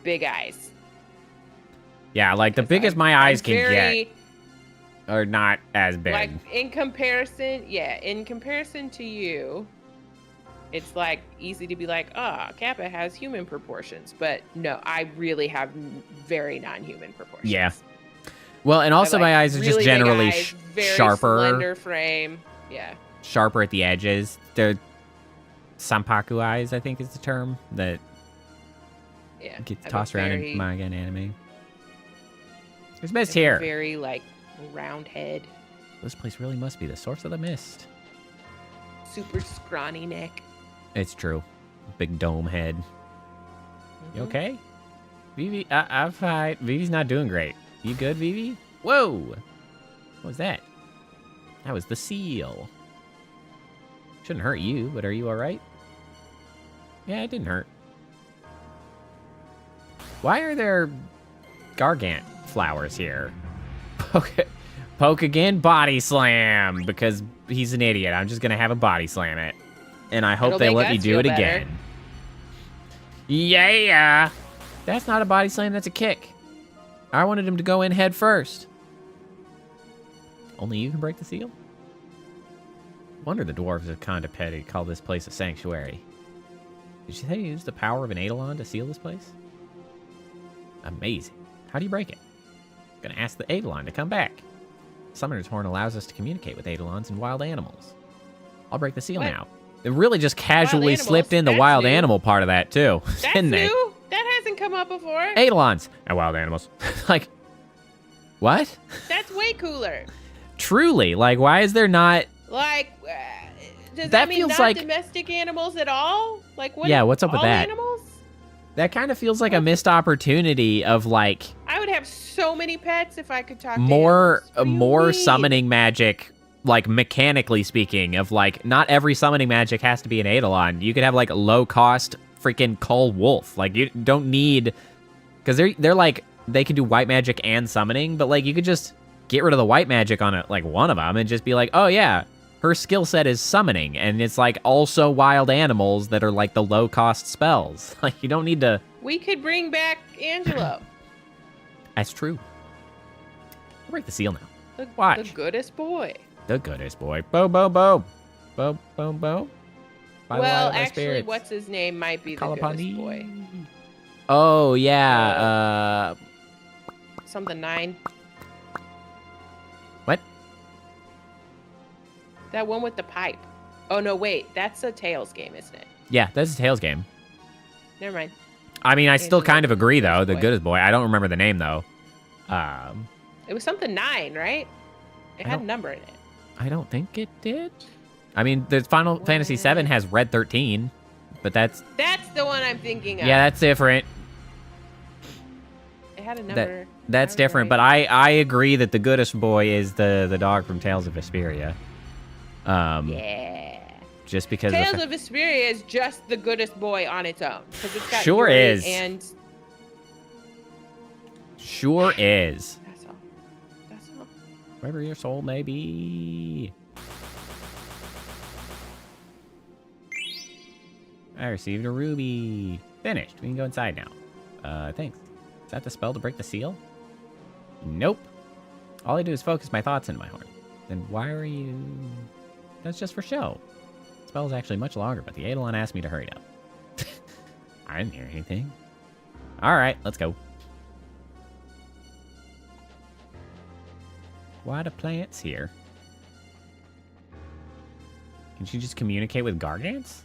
big eyes. Yeah, like the biggest my eyes can get are not as big. Like in comparison to you, it's like easy to be like, Kappa has human proportions, but no, I really have very non-human proportions. Yeah. Well, and also my eyes are just really generally big eyes, very sharper. slender frame. Yeah. Sharper at the edges. They're Sanpaku eyes, I think is the term that gets tossed around in manga and anime. There's mist here. Very like round head. This place really must be the source of the mist. Super scrawny neck. It's true. Big dome head. Mm-hmm. You okay? Vivi, I'm fine. Vivi's not doing great. You good, Vivi? Whoa! What was that? That was the seal. Shouldn't hurt you, but are you alright? Yeah, it didn't hurt. Why are there gargant flowers here? Poke again, body slam! Because he's an idiot. I'm just gonna have a body slam it. And I hope they let me do it again. Yeah! That's not a body slam, that's a kick. I wanted him to go in head first. Only you can break the seal? Wonder the dwarves are kind of petty to call this place a sanctuary. Did you say you used the power of an eidolon to seal this place? Amazing. How do you break it? Gonna ask the eidolon to come back. Summoner's Horn allows us to communicate with eidolons and wild animals. I'll break the seal now. It really just casually slipped in the wild animal part of that, too. That's new? That hasn't come up before. Eidolons and wild animals. Like, what? That's way cooler. Truly. Like, why is there not... Like, does that mean not like... domestic animals at all? Like, what? Yeah, what's up with that? Animals? That kind of feels like a missed opportunity of, like... I would have so many pets if I could talk to more summoning magic... Like, mechanically speaking, of, like, not every summoning magic has to be an Eidolon. You could have, like, low-cost freaking Cull Wolf. Like, you don't need... Because they're, like, they can do white magic and summoning, but, like, you could just get rid of the white magic on, like, one of them and just be like, oh, yeah, her skill set is summoning, and it's, like, also wild animals that are, like, the low-cost spells. Like, you don't need to... We could bring back Angelo. That's true. I'll break the seal now. Watch. The goodest boy. The goodest boy. Bo, bo, bo. Bo, bo, bo. Well, actually, what's his name might be the goodest boy. Oh, yeah. Something 9. What? That one with the pipe. Oh, no, wait. That's a Tails game, isn't it? Yeah, that's a Tails game. Never mind. I mean, I still kind of agree, though. The goodest boy. I don't remember the name, though. It was something 9, right? It had a number in it. I don't think it did. I mean, the Final Fantasy VII has Red 13, but that's... That's the one I'm thinking of. Yeah, that's different. It had a number. That's different, but I agree that the goodest boy is the dog from Tales of Vesperia. Yeah. Just because... Tales of Vesperia is just the goodest boy on its own. Because it's got Sure Yuri is. And Sure is. That's all. That's all. Wherever your soul may be. I received a ruby. Finished. We can go inside now. Thanks. Is that the spell to break the seal? Nope. All I do is focus my thoughts into my horn. Then why are you... That's just for show. The spell is actually much longer, but the Eidolon asked me to hurry up. I didn't hear anything. Alright, let's go. Why the plants here? Can she just communicate with Gargants?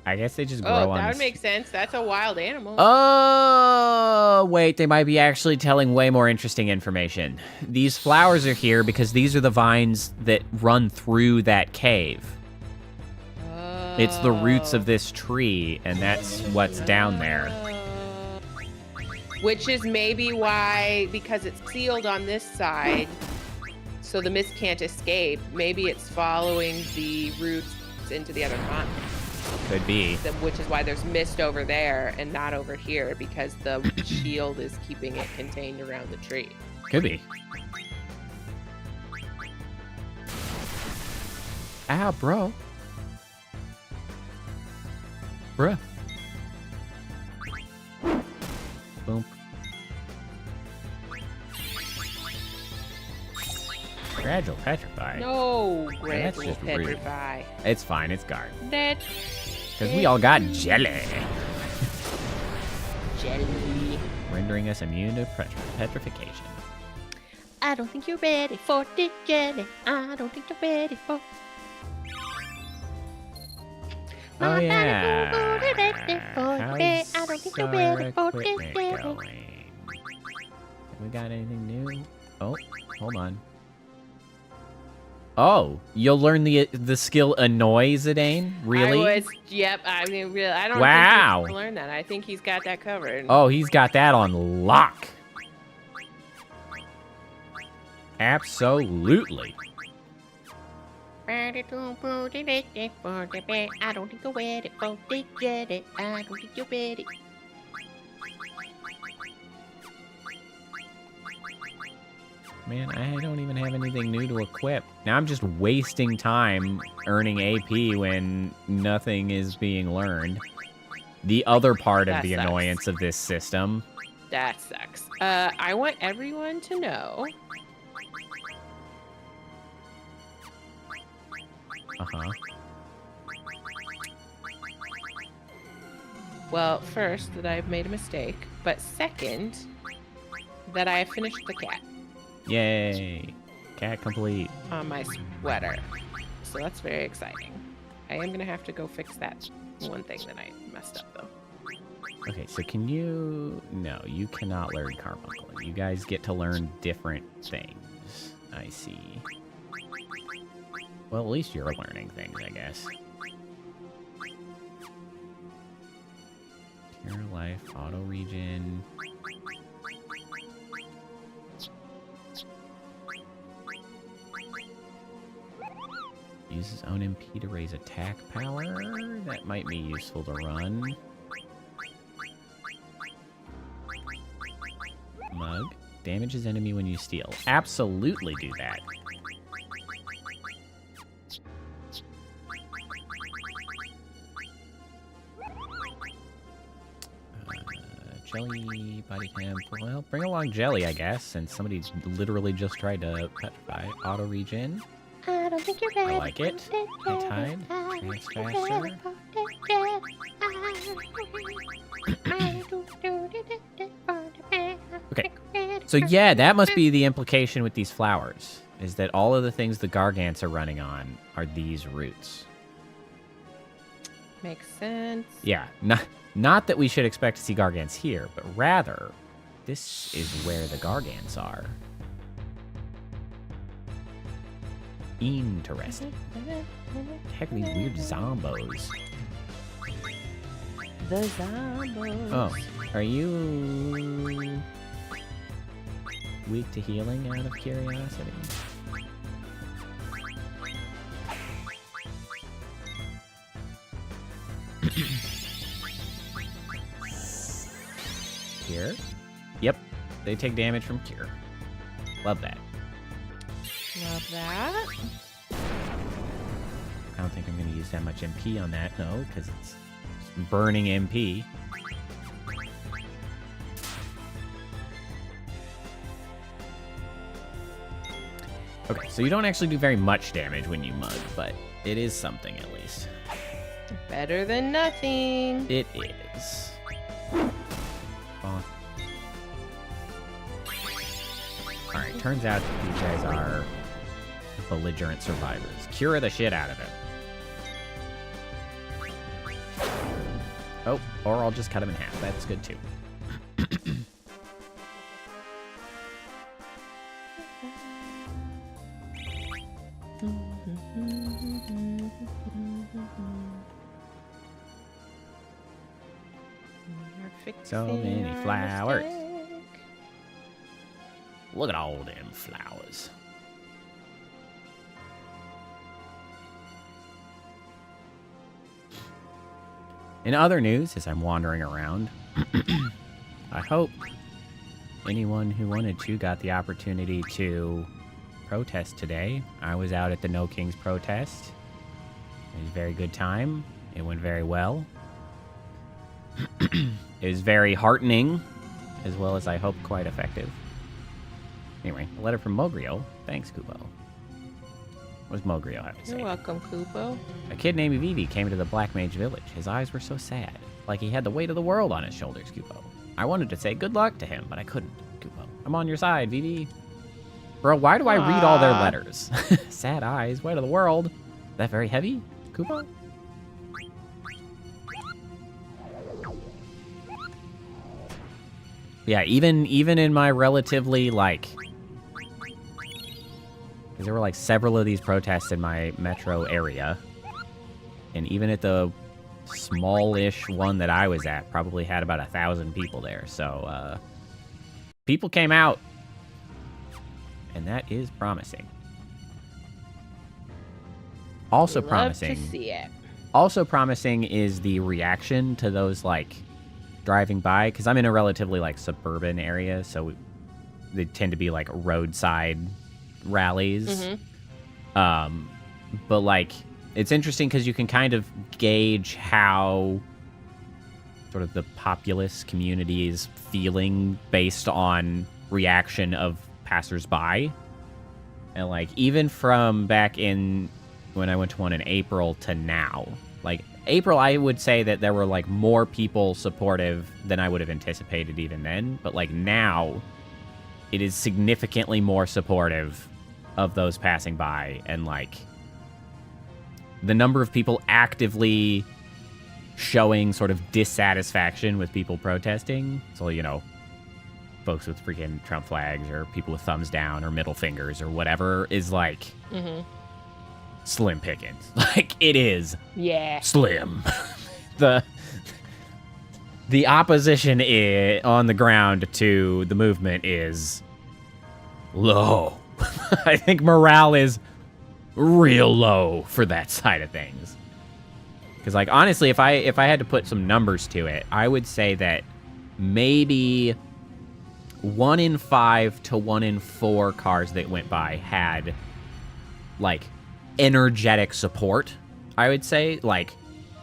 I guess they just grow on... Oh, that would make sense. That's a wild animal. Oh, wait, they might be actually telling way more interesting information. These flowers are here because these are the vines that run through that cave. Oh. It's the roots of this tree, and that's what's down there. Which is maybe why, because it's sealed on this side, so the mist can't escape. Maybe it's following the roots into the other pond. Could be. Which is why there's mist over there and not over here, because the shield is keeping it contained around the tree. Could be. Ow, bro. Bruh. Boom. Gradual petrify. No, that's gradual just rude. petrify. It's fine, it's guard. That Because we all got jelly. jelly. Rendering us immune to petrification. I don't think you're ready for the jelly. I don't think you're ready for. Oh yeah. I don't think you're ready for this equipment jelly. going? We got anything new? Oh, hold on. Oh, you'll learn the skill annoy Zidane? Really? Yep. I mean, really, I don't Wow. think he's learned that. I think he's got that covered. Oh, he's got that on lock. Absolutely. I don't think you're ready for the jelly. I don't think you're ready. Man, I don't even have anything new to equip. Now I'm just wasting time earning AP when nothing is being learned. The other part of That the sucks. annoyance of this system. That sucks. I want everyone to know. Uh-huh. Well, first, that I've made a mistake, but second, that I have finished the cat Yay. Cat complete. on my sweater. So that's very exciting. I am going to have to go fix that one thing that I messed up, though. Okay, so can you... No, you cannot learn Carbuncle. You guys get to learn different things. I see. Well, at least you're learning things, I guess. Cure life, auto regen. Uses own MP to raise attack power. That might be useful to run. Mug. Damages enemy when you steal. Absolutely do that. Jelly, body cam. Well, bring along Jelly, I guess, since somebody literally just tried to petrify. Auto regen. I don't think you're ready. I like it. for the High jelly. tide. I don't Advance think you're faster. ready for the jelly. Okay. So yeah, that must be the implication with these flowers, is that all of the things the Gargants are running on are these roots. Makes sense. Yeah, not that we should expect to see Gargants here, but rather, this is where the Gargants are. Interesting. Heck, these weird zombos. The zombos. Oh, are you weak to healing out of curiosity? Here? they take damage from cure. Love that. Love that. I don't think I'm going to use that much MP on that, no, because it's burning MP. Okay, so you don't actually do very much damage when you mug, but it is something at least. Better than nothing. It is. Oh. Alright, turns out that these guys are belligerent survivors. Cure the shit out of it. Oh, or I'll just cut him in half. That's good too. So many flowers. Look at all them flowers. In other news, as I'm wandering around, I hope anyone who wanted to got the opportunity to protest today. I was out at the No Kings protest. It was a very good time. It went very well. It was very heartening, as well as I hope quite effective. Anyway, a letter from Mogrio. Thanks, Kubo. What does Mogrio have to say? You're welcome, Kubo. A kid named Vivi came to the Black Mage Village. His eyes were so sad, like he had the weight of the world on his shoulders, Kubo. I wanted to say good luck to him, but I couldn't, Kubo. I'm on your side, Vivi. Bro, why do I read all their letters? Sad eyes, weight of the world. That very heavy, Kubo? Yeah, even in my relatively, like... Because there were, like, several of these protests in my metro area. And even at the smallish one that I was at, probably had about 1,000 people there. So, people came out. And that is promising. Also promising... Love to see it. Also promising is the reaction to those, like... driving by, because I'm in a relatively like suburban area, so they tend to be like roadside rallies. Mm-hmm. But like it's interesting because you can kind of gauge how sort of the populace community is feeling based on reaction of passersby, and like even from back in when I went to one in April to now, like April, I would say that there were, like, more people supportive than I would have anticipated even then. But, like, now, it is significantly more supportive of those passing by. And, like, the number of people actively showing sort of dissatisfaction with people protesting. So, you know, folks with freaking Trump flags or people with thumbs down or middle fingers or whatever is, like... Mm-hmm. Slim pickings. Like, it is slim. The opposition on the ground to the movement is low. I think morale is real low for that side of things. Because, like, honestly, if I had to put some numbers to it, I would say that maybe 1 in 5 to 1 in 4 cars that went by had, like, energetic support, I would say. Like,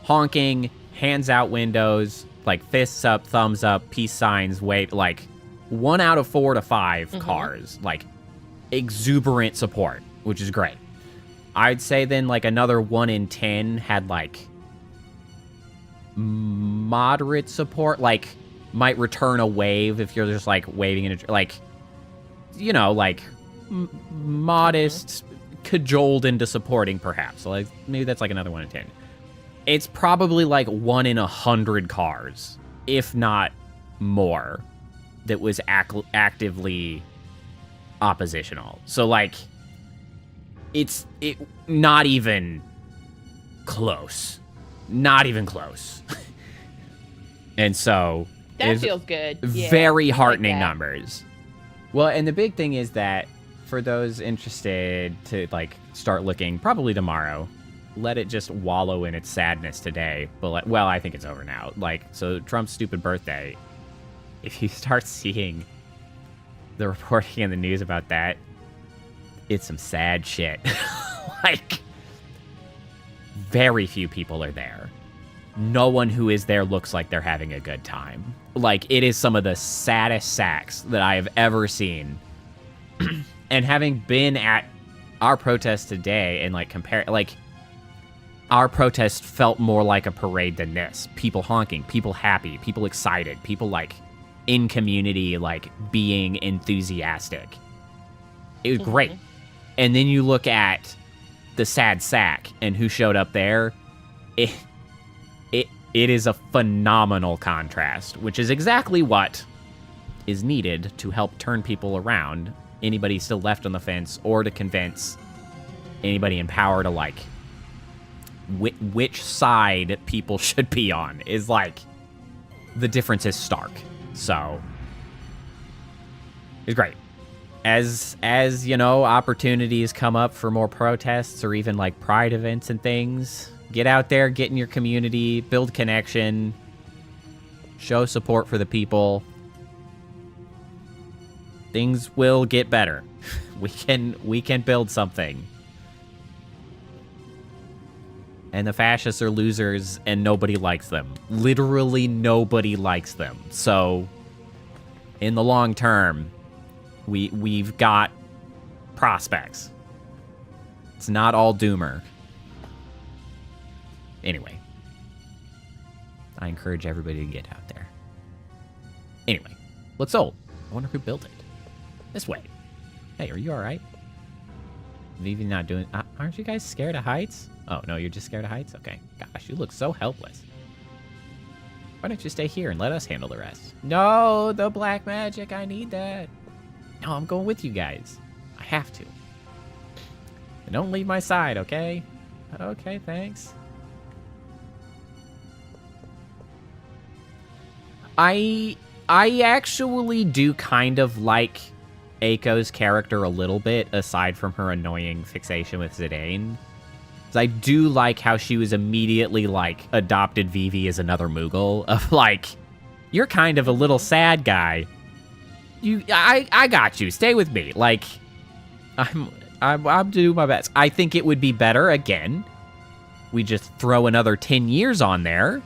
honking, hands out windows, like, fists up, thumbs up, peace signs, wave, like, 1 out of 4 to 5 cars, like, exuberant support, which is great. I'd say then, like, another 1 in 10 had, like, moderate support, like, might return a wave if you're just, like, waving in a, like, you know, like, modest, cajoled into supporting, perhaps. So, like, maybe that's, like, another 1 in 10. It's probably, like, 1 in 100 cars, if not more, that was actively oppositional. So, like, it's not even close. Not even close. And so... That feels good. Very heartening numbers. Well, and the big thing is that for those interested to, like, start looking, probably tomorrow, let it just wallow in its sadness today. But, like, well, I think it's over now. Like, so Trump's stupid birthday, if you start seeing the reporting in the news about that, it's some sad shit. Like, very few people are there. No one who is there looks like they're having a good time. Like, it is some of the saddest sacks that I have ever seen. And having been at our protest today and, like, our protest felt more like a parade than this. People honking, people happy, people excited, people, like, in community, like, being enthusiastic. It was great. And then you look at the sad sack and who showed up there. It is a phenomenal contrast, which is exactly what is needed to help turn people around. Anybody still left on the fence, or to convince anybody in power to, like, which side people should be on is, like, the difference is stark. So, it's great. As you know, opportunities come up for more protests or even, like, pride events and things, get out there, get in your community, build connection, show support for the people. Things will get better. We can build something. And the fascists are losers, and nobody likes them. Literally nobody likes them. So, in the long term, we've got prospects. It's not all doomer. Anyway, I encourage everybody to get out there. Anyway, looks old. I wonder who built it. This way. Hey, are you all right? Vivi not doing... aren't you guys scared of heights? Oh, no, you're just scared of heights? Okay. Gosh, you look so helpless. Why don't you stay here and let us handle the rest? No, the black magic. I need that. No, I'm going with you guys. I have to. And don't leave my side, okay? Okay, thanks. I actually do kind of like Aiko's character a little bit, aside from her annoying fixation with Zidane. I do like how she was immediately, like, adopted Vivi as another Moogle, of, like, you're kind of a little sad guy. I got you. Stay with me. Like, I'm doing my best. I think it would be better, again, we just throw another 10 years on there.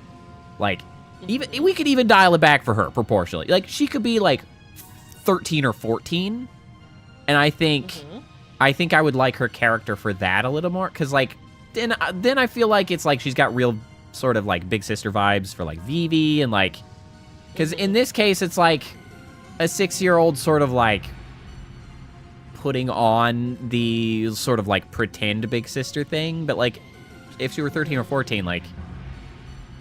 Like, even we could even dial it back for her proportionally. Like, she could be, like, 13 or 14. And I think I would like her character for that a little more. Because, like, then I feel like it's like she's got real sort of, like, big sister vibes for, like, Vivi. And, like, because in this case, it's like a 6-year-old sort of, like, putting on the sort of, like, pretend big sister thing. But, like, if she were 13 or 14, like,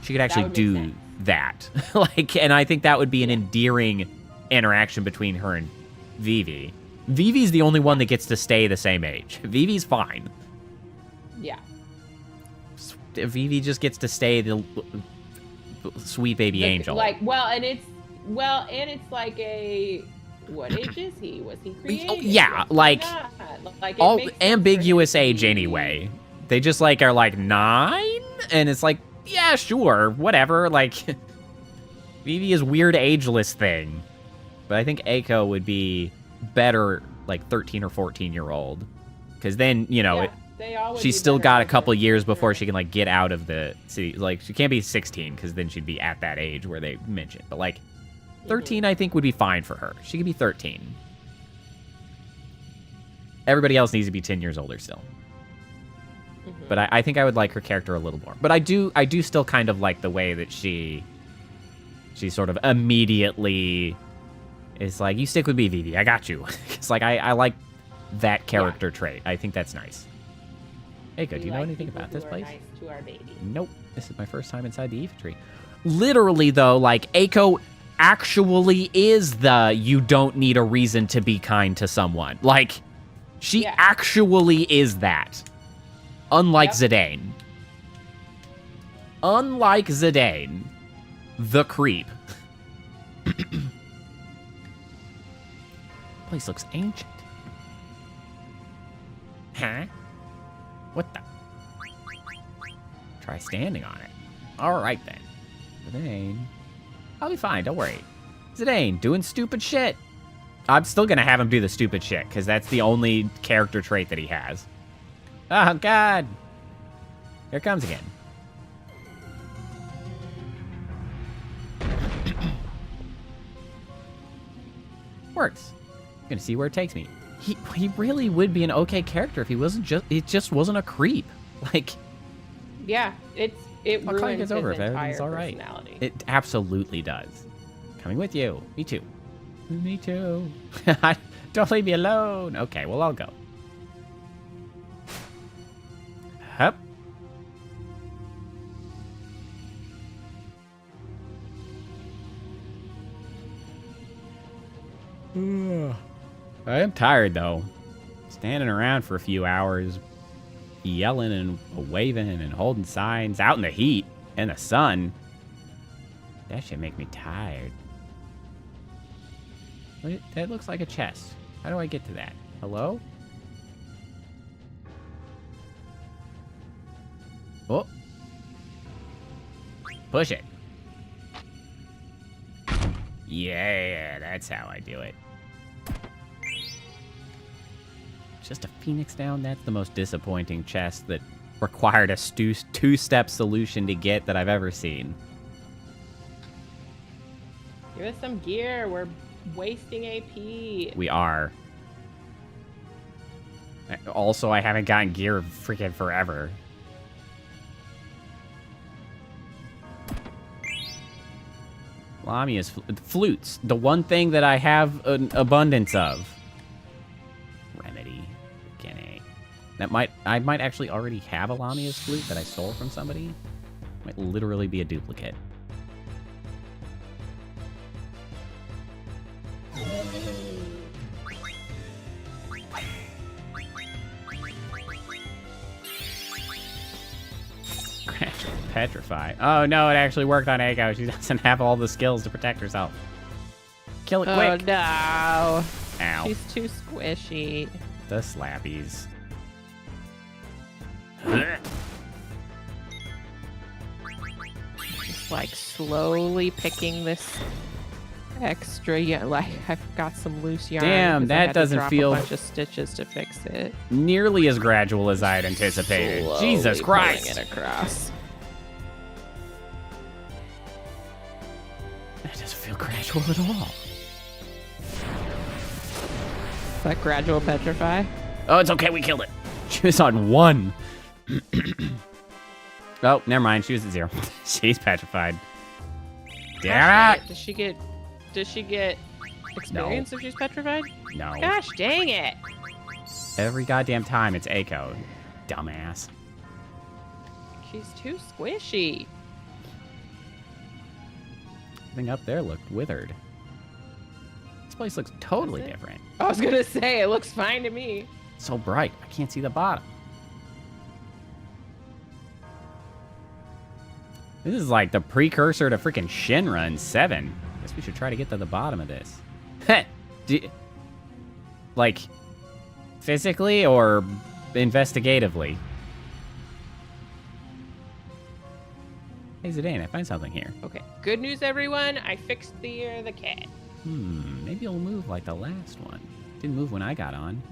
she could actually do that. Like, and I think that would be an endearing interaction between her and Vivi. Vivi's the only one that gets to stay the same age. Vivi's fine. Yeah. Vivi just gets to stay the sweet baby angel. Like, and it's like a, what age is he? Was he created? Yeah, like all ambiguous age anyway. They just, like, are like 9, and it's like, yeah, sure, whatever. Like, Vivi is weird ageless thing. But I think Aiko would be better, like, 13 or 14-year-old. Because then, you know, she's still got a couple years before she can, like, get out of the city. Like, she can't be 16, because then she'd be at that age where they mentioned. But, like, 13, I think, would be fine for her. She could be 13. Everybody else needs to be 10 years older still. But I think I would like her character a little more. But I do still kind of like the way that she sort of immediately is like, you stick with me, Vivi. I got you. It's like, I like that character trait. I think that's nice. Aiko, do you know anything about this place? Nice to our baby. Nope. This is my first time inside the infantry. Literally, though, like, Aiko actually is the you don't need a reason to be kind to someone. Like, she actually is that. Unlike Zidane. Unlike Zidane, the creep. Place looks ancient. Huh? What the? Try standing on it. Alright then. Zidane. I'll be fine, don't worry. Zidane, doing stupid shit. I'm still gonna have him do the stupid shit, because that's the only character trait that he has. Oh, God. Here it comes again. Works. I'm gonna see where it takes me. He really would be an okay character if he wasn't just wasn't a creep. Like, Yeah, it I'll call you ruins guys over his if entire everything's all right. personality. It absolutely does. Coming with you. Me too. Me too. Don't leave me alone. Okay, well, I'll go. Hup. I am tired, though. Standing around for a few hours, yelling and waving and holding signs out in the heat and the sun. That should make me tired. Wait, that looks like a chest. How do I get to that? Hello? Oh. Push it. Yeah, that's how I do it. Just a phoenix down? That's the most disappointing chest that required a two-step solution to get that I've ever seen. Give us some gear. We're wasting AP. We are. Also, I haven't gotten gear freaking forever. Lamia's flutes. The one thing that I have an abundance of. Remedy. Beginning. I might actually already have a Lamia's flute that I stole from somebody. Might literally be a duplicate. Petrify. Oh no, it actually worked on Eiko. She doesn't have all the skills to protect herself. Kill it quick. Oh no. Ow. She's too squishy. The slappies. Just like slowly picking this extra. Yeah, like I've got some loose yarn. Damn, 'cause I that had to doesn't drop feel a bunch of stitches to fix it. nearly as gradual as I had anticipated. Slowly Jesus Christ. pulling it across. That doesn't feel gradual at all. Like gradual petrify. Oh, it's okay. We killed it. She was on 1. Oh, never mind. She was at 0. She's petrified. Damn it. Does she get experience if she's petrified? No. Gosh dang it. Every goddamn time it's Eiko. Dumbass. She's too squishy. Everything up there looked withered. This place looks totally Does it? different. I was gonna say, it looks fine to me. It's so bright. I can't see the bottom. This is like the precursor to freaking Shinra in 7. Guess we should try to get to the bottom of this. Like, physically or investigatively? Hey, Zidane, I find something here. Okay, good news, everyone. I fixed the ear of the cat. Maybe it'll move like the last one. Didn't move when I got on.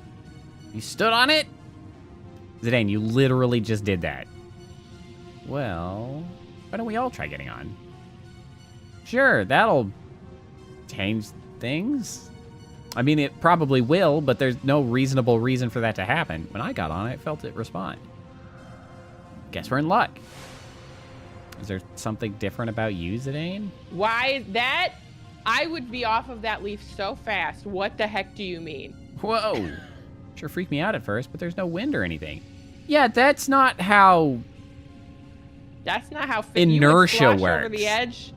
You stood on it? Zidane, you literally just did that. Well, why don't we all try getting on? Sure, that'll change things. I mean, it probably will, but there's no reasonable reason for that to happen. When I got on it, I felt it respond. Guess we're in luck. Is there something different about you, Zidane? Why that? I would be off of that leaf so fast. What the heck do you mean? Whoa. Sure freaked me out at first, but there's no wind or anything. Yeah, that's not how That's not how inertia you would slosh works. over the edge.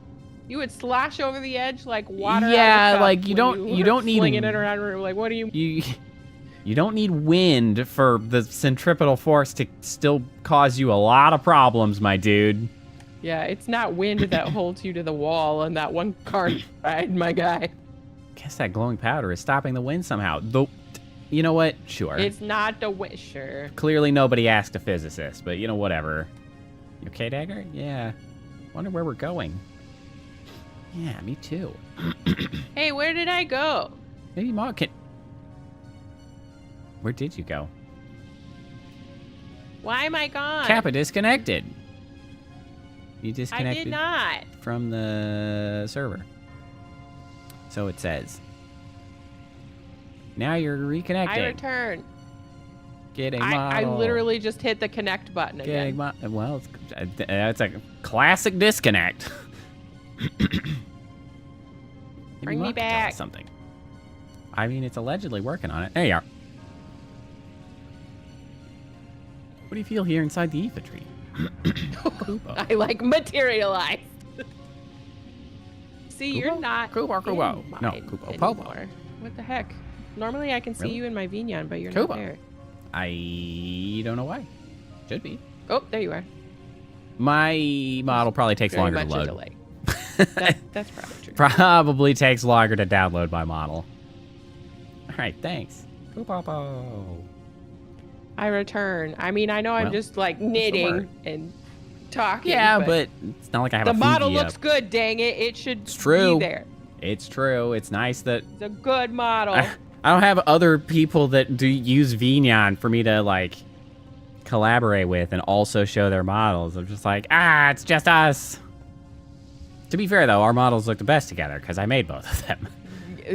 You would slosh over the edge like water. Yeah, out of a cup like you when don't need flinging it around. Like, what do you? You don't need wind for the centripetal force to still cause you a lot of problems, my dude. Yeah, it's not wind that holds you to the wall on that one car ride, my guy. Guess that glowing powder is stopping the wind somehow. Though, you know what? Sure. It's not the wind. Sure. Clearly nobody asked a physicist, but you know, whatever. You okay, Dagger? Yeah. Wonder where we're going. Yeah, me too. Hey, where did I go? Maybe Mog can... Where did you go? Why am I gone? Kappa disconnected. You I disconnected did not. from the server. So it says. Now you're reconnected. I return. Getting I model. literally just hit the connect button Getting again. well, it's a classic disconnect. Bring me Mog could tell us back. Something. I mean, it's allegedly working on it. There you are. What do you feel here inside the Aoife tree? Kubo. I like materialized. See, Kubo? you're not. Kubo, Kubo. in No, mine Kubo, Pobo. anymore. What the heck? Normally I can see Really? you in my Vignon, but you're Kubo. not there. I don't know why. Should be. Oh, there you are. My model probably takes Very longer to much a load. delay. That's probably true. Probably takes longer to download my model. All right, thanks. Kubo. I return. I mean, I know I'm Well, just like word. knitting and talking. Yeah, but it's not like I have the a model Fuji looks up. good. Dang it! It should It's true. be there. It's true. It's nice that It's a good model. I don't have other people that do use Vignon for me to like collaborate with and also show their models. I'm just like, it's just us. To be fair though, our models look the best together because I made both of them.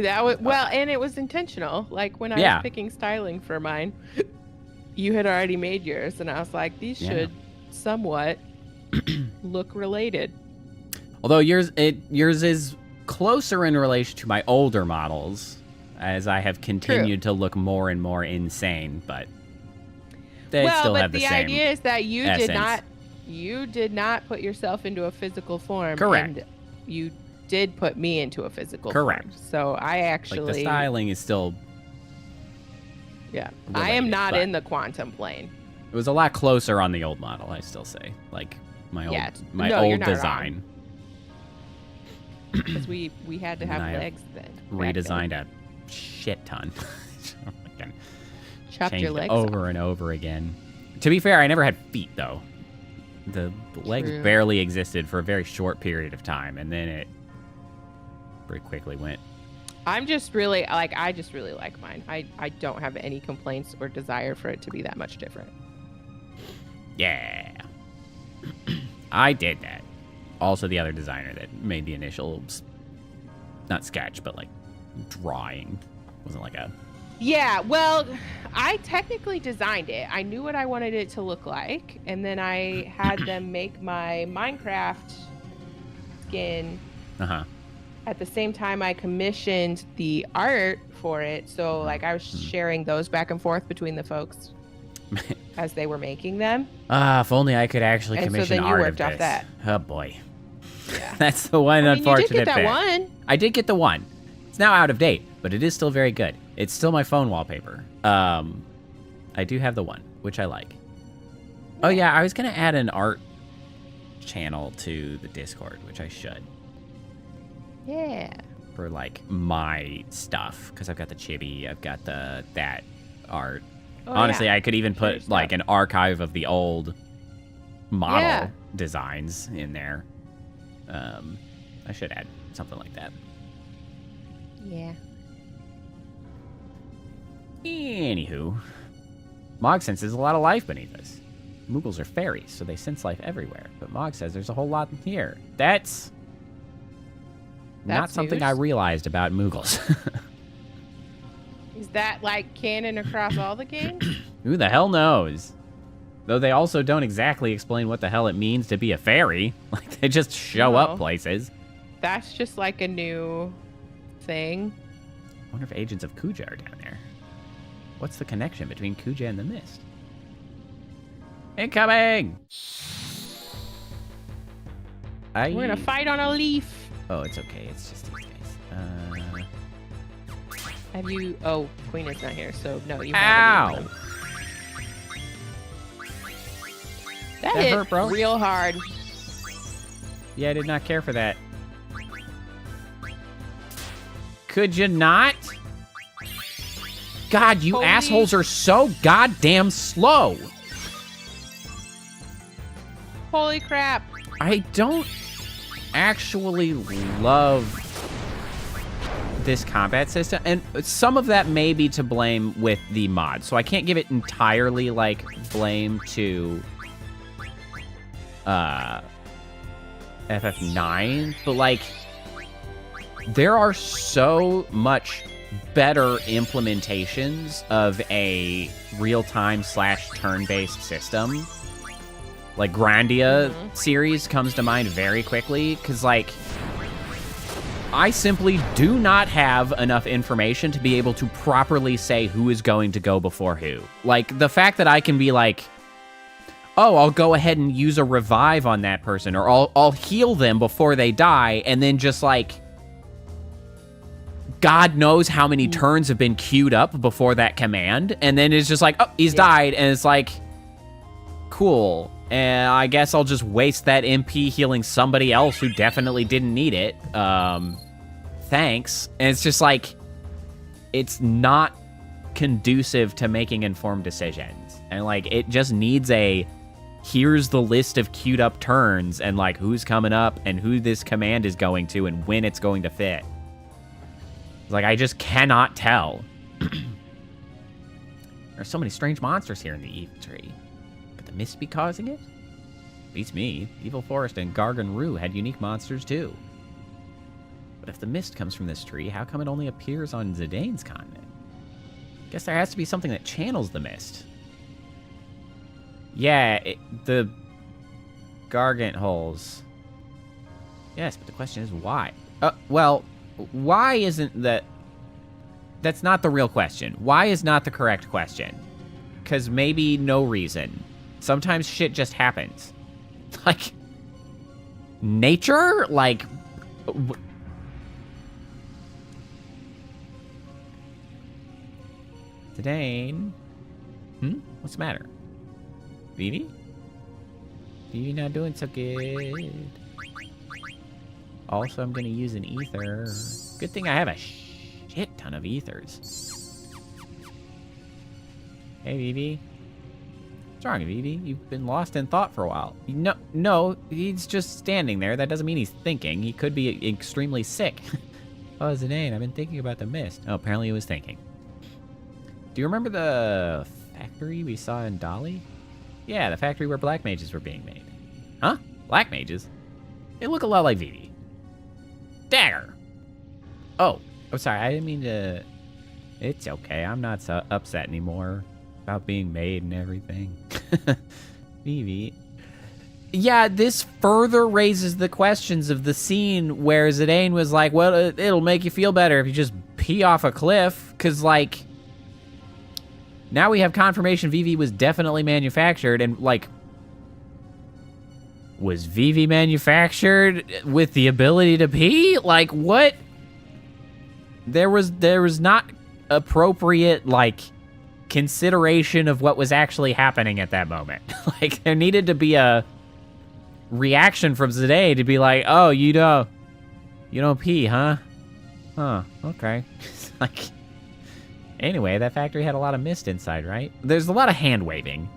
That was well, and it was intentional. Like when I Yeah. was picking styling for mine, you had already made yours, and I was like, these Yeah. should somewhat look related. Although yours is closer in relation to my older models, as I have continued to look more and more insane, but they well, still but have the the same idea is that you essence. did not put yourself into a physical form. Correct. And you did put me into a physical Correct. form. So I actually, Like the styling is still. yeah, I am related, not but- in the quantum plane. It was a lot closer on the old model, I still say. Like my Yeah, my no, you're old not wrong. design. Because we had to And have I have legs then. back Redesigned then. a shit ton. Fucking Chopped changed your it legs over off. and over again. To be fair, I never had feet though. The legs True. barely existed for a very short period of time, and then it pretty quickly went. I'm just really like I just really like mine. I don't have any complaints or desire for it to be that much different. Yeah. I did that. Also, the other designer that made the initial, not sketch, but like drawing. Wasn't like a. Yeah, well, I technically designed it. I knew what I wanted it to look like, and then I had them make my Minecraft skin Uh-huh. at the same time I commissioned the art for it. So like I was sharing those back and forth between the folks as they were making them. If only I could actually And so commission then you art worked of off this. that. Oh boy. Yeah. That's the one I mean, you unfortunate did get that bit. one. I did get the one. It's now out of date, but it is still very good. It's still my phone wallpaper. I do have the one, which I like. Oh yeah, I was gonna add an art channel to the Discord, which I should. Yeah. For like my stuff, because I've got the chibi, I've got that art. Oh, Honestly, yeah. I could even Sure put like stuff. an archive of the old model Yeah. designs in there. I should add something like that. Yeah. Anywho, Mog senses a lot of life beneath us. Moogles are fairies, so they sense life everywhere. But Mog says there's a whole lot in here. That's not That's something news. I realized about Moogles. Is that like canon across all the games? Who the hell knows? Though they also don't exactly explain what the hell it means to be a fairy. Like, they just show No. up places. That's just like a new thing. I wonder if agents of Kuja are down there. What's the connection between Kuja and the mist? Incoming! We're gonna fight on a leaf. Oh, it's okay. It's just these guys. Have you? Oh, Queen is not here, so no. You Ow! haven't even- That That hit hurt, bro. real hard. Yeah, I did not care for that. Could you not? God, you Holy- assholes are so goddamn slow. Holy crap! I don't actually love this combat system, and some of that may be to blame with the mod, so I can't give it entirely, like, blame to FF9, but, like, there are so much better implementations of a real-time / turn-based system. Like, Grandia series comes to mind very quickly, because, like, I simply do not have enough information to be able to properly say who is going to go before who. Like, the fact that I can be like, oh, I'll go ahead and use a revive on that person, or I'll heal them before they die, and then just, like, God knows how many turns have been queued up before that command, and then it's just like, oh, he's died, and it's like, cool. And I guess I'll just waste that MP healing somebody else who definitely didn't need it. Thanks. And it's just like, it's not conducive to making informed decisions. And like, it just needs here's the list of queued up turns and like who's coming up and who this command is going to and when it's going to fit. Like, I just cannot tell. There's so many strange monsters here in the Eve tree. Could the mist be causing it? Beats me. Evil Forest and Gargan Rue had unique monsters too. But if the mist comes from this tree, how come it only appears on Zidane's continent? Guess there has to be something that channels the mist. Yeah, the Gargant holes. Yes, but the question is why? Well, why isn't that... That's not the real question. Why is not the correct question? Because maybe no reason. Sometimes shit just happens. Like, nature? Like... Zidane? What's the matter? Vivi? Vivi not doing so good. Also, I'm gonna use an ether. Good thing I have a shit ton of ethers. Hey, Vivi. What's wrong, Vivi? You've been lost in thought for a while. No, he's just standing there. That doesn't mean he's thinking. He could be extremely sick. Oh, Zidane, I've been thinking about the mist. Oh, apparently he was thinking. Do you remember the factory we saw in Dali? Yeah, the factory where black mages were being made. Huh? Black mages? They look a lot like Vivi. Dagger! Oh, sorry, I didn't mean to... It's okay, I'm not so upset anymore about being made and everything. Vivi. Yeah, this further raises the questions of the scene where Zidane was like, well, it'll make you feel better if you just pee off a cliff, because, like... Now we have confirmation Vivi was definitely manufactured, and, like... Was Vivi manufactured with the ability to pee? Like, what? There was not appropriate, like, consideration of what was actually happening at that moment. Like, there needed to be a reaction from Zidane to be like, oh, you don't pee, huh? Huh, okay. Like, anyway, that factory had a lot of mist inside, right? There's a lot of hand-waving.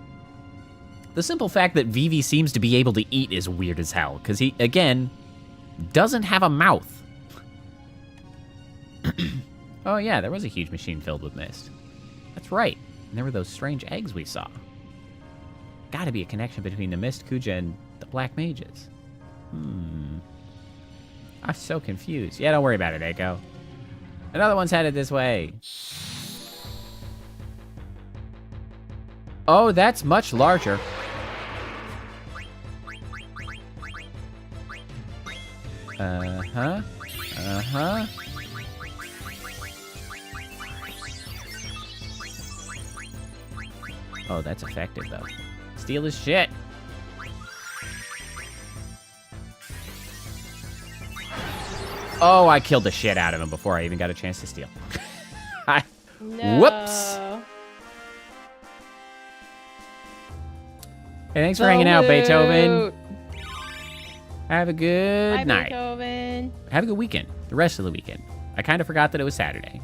The simple fact that Vivi seems to be able to eat is weird as hell, because he, again, doesn't have a mouth. Oh yeah, there was a huge machine filled with mist. That's right. And there were those strange eggs we saw. Gotta be a connection between the mist, Kuja, and the black mages. I'm so confused. Yeah, don't worry about it, Eiko. Another one's headed this way. Oh, that's much larger. Uh-huh. Uh-huh. Oh, that's effective, though. Steal his shit. Oh, I killed the shit out of him before I even got a chance to steal. No. Whoops. Hey, thanks for hanging out, Beethoven. Have a good night. Beethoven. Have a good weekend. The rest of the weekend. I kind of forgot that it was Saturday.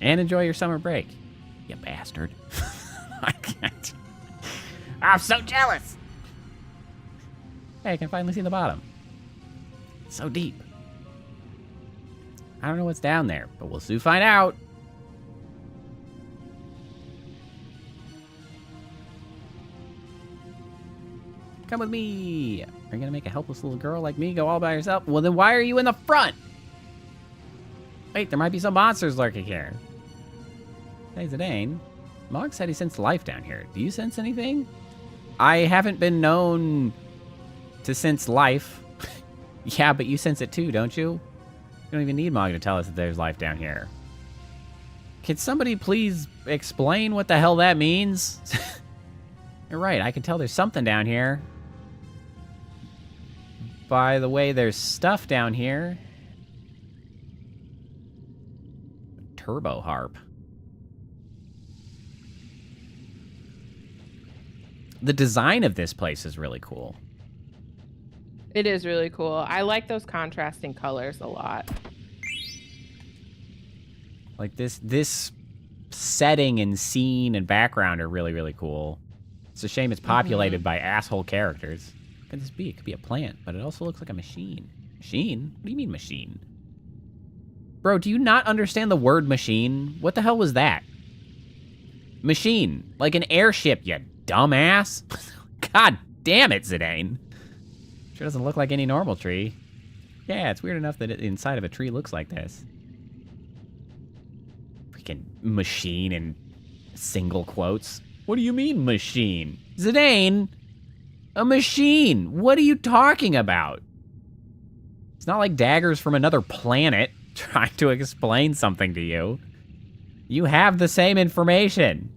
And enjoy your summer break. You bastard. I can't. I'm so jealous. Hey, I can finally see the bottom. It's so deep. I don't know what's down there, but we'll soon find out. Come with me. Are you gonna make a helpless little girl like me go all by herself? Well, then why are you in the front? Wait, there might be some monsters lurking here. Hey, Zidane. Mog said he sensed life down here. Do you sense anything? I haven't been known to sense life. Yeah, but you sense it too, don't you? You don't even need Mog to tell us that there's life down here. Can somebody please explain what the hell that means? You're right, I can tell there's something down here. By the way, there's stuff down here. Turbo harp. The design of this place is really cool. It is really cool. I like those contrasting colors a lot. Like this setting and scene and background are really, really cool. It's a shame it's populated by asshole characters. What could this be? It could be a plant, but it also looks like a machine. Machine? What do you mean machine? Bro, do you not understand the word machine? What the hell was that? Machine. Like an airship, you dumbass. God damn it, Zidane. Sure doesn't look like any normal tree. Yeah, it's weird enough that inside of a tree looks like this. Freaking machine in single quotes. What do you mean, machine? Zidane, a machine. What are you talking about? It's not like daggers from another planet trying to explain something to you. You have the same information.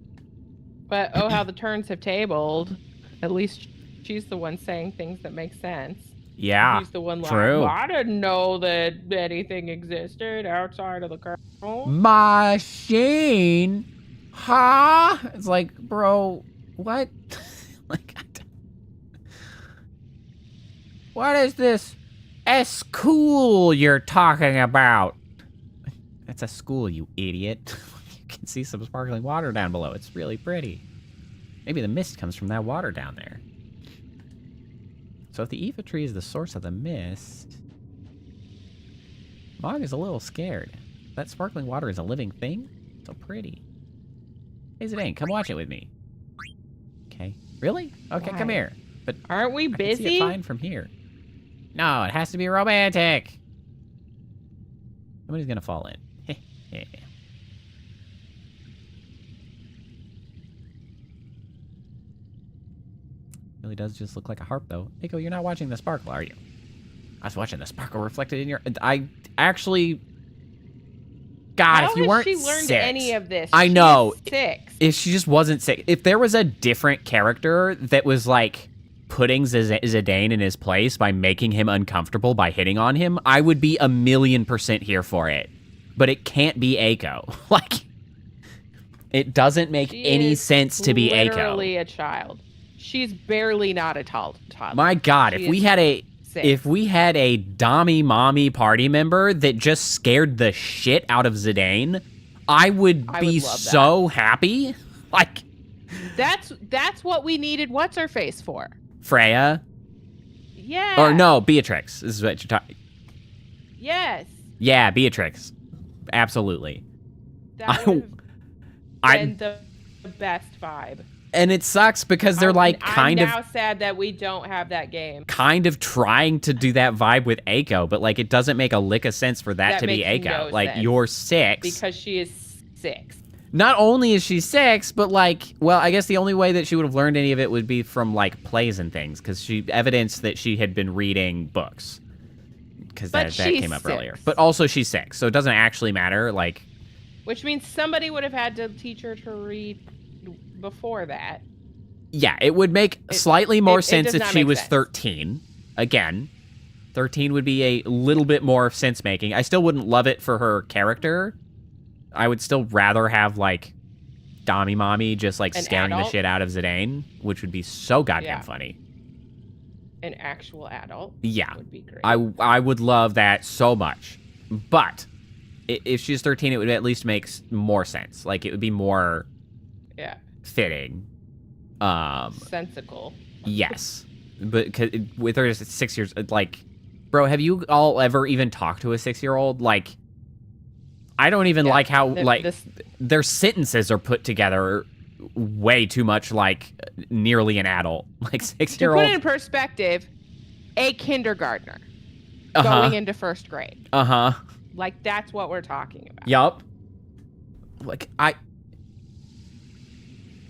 But oh, how the turns have tabled. At least she's the one saying things that make sense. Yeah, He's the one like, true. well, I didn't know that anything existed outside of the kernel. Machine? Huh? It's like, bro, what? Like, what is this school you're talking about? It's a school, you idiot. You can see some sparkling water down below. It's really pretty. Maybe the mist comes from that water down there. So if the Eva tree is the source of the mist, Mog is a little scared. That sparkling water is a living thing? So pretty. Hey, Zidane, come watch it with me. Okay. Really? Okay, Why? come here. But Aren't we I can see busy? it fine from here. No, it has to be romantic. Somebody's gonna fall in. Really does just look like a harp, though. Nico, you're not watching the sparkle, are you? I was watching the sparkle reflected in your... I actually... God, How if you has weren't she learned six, any of this? I She know. is 6. If she just wasn't sick. If there was a different character that was, like, putting Zidane in his place by making him uncomfortable by hitting on him, I would be 1,000,000% here for it. But it can't be Aiko. Like, it doesn't make She any is sense to be Aiko. Literally a child. She's barely not a toddler. My God, She if we is had a... 6. If we had a Dommy Mommy party member that just scared the shit out of Zidane, I would be love so happy. Like, That's what we needed what's her face for. Freya. Yeah. Or no, Beatrix. This is what you're talking. Yes. Yeah, Beatrix. Absolutely. That would have been the best vibe. And it sucks because they're like I'm now sad that we don't have that game. kind of trying to do that vibe with Aiko, but like it doesn't make a lick of sense for that to be makes Aiko. no Like sense. you're 6. Because she is 6. Not only is she 6, but like, well, I guess the only way that she would have learned any of it would be from like plays and things, because she evidenced that she had been reading books. Because that came up 6. earlier. But also she's 6, so it doesn't actually matter. Like, Which means somebody would have had to teach her to read before that. yeah, it would make slightly more it sense does if not she make was sense. 13. Again, 13 would be a little bit more sense making. I still wouldn't love it for her character. I would still rather have like Dommy Mommy just like An scaring the adult? shit out of Zidane, which would be so goddamn Yeah. funny. An actual adult. Yeah. Would be great. I would love that so much. But if she's 13, it would at least make more sense. Like it would be more yeah. fitting. Sensical. Yes. But with her 6 years, like, bro, have you all ever even talked to a 6-year-old? Like, I don't even like how this, their sentences are put together way too much like nearly an adult, like to 6-year-old. put it in perspective, a kindergartner Uh-huh. going into 1st grade. Uh-huh. Like, that's what we're talking about. Yup. Like,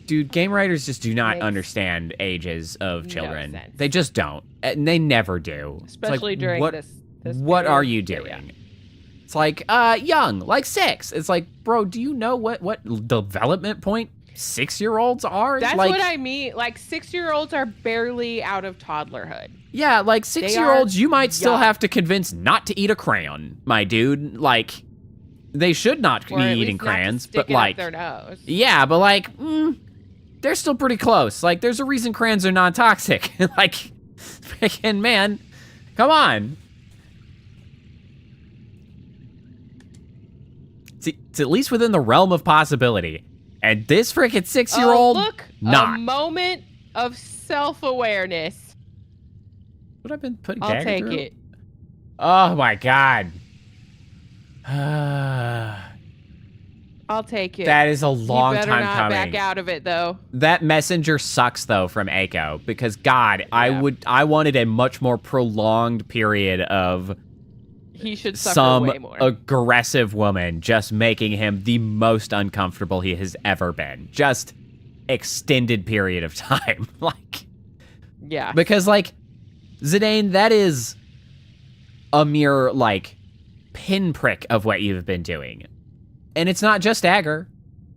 Dude, game writers just do not Makes understand ages of no children. sense. They just don't. And they never do. It's like, Especially during what, this What period. are you Yeah, doing? yeah. It's like, young, like 6. It's like, bro, do you know what development point 6-year-olds are? That's like, what I mean. Like, 6-year-olds are barely out of toddlerhood. Yeah, like 6-year-olds, you might still young. have to convince not to eat a crayon, my dude. Like, they should not Or be at eating least not to crayons, stick but it up like, their nose. yeah, but like, they're still pretty close. Like, there's a reason crayons are non-toxic. Like, freaking man, come on. See, it's at least within the realm of possibility. And this freaking 6-year-old, look, not. a moment of self-awareness. What I've been putting I'll Dagger take through? it. Oh my god. I'll take it. That is a long you better time not coming. back out of it, though. That messenger sucks though from Aiko because God, Yeah. I wanted a much more prolonged period of He should suffer some way more. aggressive woman just making him the most uncomfortable he has ever been. Just extended period of time. Like, yeah. because like Zidane, that is a mere like pinprick of what you've been doing. And it's not just Dagger,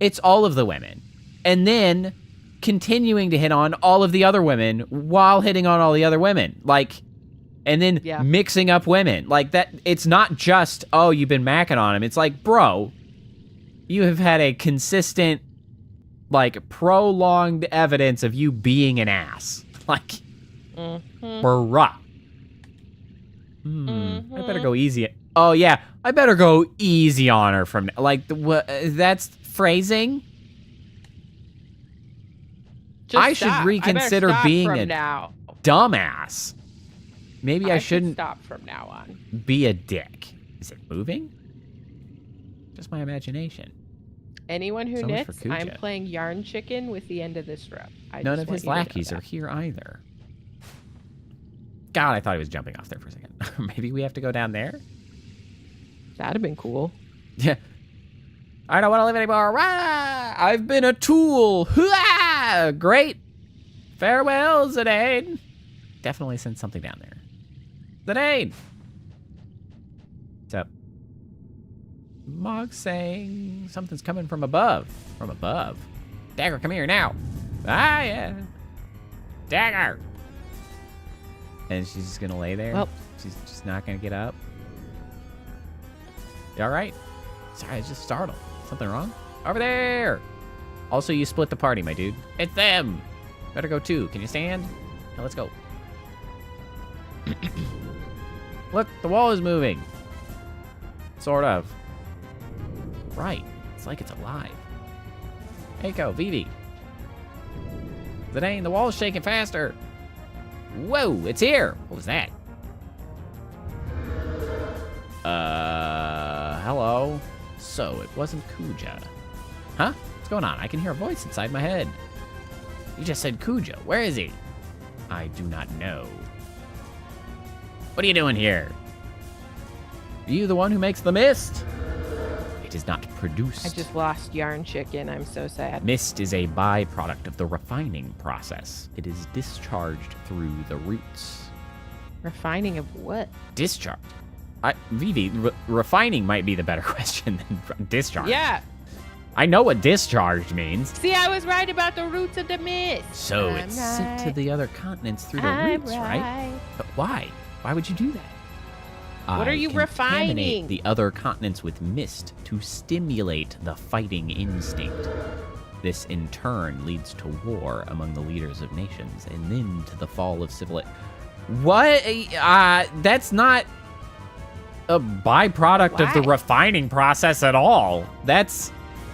it's all of the women. And then continuing to hit on all of the other women while hitting on all the other women. Like, and then Yeah. mixing up women. Like that, it's not just, oh, you've been macking on him. It's like, bro, you have had a consistent, like, prolonged evidence of you being an ass. Like, bruh. I better go easy. Oh, yeah, I better go easy on her from, like, that's phrasing? Just I should stop. reconsider I better stop being from a now. dumbass. Maybe I should shouldn't stop from now on. be a dick. Is it moving? Just my imagination. Anyone who So much for knits, I'm Kuja. playing yarn chicken with the end of this row. None of his lackeys are here either. God, I thought he was jumping off there for a second. Maybe we have to go down there? That'd have been cool. Yeah. I don't want to live anymore. Rah! I've been a tool. Hoo-ah! Great. Farewell, Zidane. Definitely send something down there. Zidane. What's up? Mog saying something's coming from above. From above. Dagger, come here now. Ah, yeah. Dagger. And she's just going to lay there? Well. She's just not going to get up? You all right? Sorry, I was just startled. Something wrong? Over there! Also, you split the party, my dude. It's them! Better go too. Can you stand? Now let's go. Look, the wall is moving. Sort of. Right. It's like it's alive. Eiko, Vivi. Zidane, the wall is shaking faster. Whoa, it's here. What was that? Hello? So, it wasn't Kuja. Huh? What's going on? I can hear a voice inside my head. You just said Kuja. Where is he? I do not know. What are you doing here? Are you the one who makes the mist? It is not produced. I just lost yarn chicken. I'm so sad. Mist is a byproduct of the refining process. It is discharged through the roots. Refining of what? Discharged. Vivi, refining might be the better question than discharge. Yeah. I know what discharged means. See, I was right about the roots of the mist. So I'm it's sent to right. the other continents through the I'm roots, right? But why? Why would you do that? What are I you contaminate refining? the other continents with mist to stimulate the fighting instinct. This, in turn, leads to war among the leaders of nations, and then to the fall of civilization. What? That's not a byproduct of the Why? refining process at all. That's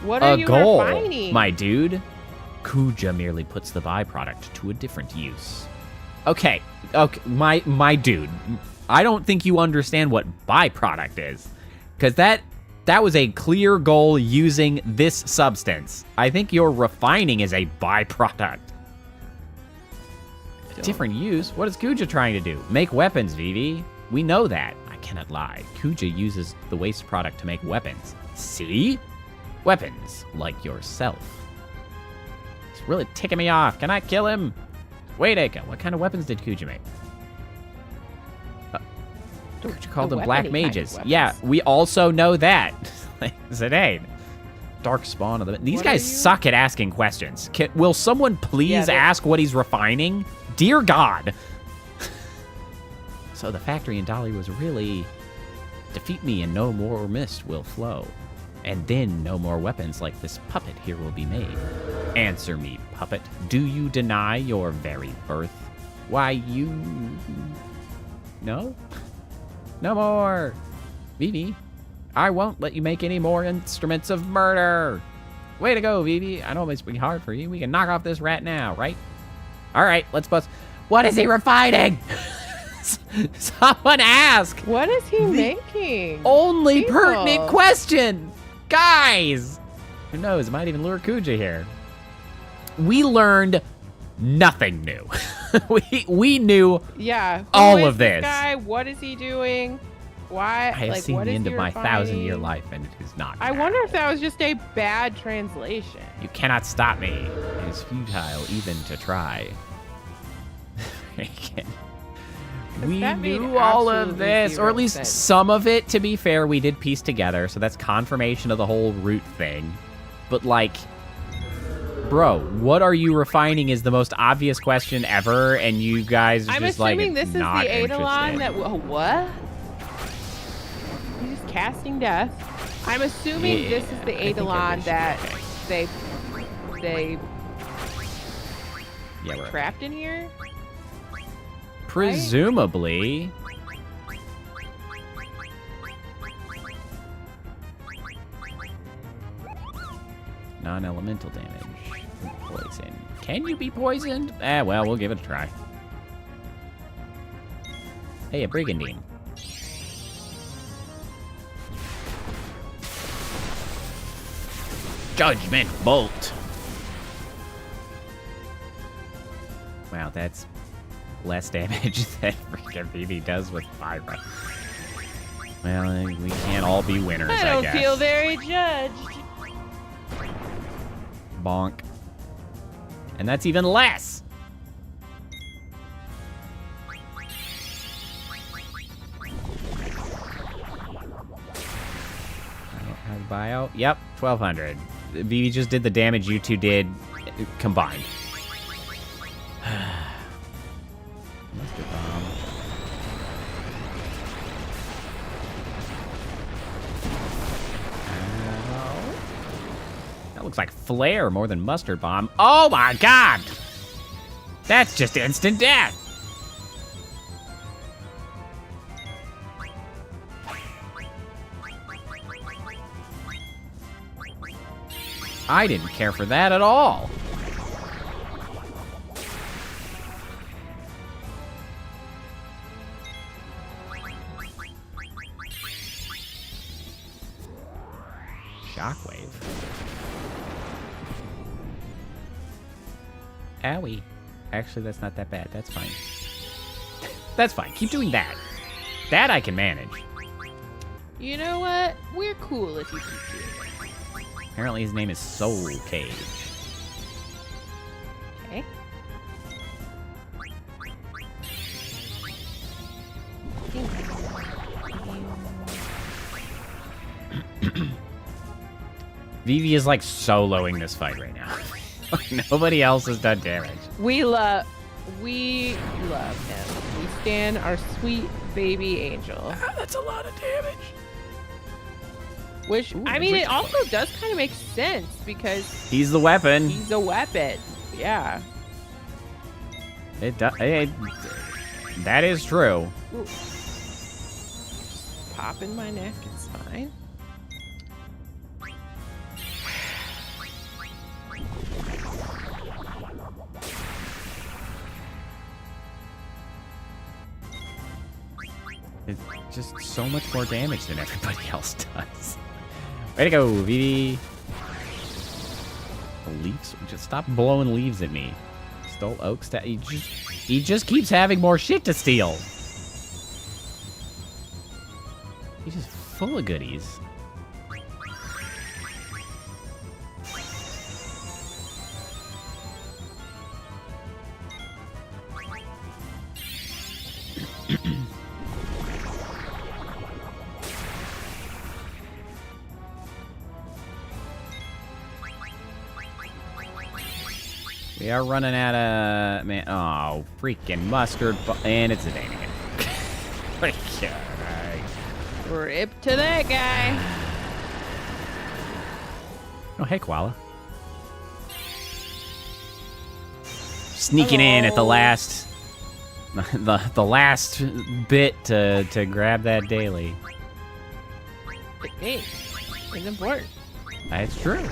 What are a you goal, refining? my dude. Kuja merely puts the byproduct to a different use. Okay, my dude. I don't think you understand what byproduct is, because that That was a clear goal using this substance. I think your refining is a byproduct. Different use? What is Kuja trying to do? Make weapons, Vivi. We know that. I cannot lie. Kuja uses the waste product to make weapons. See? Weapons, like yourself. He's really ticking me off. Can I kill him? Wait, Aka, what kind of weapons did Kuja make? Kuja called them black mages. Yeah, we also know that. Like, Zidane. Dark spawn of the... These guys suck at asking questions. Will someone please ask what he's refining? Dear God. So the factory in Dolly was really... Defeat me and no more mist will flow. And then no more weapons like this puppet here will be made. Answer me, puppet. Do you deny your very birth? Why, you... No? No more. Vivi, I won't let you make any more instruments of murder. Way to go, Vivi. I know it's be hard for you. We can knock off this rat now, right? All right, let's bust. What is he refining? Someone ask. What is he making? Only pertinent question. Guys. Who knows? It might even lure Kuja here. We learned nothing new. we knew all of this. Guy? What is he doing? Why? I have seen the end of my 1,000-year life, and it is not. I wonder if that was just a bad translation. You cannot stop me. It is futile even to try. We knew all of this, or at least some of it. To be fair, we did piece together, so that's confirmation of the whole root thing. But like, bro, what are you refining is the most obvious question ever, and you guys are just like, I'm assuming this is the not Eidolon interested. that. What? He's casting death. I'm assuming this is the Eidolon that they trapped in here. Presumably. Non-elemental damage. Poison. Can you be poisoned? Well, we'll give it a try. Hey, a brigandine. Judgment bolt. Wow, that's less damage than freaking Vivi does with Pyra. Well, we can't all be winners, I don't guess. feel very judged. Bonk. And that's even less. I don't have bio. Yep, 1,200. Vivi just did the damage you two did combined. Mustard bomb. That looks like flare more than mustard bomb. Oh my God! That's just instant death. I didn't care for that at all. Shockwave. Owie. Actually, that's not that bad. That's fine. That's fine. Keep doing that. That I can manage. You know what? We're cool if you keep doing it. Apparently his name is Soul Cage. Okay. Vivi is like soloing this fight right now. Nobody else has done damage. We love him. We stand our sweet baby angel. That's a lot of damage. Which, Ooh, I mean, it Eldritch also does kind of make sense because he's the weapon. he's a weapon. Yeah. It does. That is true. Ooh. Pop in my neck. It's fine. It's just so much more damage than everybody else does. Way to go, Vivi. Leaves? Just stop blowing leaves at me. Stole oak staff. He just keeps having more shit to steal. He's just full of goodies. We are running out of... Man, oh, freaking mustard. And it's a Dane again. Rip to that guy. Oh, hey, Koala. Sneaking in at the last... The last bit to grab that daily. Hey, it's important. That's true.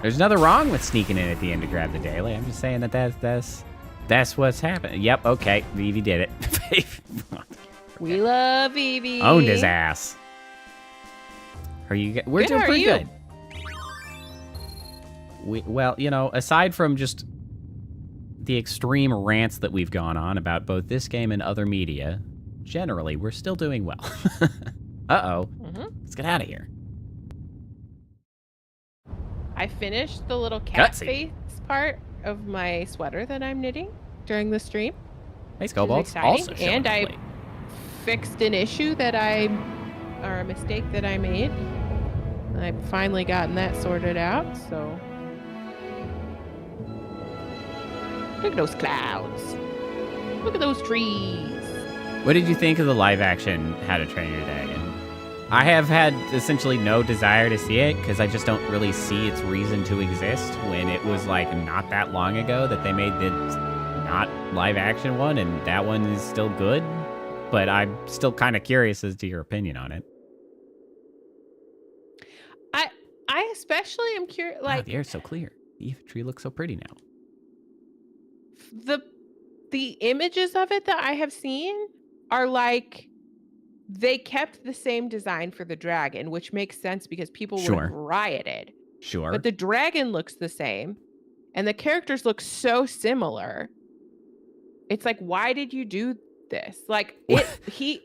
There's nothing wrong with sneaking in at the end to grab the daily. I'm just saying that's what's happening. Yep, okay. Vivi did it. We love Evie. Owned his ass. We're Good, doing how are pretty you? good. Well, you know, aside from just the extreme rants that we've gone on about both this game and other media, generally, we're still doing well. Uh-oh. Let's get out of here. I finished the little cat Cutscene. face part of my sweater that I'm knitting during the stream. Hey, Which is Scobalt's exciting. also showing And up I late. fixed an issue or a mistake that I made. I've finally gotten that sorted out, so. Look at those clouds. Look at those trees. What did you think of the live action How to Train Your Dragon? I have had essentially no desire to see it because I just don't really see its reason to exist when it was like not that long ago that they made the not live action one and that one is still good. But I'm still kind of curious as to your opinion on it. I especially am curious, Wow, like the air's so clear. The infantry looks so pretty now. the images of it that I have seen are like they kept the same design for the dragon, which makes sense because people would Sure. have rioted. Sure. But the dragon looks the same, and the characters look so similar. It's like, why did you do this? Like, What? the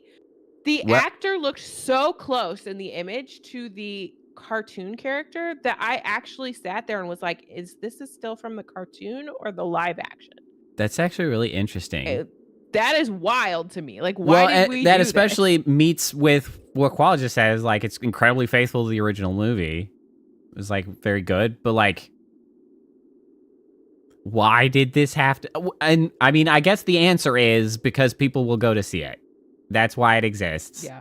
What? actor looked so close in the image to the cartoon character that I actually sat there and was like, is this still from the cartoon or the live action? That's actually really interesting. That is wild to me. Like, why did we that do especially this? meets with what Qual just says. Like, it's incredibly faithful to the original movie. It was, like, very good. But, like, why did this have to... And, I mean, I guess the answer is because people will go to see it. That's why it exists. Yeah.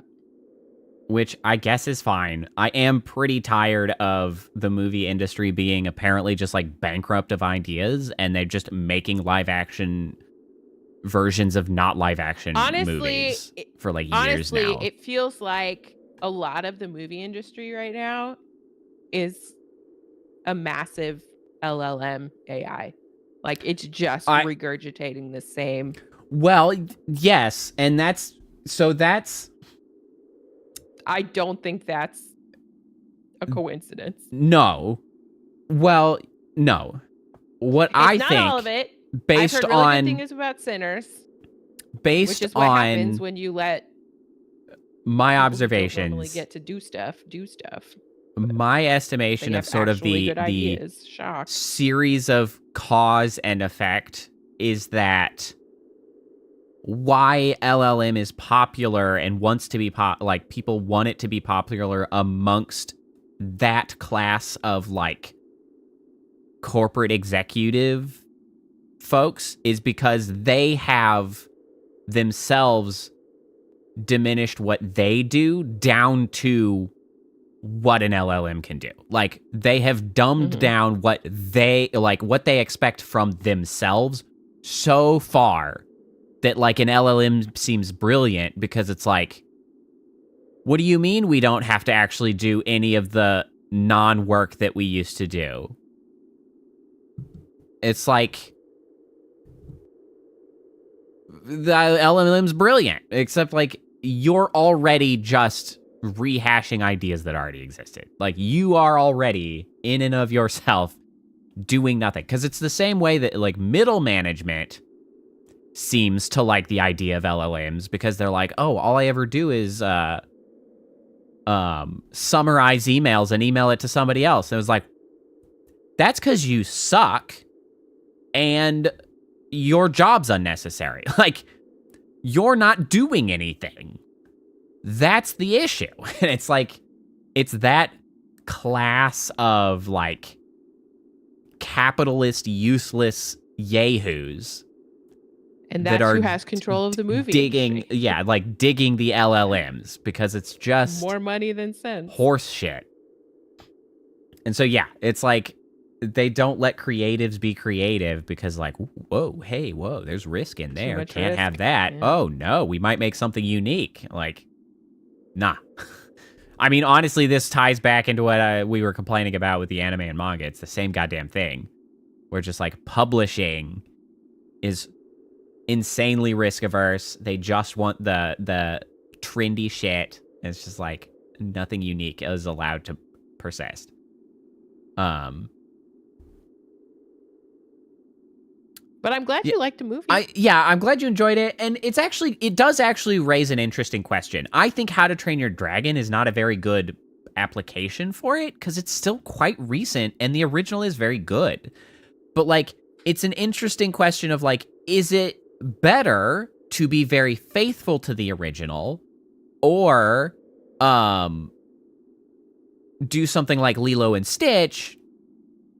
Which I guess is fine. I am pretty tired of the movie industry being apparently just, like, bankrupt of ideas, and they're just making live-action versions of not live-action movies for, like, years now. Honestly, it feels like a lot of the movie industry right now is a massive LLM AI. Like, it's just regurgitating the same. Well, yes, and that's... I don't think that's a coincidence. No. Well, no. What It's I not think... all of it. Based I've heard really on... good things about Sinners. Based which is what on... happens when you let... my people who don't observations... normally get to do stuff. My estimation They of have sort of actually the good ideas. Shock. series of cause and effect is that why LLM is popular and wants to be like people want it to be popular amongst that class of like corporate executive folks is because they have themselves diminished what they do down to what an LLM can do. Like, they have dumbed down what they expect from themselves so far that, like, an LLM seems brilliant because it's like, what do you mean we don't have to actually do any of the non-work that we used to do? It's like, the LLM's brilliant, except, like, you're already just rehashing ideas that already existed. Like, you are already, in and of yourself, doing nothing. Because it's the same way that, like, middle management seems to like the idea of LLMs, because they're like, oh, all I ever do is summarize emails and email it to somebody else. And it was like, that's because you suck and your job's unnecessary. Like, you're not doing anything. That's the issue. And it's like, it's that class of, like, capitalist, useless yahoos. And that's that are who has control of the movie digging, industry. yeah, like digging the LLMs, because it's just More money than sense. horse shit. And so, yeah, it's like they don't let creatives be creative because, like, whoa, hey, whoa, there's risk in there. much Can't risk. have that. Yeah. Oh, no, we might make something unique. Like, nah. I mean, honestly, this ties back into what we were complaining about with the anime and manga. It's the same goddamn thing. Where just, like, publishing is insanely risk averse. They just want the trendy shit. And it's just like nothing unique is allowed to persist. But I'm glad you liked the movie. I'm glad you enjoyed it. And it does actually raise an interesting question. I think How to Train Your Dragon is not a very good application for it, because it's still quite recent and the original is very good. But, like, it's an interesting question of, like, is it better to be very faithful to the original, or do something like Lilo and Stitch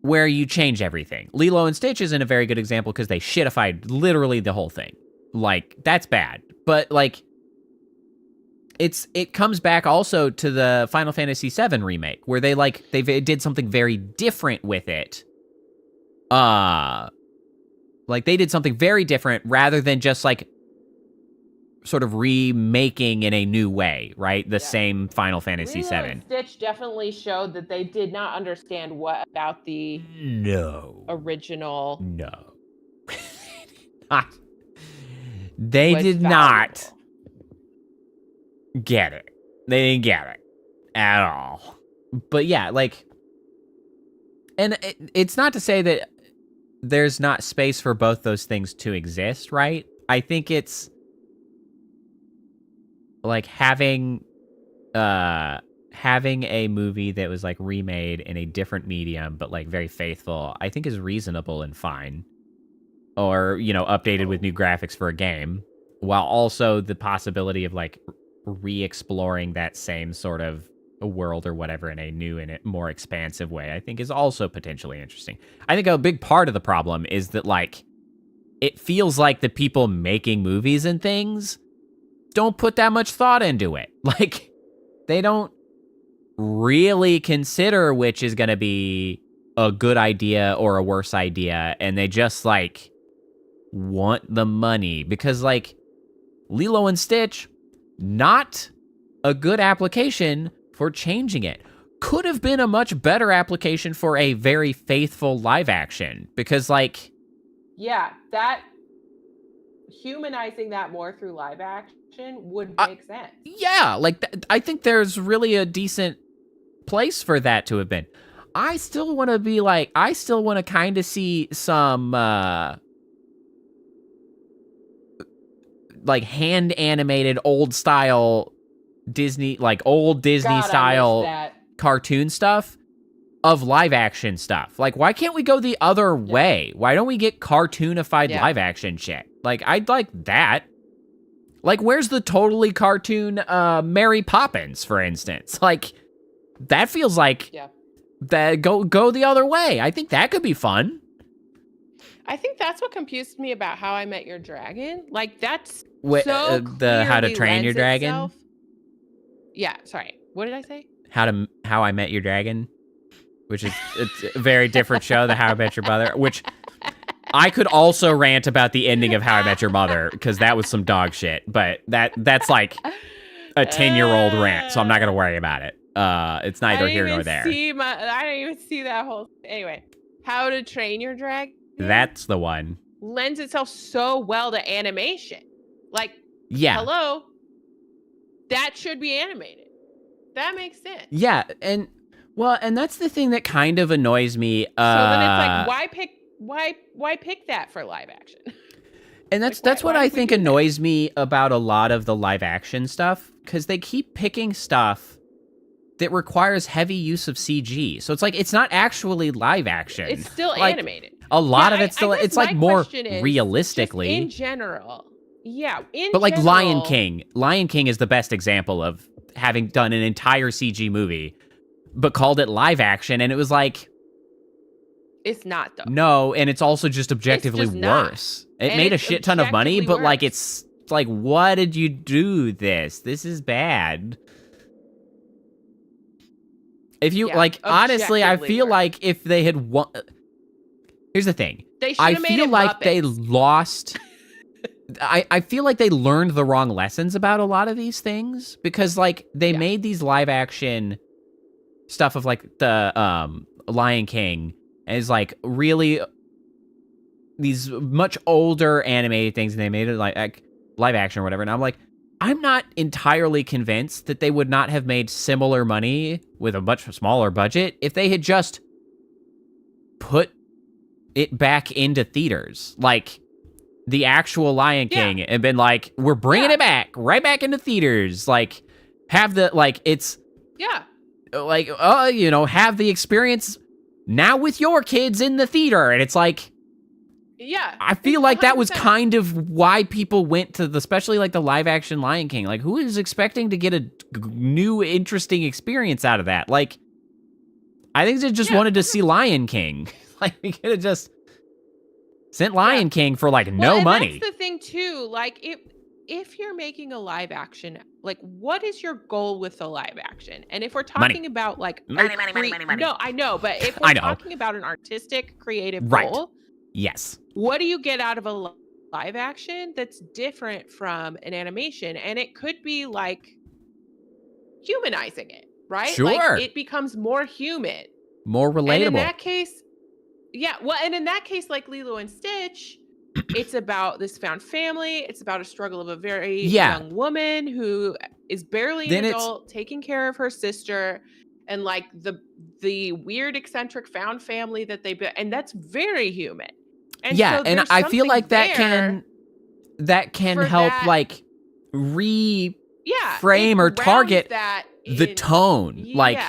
where you change everything? Lilo and Stitch isn't a very good example because they shitified literally the whole thing. Like, that's bad. But, like, it comes back also to the Final Fantasy VII remake, where they did something very different with it. Like, they did something very different rather than just, like, sort of remaking in a new way, right? The same Final Fantasy Lilo VII. and Stitch definitely showed that they did not understand what about the original. No. They was did valuable. not get it. They didn't get it at all. But yeah, like, and it's not to say that there's not space for both those things to exist, right? I think it's like having a movie that was, like, remade in a different medium but, like, very faithful, I think is reasonable and fine. Or, you know, updated with new graphics for a game, while also the possibility of, like, re-exploring that same sort of a world or whatever in a new and more expansive way, I think is also potentially interesting. I think a big part of the problem is that, like, it feels like the people making movies and things don't put that much thought into it. Like, they don't really consider which is going to be a good idea or a worse idea, and they just, like, want the money. Because, like, Lilo and Stitch, not a good application for changing it. Could have been a much better application for a very faithful live action, because, like, Yeah, that humanizing that more through live action would make sense. yeah, like, I think there's really a decent place for that to have been. I still want to be like, I still want to kind of see some, like, hand animated old style Disney, like, old Disney God, I miss style that. cartoon stuff of live action stuff. Like, why can't we go the other way? Why don't we get cartoonified live action shit? Like, I'd like that. Like, where's the totally cartoon Mary Poppins, for instance? Like, that feels like that go the other way. I think that could be fun. I think that's what confused me about How I Met Your Dragon. Like, that's the How to Train Your Dragon. Yeah, sorry. What did I say? How I Met Your Dragon, which is it's a very different show than How I Met Your Mother, which I could also rant about the ending of How I Met Your Mother, because that was some dog shit. But that's like a 10-year-old rant, so I'm not gonna worry about it. It's neither here nor there. I didn't even see that whole. Anyway, How to Train Your Dragon. That's the one. Lends itself so well to animation. Like, yeah, hello, that should be animated. That makes sense. Yeah, and that's the thing that kind of annoys me. So then it's like, why pick that for live action? And that's what I think annoys me about a lot of the live action stuff, because they keep picking stuff that requires heavy use of CG. So it's like, it's not actually live action. It's still like, animated. A lot of it's still, it's like more realistically. In general. Yeah, but like Lion King is the best example of having done an entire CG movie, but called it live action, and it was like, it's not though. No, and it's also just objectively worse. It made a shit ton of money, but like, it's like, why did you do this? This is bad. If you like, honestly, I feel like if they had won. Here's the thing. I feel like they lost. I feel like they learned the wrong lessons about a lot of these things, because like they made these live action stuff of like the Lion King as like really these much older animated things, and they made it like live action or whatever. And I'm like, I'm not entirely convinced that they would not have made similar money with a much smaller budget if they had just put it back into theaters. Like the actual Lion King, and been like, we're bringing it back, right back into theaters. Like, have the, like, it's, like, you know, have the experience now with your kids in the theater. And it's like, I feel like that was kind of why people went to especially like the live action Lion King. Like, who is expecting to get a new, interesting experience out of that? Like, I think they just wanted to see Lion King. Like, we could have just sent Lion King for like no money. That's the thing too. Like, if you're making a live action, like, what is your goal with the live action? And if we're talking about like money. No, I know, but if we're talking about an artistic, creative goal, yes. What do you get out of a live action that's different from an animation? And it could be like humanizing it, right? Sure. Like, it becomes more human, more relatable. And in that case, and in that case, like Lilo and Stitch, it's about this found family. It's about a struggle of a very young woman who is barely an adult, taking care of her sister, and like the weird eccentric found family that they built, and that's very human. And so and I feel like that can help that, like reframe or target the tone. Like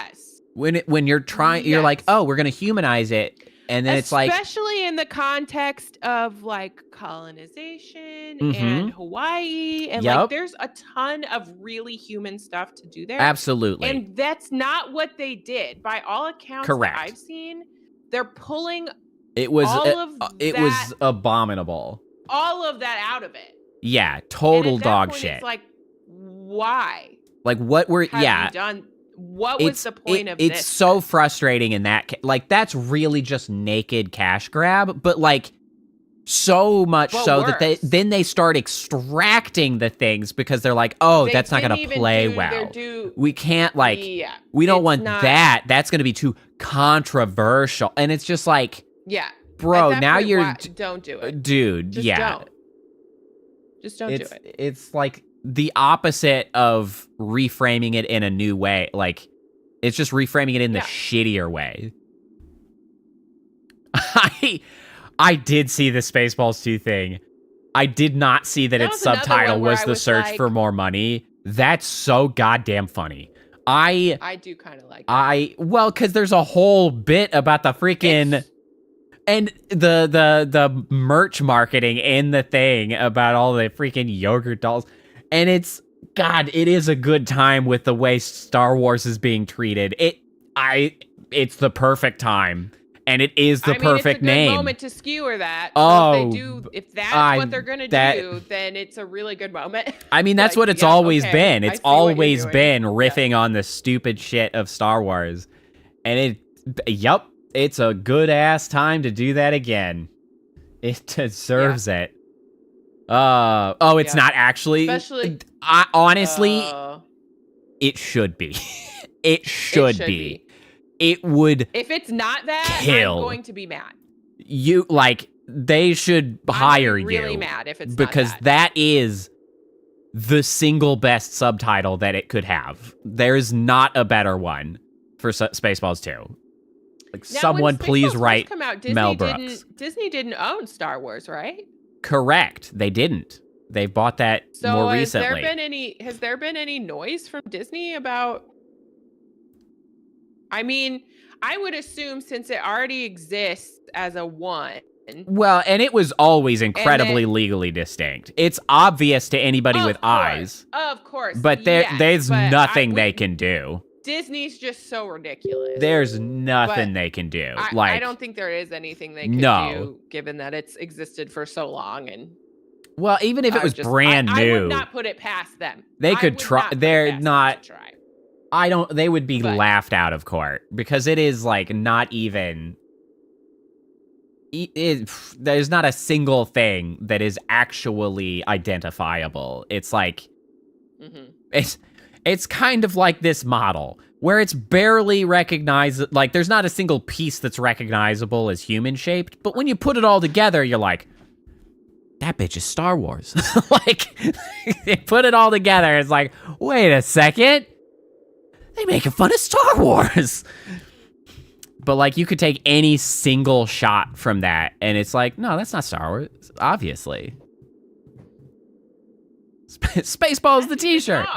when you're trying, you're like, oh, we're gonna humanize it. And then it's like, especially in the context of like colonization and Hawaii, and like there's a ton of really human stuff to do there. Absolutely. And that's not what they did. By all accounts that I've seen, they're pulling was abominable. All of that out of it. Yeah, total dog point, shit. It's like, why? Like, what were you done? What was the point of this? It's so frustrating in that, like, that's really just naked cash grab, but like so much so that they start extracting the things because they're like, oh, that's not gonna play well. We can't like, we don't want that. That's gonna be too controversial, and it's just like, bro, now don't do it, dude. Just don't do it. It's like the opposite of reframing it in a new way. Like, it's just reframing it in the shittier way. I did see the Spaceballs 2 thing. I did not see that its subtitle was the search for more money. That's so goddamn funny. I do kind of like that. Well, because there's a whole bit about the freaking... And the merch marketing in the thing about all the freaking yogurt dolls. And it is a good time with the way Star Wars is being treated. It's the perfect time. And it is the perfect name. It's a good moment to skewer that. So if that's what they're gonna do, then it's a really good moment. I mean, that's what it's always been. It's always been riffing on the stupid shit of Star Wars. And it's a good ass time to do that again. It deserves it. It's not actually. Especially, honestly, it should be. It should be. It would. If it's not that, kill. I'm going to be mad. They should hire you. Really mad if it's because not that is the single best subtitle that it could have. There's not a better one for Spaceballs 2. Like, Now, someone when please Spaceballs write first come out, Mel Brooks. Disney didn't own Star Wars, right? Correct. They didn't. They bought that So more has recently. has there been any noise from Disney about? I mean, I would assume since it already exists as a one. Well, and it was always incredibly legally distinct. It's obvious to anybody with eyes. Of course. But there's nothing they can do. Disney's just so ridiculous. There's nothing they can do. I don't think there is anything they can do, given that it's existed for so long. And well, even if it was brand new, I would not put it past them. They could try. They're not. They would be laughed out of court because it is like not even. There's not a single thing that is actually identifiable. It's like, it's kind of like this model where it's barely recognized. Like, there's not a single piece that's recognizable as human shaped, but when you put it all together, you're like, that bitch is Star Wars. Like, they put it all together. It's like, wait a second. They making fun of Star Wars. But, like, you could take any single shot from that, and it's like, no, that's not Star Wars, obviously. Spaceballs the t-shirt.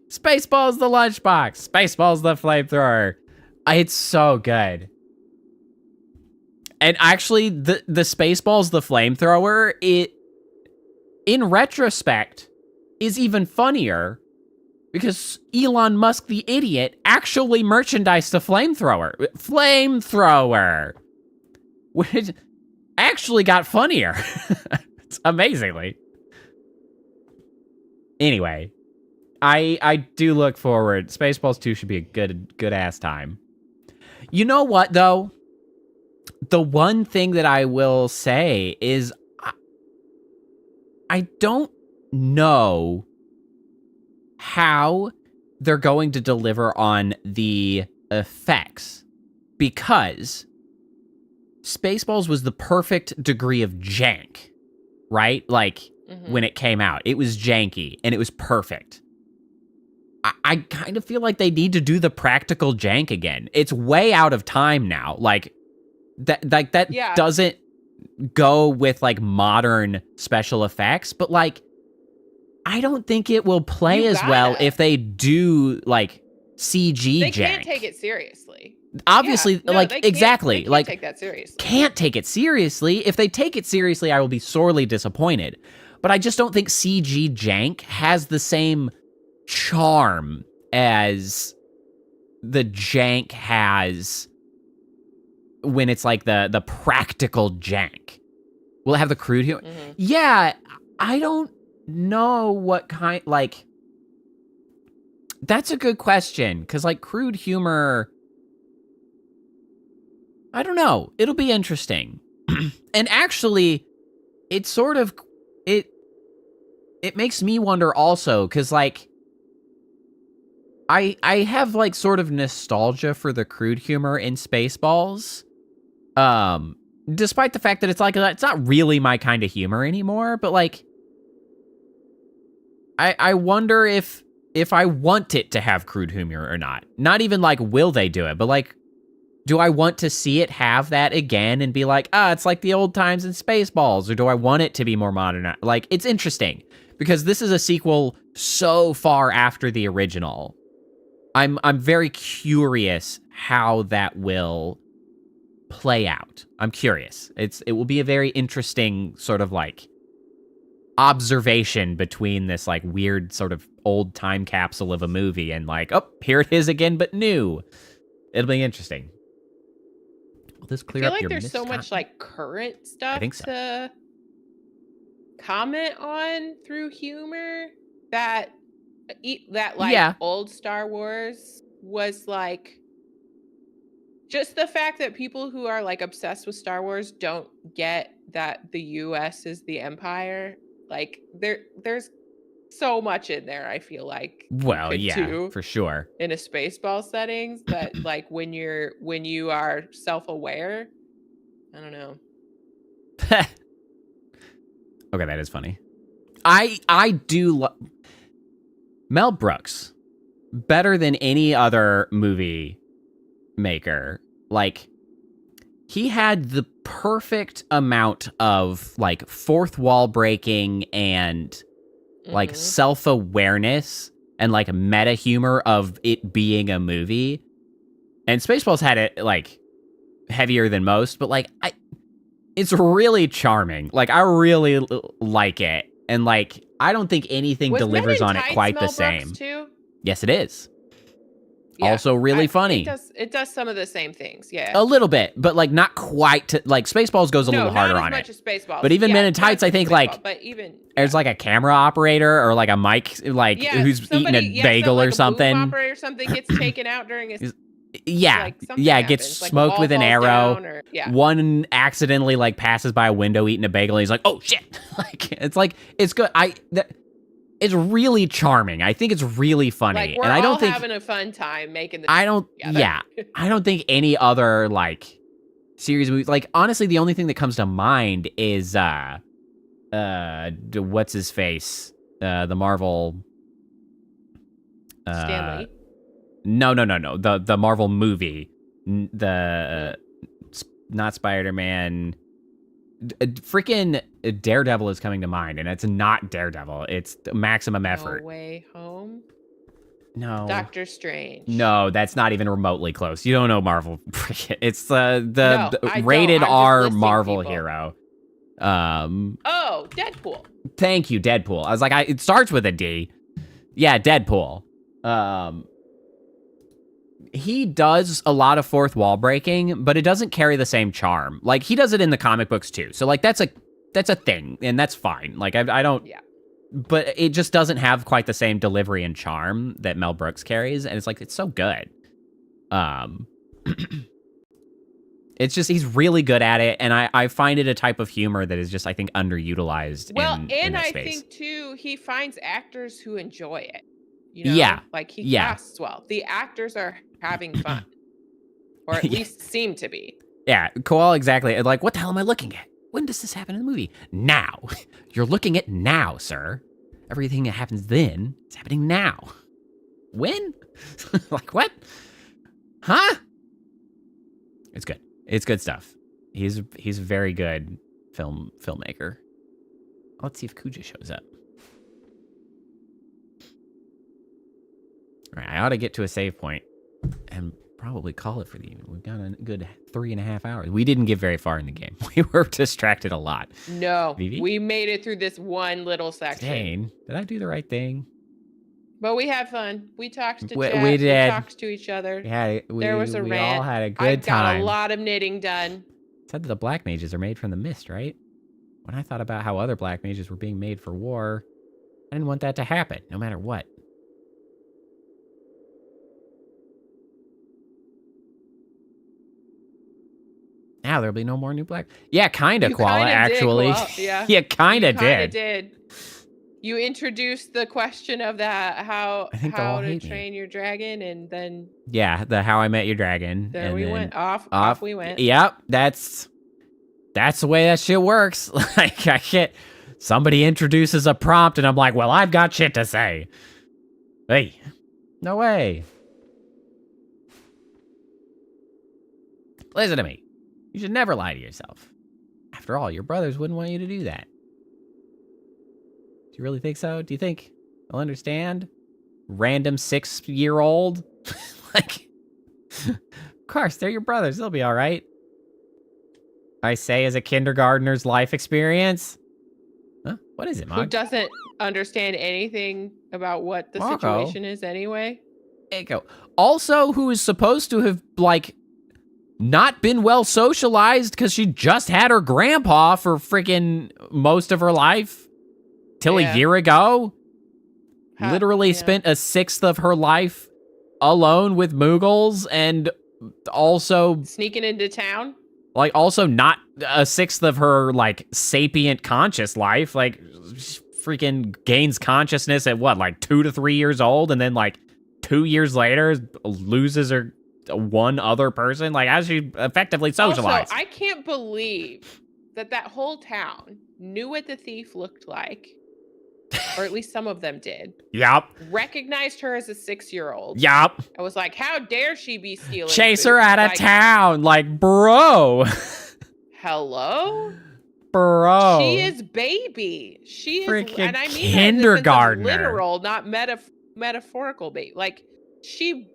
Spaceballs the lunchbox. Spaceballs the flamethrower. It's so good. And actually, the Spaceballs the flamethrower, it, in retrospect, is even funnier because Elon Musk, the idiot, actually merchandised the flamethrower. Flamethrower. Which actually got funnier. It's amazingly. Anyway, I do look forward. Spaceballs 2 should be a good ass time. You know what, though? The one thing that I will say is I don't know how they're going to deliver on the effects, because Spaceballs was the perfect degree of jank, right? Like, when it came out, it was janky and it was perfect. I kind of feel like they need to do the practical jank again. It's way out of time now. Like, that doesn't go with, like, modern special effects, but, like, I don't think it will play as well if they do, like, CG jank. They can't take it seriously. Obviously, exactly. They can't like, take that seriously. Can't take it seriously. If they take it seriously, I will be sorely disappointed. But I just don't think CG jank has the same charm as the jank has when it's like the practical jank. Will it have the crude humor? Yeah, I don't know what kind, like, that's a good question, because, like, crude humor, I don't know, it'll be interesting. And actually, it's sort of, it makes me wonder also, because, like, I have, like, sort of nostalgia for the crude humor in Spaceballs, despite the fact that it's, like, it's not really my kind of humor anymore, but, like, I wonder if I want it to have crude humor or not. Not even, like, will they do it, but, like, do I want to see it have that again and be like, it's like the old times in Spaceballs, or do I want it to be more modern? Like, it's interesting, because this is a sequel so far after the original. I'm very curious how that will play out. I'm curious. It will be a very interesting sort of, like, observation between this, like, weird sort of old time capsule of a movie and, like, oh, here it is again, but new. It'll be interesting. Will this clear up your there's so much, like, current stuff to comment on through humor that old Star Wars was, like, just the fact that people who are, like, obsessed with Star Wars don't get that the US is the Empire. Like, there's so much in there, I feel like. Well, yeah, for sure. In a Spaceball settings that, like, when you are self-aware, I don't know. Okay, that is funny. I do Mel Brooks, better than any other movie maker. Like, he had the perfect amount of like fourth wall breaking and like self-awareness and like meta humor of it being a movie. And Spaceballs had it like heavier than most, but like it's really charming. Like, I really like it. And like, I don't think anything delivers on it quite the same. Too? Yes, it is. Yeah, also really funny. It does some of the same things, yeah. A little bit, but like not quite to, like Spaceballs goes a little harder on it. Not as much as Spaceballs. But even Men in Tights, I think like there's like a camera operator or like a mic like who's eating a bagel or something. A operator or something gets taken out during a gets smoked with an arrow. One accidentally like passes by a window eating a bagel and he's like, "Oh shit." It's good. It's really charming. I think it's really funny. Like, we're and I don't all think having a fun time making the I don't think any other like series movies, like honestly the only thing that comes to mind is what's his face? The Marvel Stanley. No. The Marvel movie. Not Spider-Man. Freaking Daredevil is coming to mind, and it's not Daredevil. It's Maximum Effort. No Way Home? No. Doctor Strange. No, that's not even remotely close. You don't know Marvel. It's the rated R Marvel hero. Oh, Deadpool. Thank you, Deadpool. I was like, it starts with a D. Yeah, Deadpool. He does a lot of fourth wall breaking, but it doesn't carry the same charm. Like, he does it in the comic books too. So like that's a thing, and that's fine. Like I don't. Yeah. But it just doesn't have quite the same delivery and charm that Mel Brooks carries, and it's like it's so good. It's just he's really good at it, and I find it a type of humor that is just I think underutilized. Well, in I space. think too he finds actors who enjoy it. You know, like he casts well. The actors are having fun, or at least seem to be. Yeah, cool. Exactly. Like, what the hell am I looking at? When does this happen in the movie? Now. You're looking at now, sir. Everything that happens then is happening now. When? Like, what? Huh? It's good. It's good stuff. He's a very good filmmaker. Let's see if Kuja shows up. All right, I ought to get to a save point and probably call it for the evening. We've got a good 3.5 hours. We didn't get very far in the game. We were distracted a lot. No, Vivi? We made it through this one little section. Dang, did I do the right thing? But we had fun. We talked to Chat. We talked to each other. There was a rant. We all had a good time. I got a lot of knitting done. It said that the black mages are made from the mist, right? When I thought about how other black mages were being made for war, I didn't want that to happen, no matter what. Now there'll be no more new black. Yeah, kind of, Koala, actually. Yeah, kind of did. You introduced the question of that, how to train your dragon, and then... Yeah, the How I Met Your Dragon. There we went. Off we went. Yep, that's the way that shit works. Like, I can't... Somebody introduces a prompt, and I'm like, well, I've got shit to say. Hey, no way. Listen to me. You should never lie to yourself. After all, your brothers wouldn't want you to do that. Do you really think so? Do you think they'll understand? Random 6-year-old? Like, of course, they're your brothers. They'll be all right. I say as a kindergartner's life experience. Huh? What is it, Mog? Who doesn't understand anything about what the situation is anyway? Echo. Also, who is supposed to have, like, not been well socialized because she just had her grandpa for freaking most of her life till a year ago. Literally spent a sixth of her life alone with Moogles, and also sneaking into town. Like, also not a sixth of her like sapient conscious life. Like, freaking gains consciousness at what, like 2 to 3 years old, and then like 2 years later loses her one other person. Like, how she effectively socialized? Also, I can't believe that whole town knew what the thief looked like or at least some of them did, Yup. recognized her as a 6-year-old. Yup. I was like, how dare she be stealing Chase food? her out of Like, town. Like, bro. hello? Bro. She is baby. She is, Freaking and I mean kindergartner. that as a literal, not metaphorical baby. Like she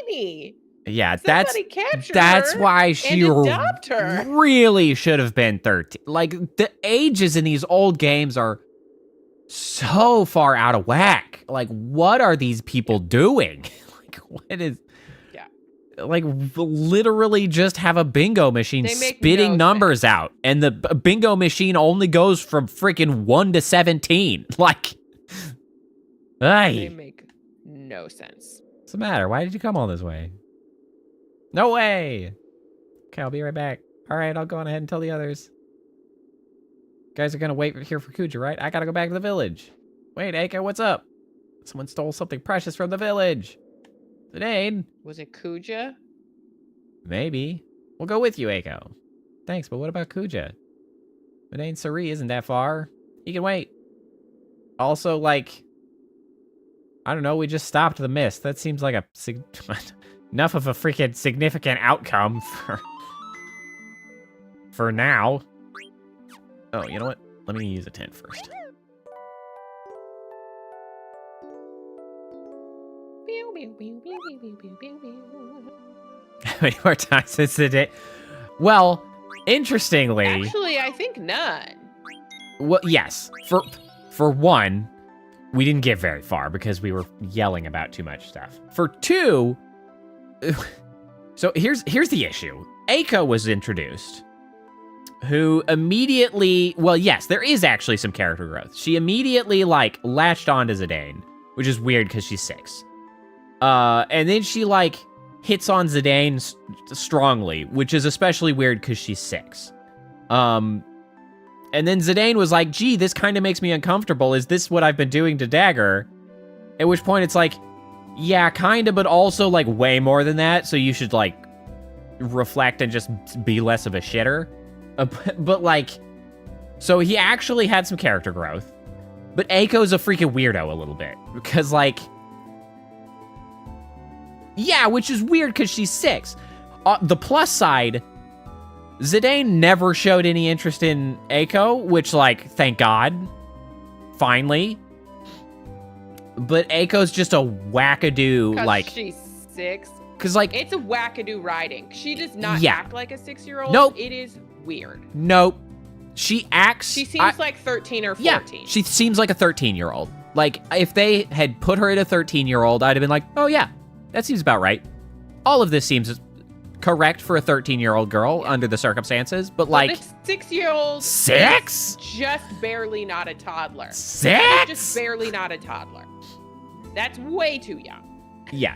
tiny. Yeah, Somebody capture that's her why she and adopt her. really should have been 13. Like, the ages in these old games are so far out of whack. Like, what are these people doing? Like, what is... Yeah. Like, literally just have a bingo machine They make spitting no numbers sense. out. And the bingo machine only goes from freaking 1 to 17. Like... They Ay. make no sense. What's the matter? Why did you come all this way? No way! Okay, I'll be right back. Alright, I'll go on ahead and tell the others. You guys are gonna wait here for Kuja, right? I gotta go back to the village. Wait, Aiko, what's up? Someone stole something precious from the village. Zidane? Was it Kuja? Maybe. We'll go with you, Aiko. Thanks, but what about Kuja? Zidane Sari isn't that far. He can wait. Also, like... I don't know, we just stopped the mist. That seems like a... enough of a freaking significant outcome for now. Oh, you know what? Let me use a tent first. How many more times since the day? Well, interestingly... Actually, I think none. Well, yes. For one, we didn't get very far because we were yelling about too much stuff. For two... So here's the issue. Aiko was introduced, who immediately, well, yes, there is actually some character growth. She immediately, like, latched on to Zidane, which is weird because she's 6. And then she, like, hits on Zidane strongly, which is especially weird because she's 6. And then Zidane was like, gee, this kind of makes me uncomfortable. Is this what I've been doing to Dagger? At which point it's like, yeah, kind of, but also, like, way more than that, so you should, like, reflect and just be less of a shitter. But, like, so he actually had some character growth, but Aiko's a freaking weirdo a little bit, because, like, yeah, which is weird because she's 6. The plus side, Zidane never showed any interest in Aiko, which, like, thank God, finally. But Aiko's just a wackadoo, like... she's 6. Because, like... It's a wackadoo riding. She does not Yeah. act like a 6-year-old. Nope. It is weird. Nope. She acts... She seems like 13 or 14. Yeah, she seems like a 13-year-old. Like, if they had put her at a 13-year-old, I'd have been like, oh, yeah, that seems about right. All of this seems correct for a 13-year-old girl under the circumstances, but, like... This 6-year-old... 6? Just barely not a toddler. 6? Just barely not a toddler. That's way too young. Yeah,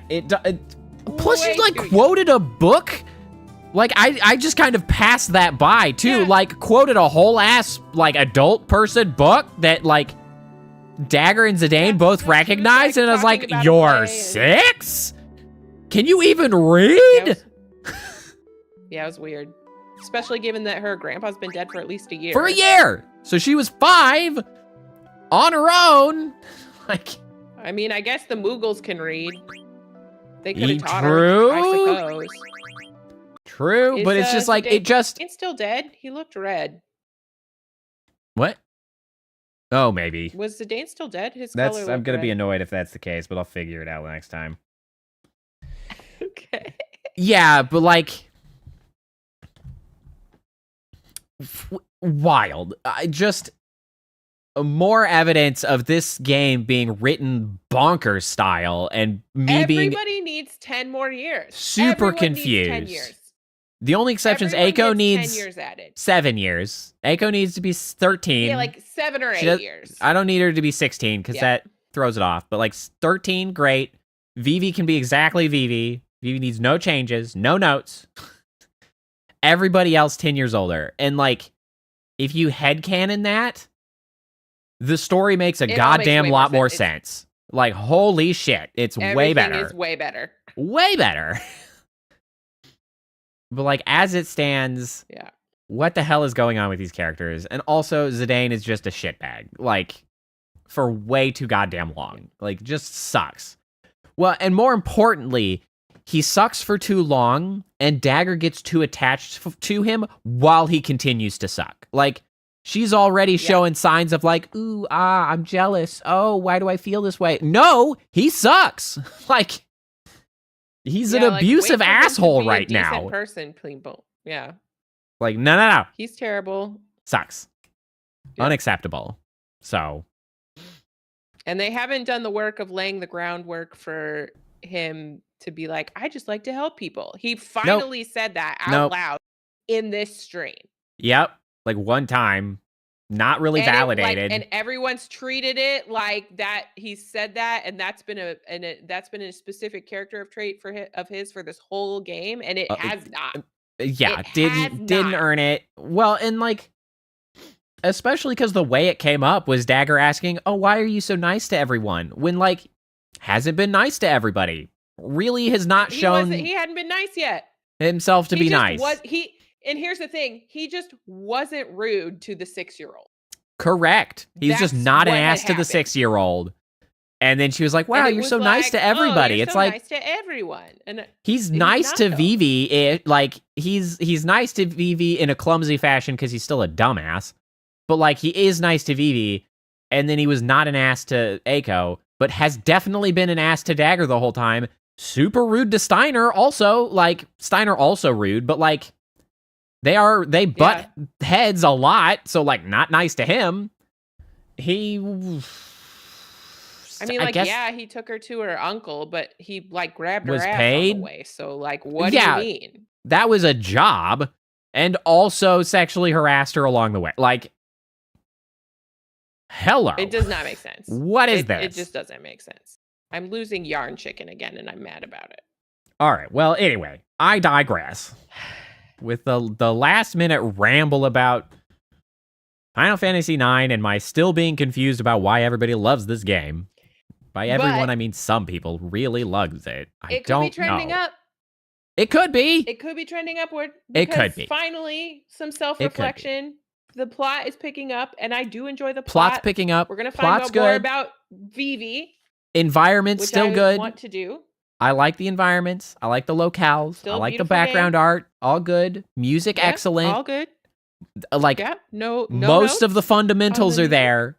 plus Way she, like, too quoted a book. Like, I just kind of passed that by, too. Yeah. Like, quoted a whole-ass, like, adult person book that, like, Dagger and Zidane both she was, recognized, like, and I was talking like, about a you're play and- 6? Can you even read? Yeah, it was weird. Especially given that her grandpa's been dead for at least a year. For a year! So she was 5, on her own. Like... I mean, I guess the Moogles can read. They could Ye have taught true? her, I suppose. True, but it's just like, it just... He's still dead. He looked red. What? Oh, maybe. Was Zidane still dead? His color I'm looked gonna be red. annoyed if that's the case, but I'll figure it out next time. Okay. Yeah, but like... Wild. I just... More evidence of this game being written bonkers style and me being Everybody needs 10 more years. super Everyone needs 10 confused. years. The only exceptions, Everyone Aiko gets needs 10 years added. 7 years. Aiko needs to be 13. Yeah, like 7 or 8 She does- years. I don't need her to be 16 because Yeah. that throws it off. But like 13, great. Vivi can be exactly Vivi. Vivi needs no changes, no notes. Everybody else 10 years older. And like, if you headcanon that, the story makes a It all goddamn makes way lot more more sense. sense. Like, holy shit. It's way Everything better. is way better. Way better. But like, as it stands, Yeah. what the hell is going on with these characters? And also, Zidane is just a shitbag. Like, for way too goddamn long. Like, just sucks. Well, and more importantly, he sucks for too long, and Dagger gets too attached to him while he continues to suck. Like, she's already showing signs of like, ooh, I'm jealous. Oh, why do I feel this way? No, he sucks. Like, he's an abusive asshole right now. Person, people. Yeah. Like, no. He's terrible. Sucks. Yeah. Unacceptable. So. And they haven't done the work of laying the groundwork for him to be like, I just like to help people. He finally said that out loud in this stream. Yep. Like one time. Not really validated. And everyone's treated it like that. He said that, and that's been a specific character trait of his for this whole game, and it has not. Yeah, didn't earn it. Well, and like, especially because the way it came up was Dagger asking, "Oh, why are you so nice to everyone?" When like hasn't been nice to everybody. Really has not shown. He hadn't been nice yet. Himself to be nice. And here's the thing, he just wasn't rude to the 6-year-old. Correct. He's just not an ass to the 6-year-old. And then she was like, wow, you're so nice to everybody. It's like nice to everyone. And he's nice to Vivi. He's nice to Vivi in a clumsy fashion because he's still a dumbass. But like he is nice to Vivi, and then he was not an ass to Aiko, but has definitely been an ass to Dagger the whole time. Super rude to Steiner also. Like Steiner also rude, but like they butt heads a lot, so like not nice to him. He he took her to her uncle, but he like grabbed her ass paid on the way. So like what do you mean? That was a job, and also sexually harassed her along the way. Like hello. It does not make sense. What is this? It just doesn't make sense. I'm losing yarn chicken again, and I'm mad about it. All right. Well, anyway, I digress. With the last minute ramble about Final Fantasy IX and my still being confused about why everybody loves this game. By everyone, I mean some people really loves it. It could be trending up. It could be. It could be trending upward. It could be. Finally, some self-reflection. The plot is picking up, and I do enjoy the plot. Plot's plot's picking up. We're going to find out more about Vivi. Environment's still good. Want to do. I like the environments. I like the locales. Still I like the background art. All good. Music, excellent. All good. Like, most of the fundamentals are there.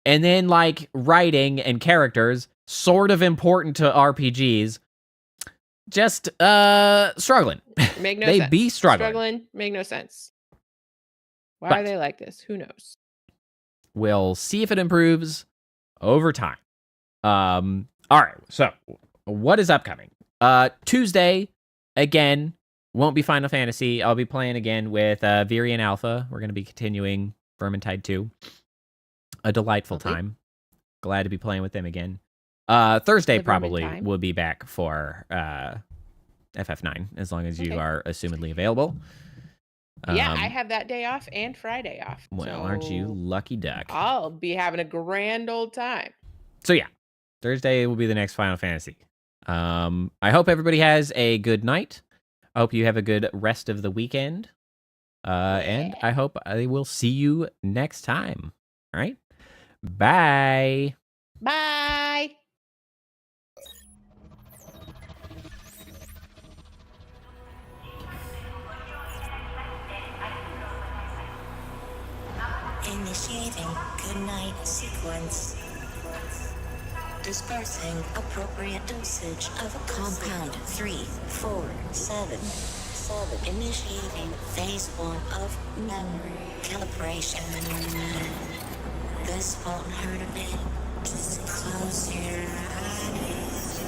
And then, like, writing and characters, sort of important to RPGs. Just, struggling. Make no sense. They be struggling. Make no sense. Why are they like this? Who knows? We'll see if it improves over time. All right, so what is upcoming? Tuesday, again, won't be Final Fantasy. I'll be playing again with Virian Alpha. We're going to be continuing Vermintide 2. A delightful time. Glad to be playing with them again. Thursday probably will be back for FF9, as long as you are assumedly available. Yeah, I have that day off and Friday off. Well, so aren't you lucky duck? I'll be having a grand old time. So yeah, Thursday will be the next Final Fantasy. I hope everybody has a good night. I hope you have a good rest of the weekend. And I hope I will see you next time. All right? Bye. Bye. Initiating goodnight sequence. Dispersing appropriate dosage of compound 347. Initiating phase 1 of memory calibration. This won't hurt a bit. Just close your eyes.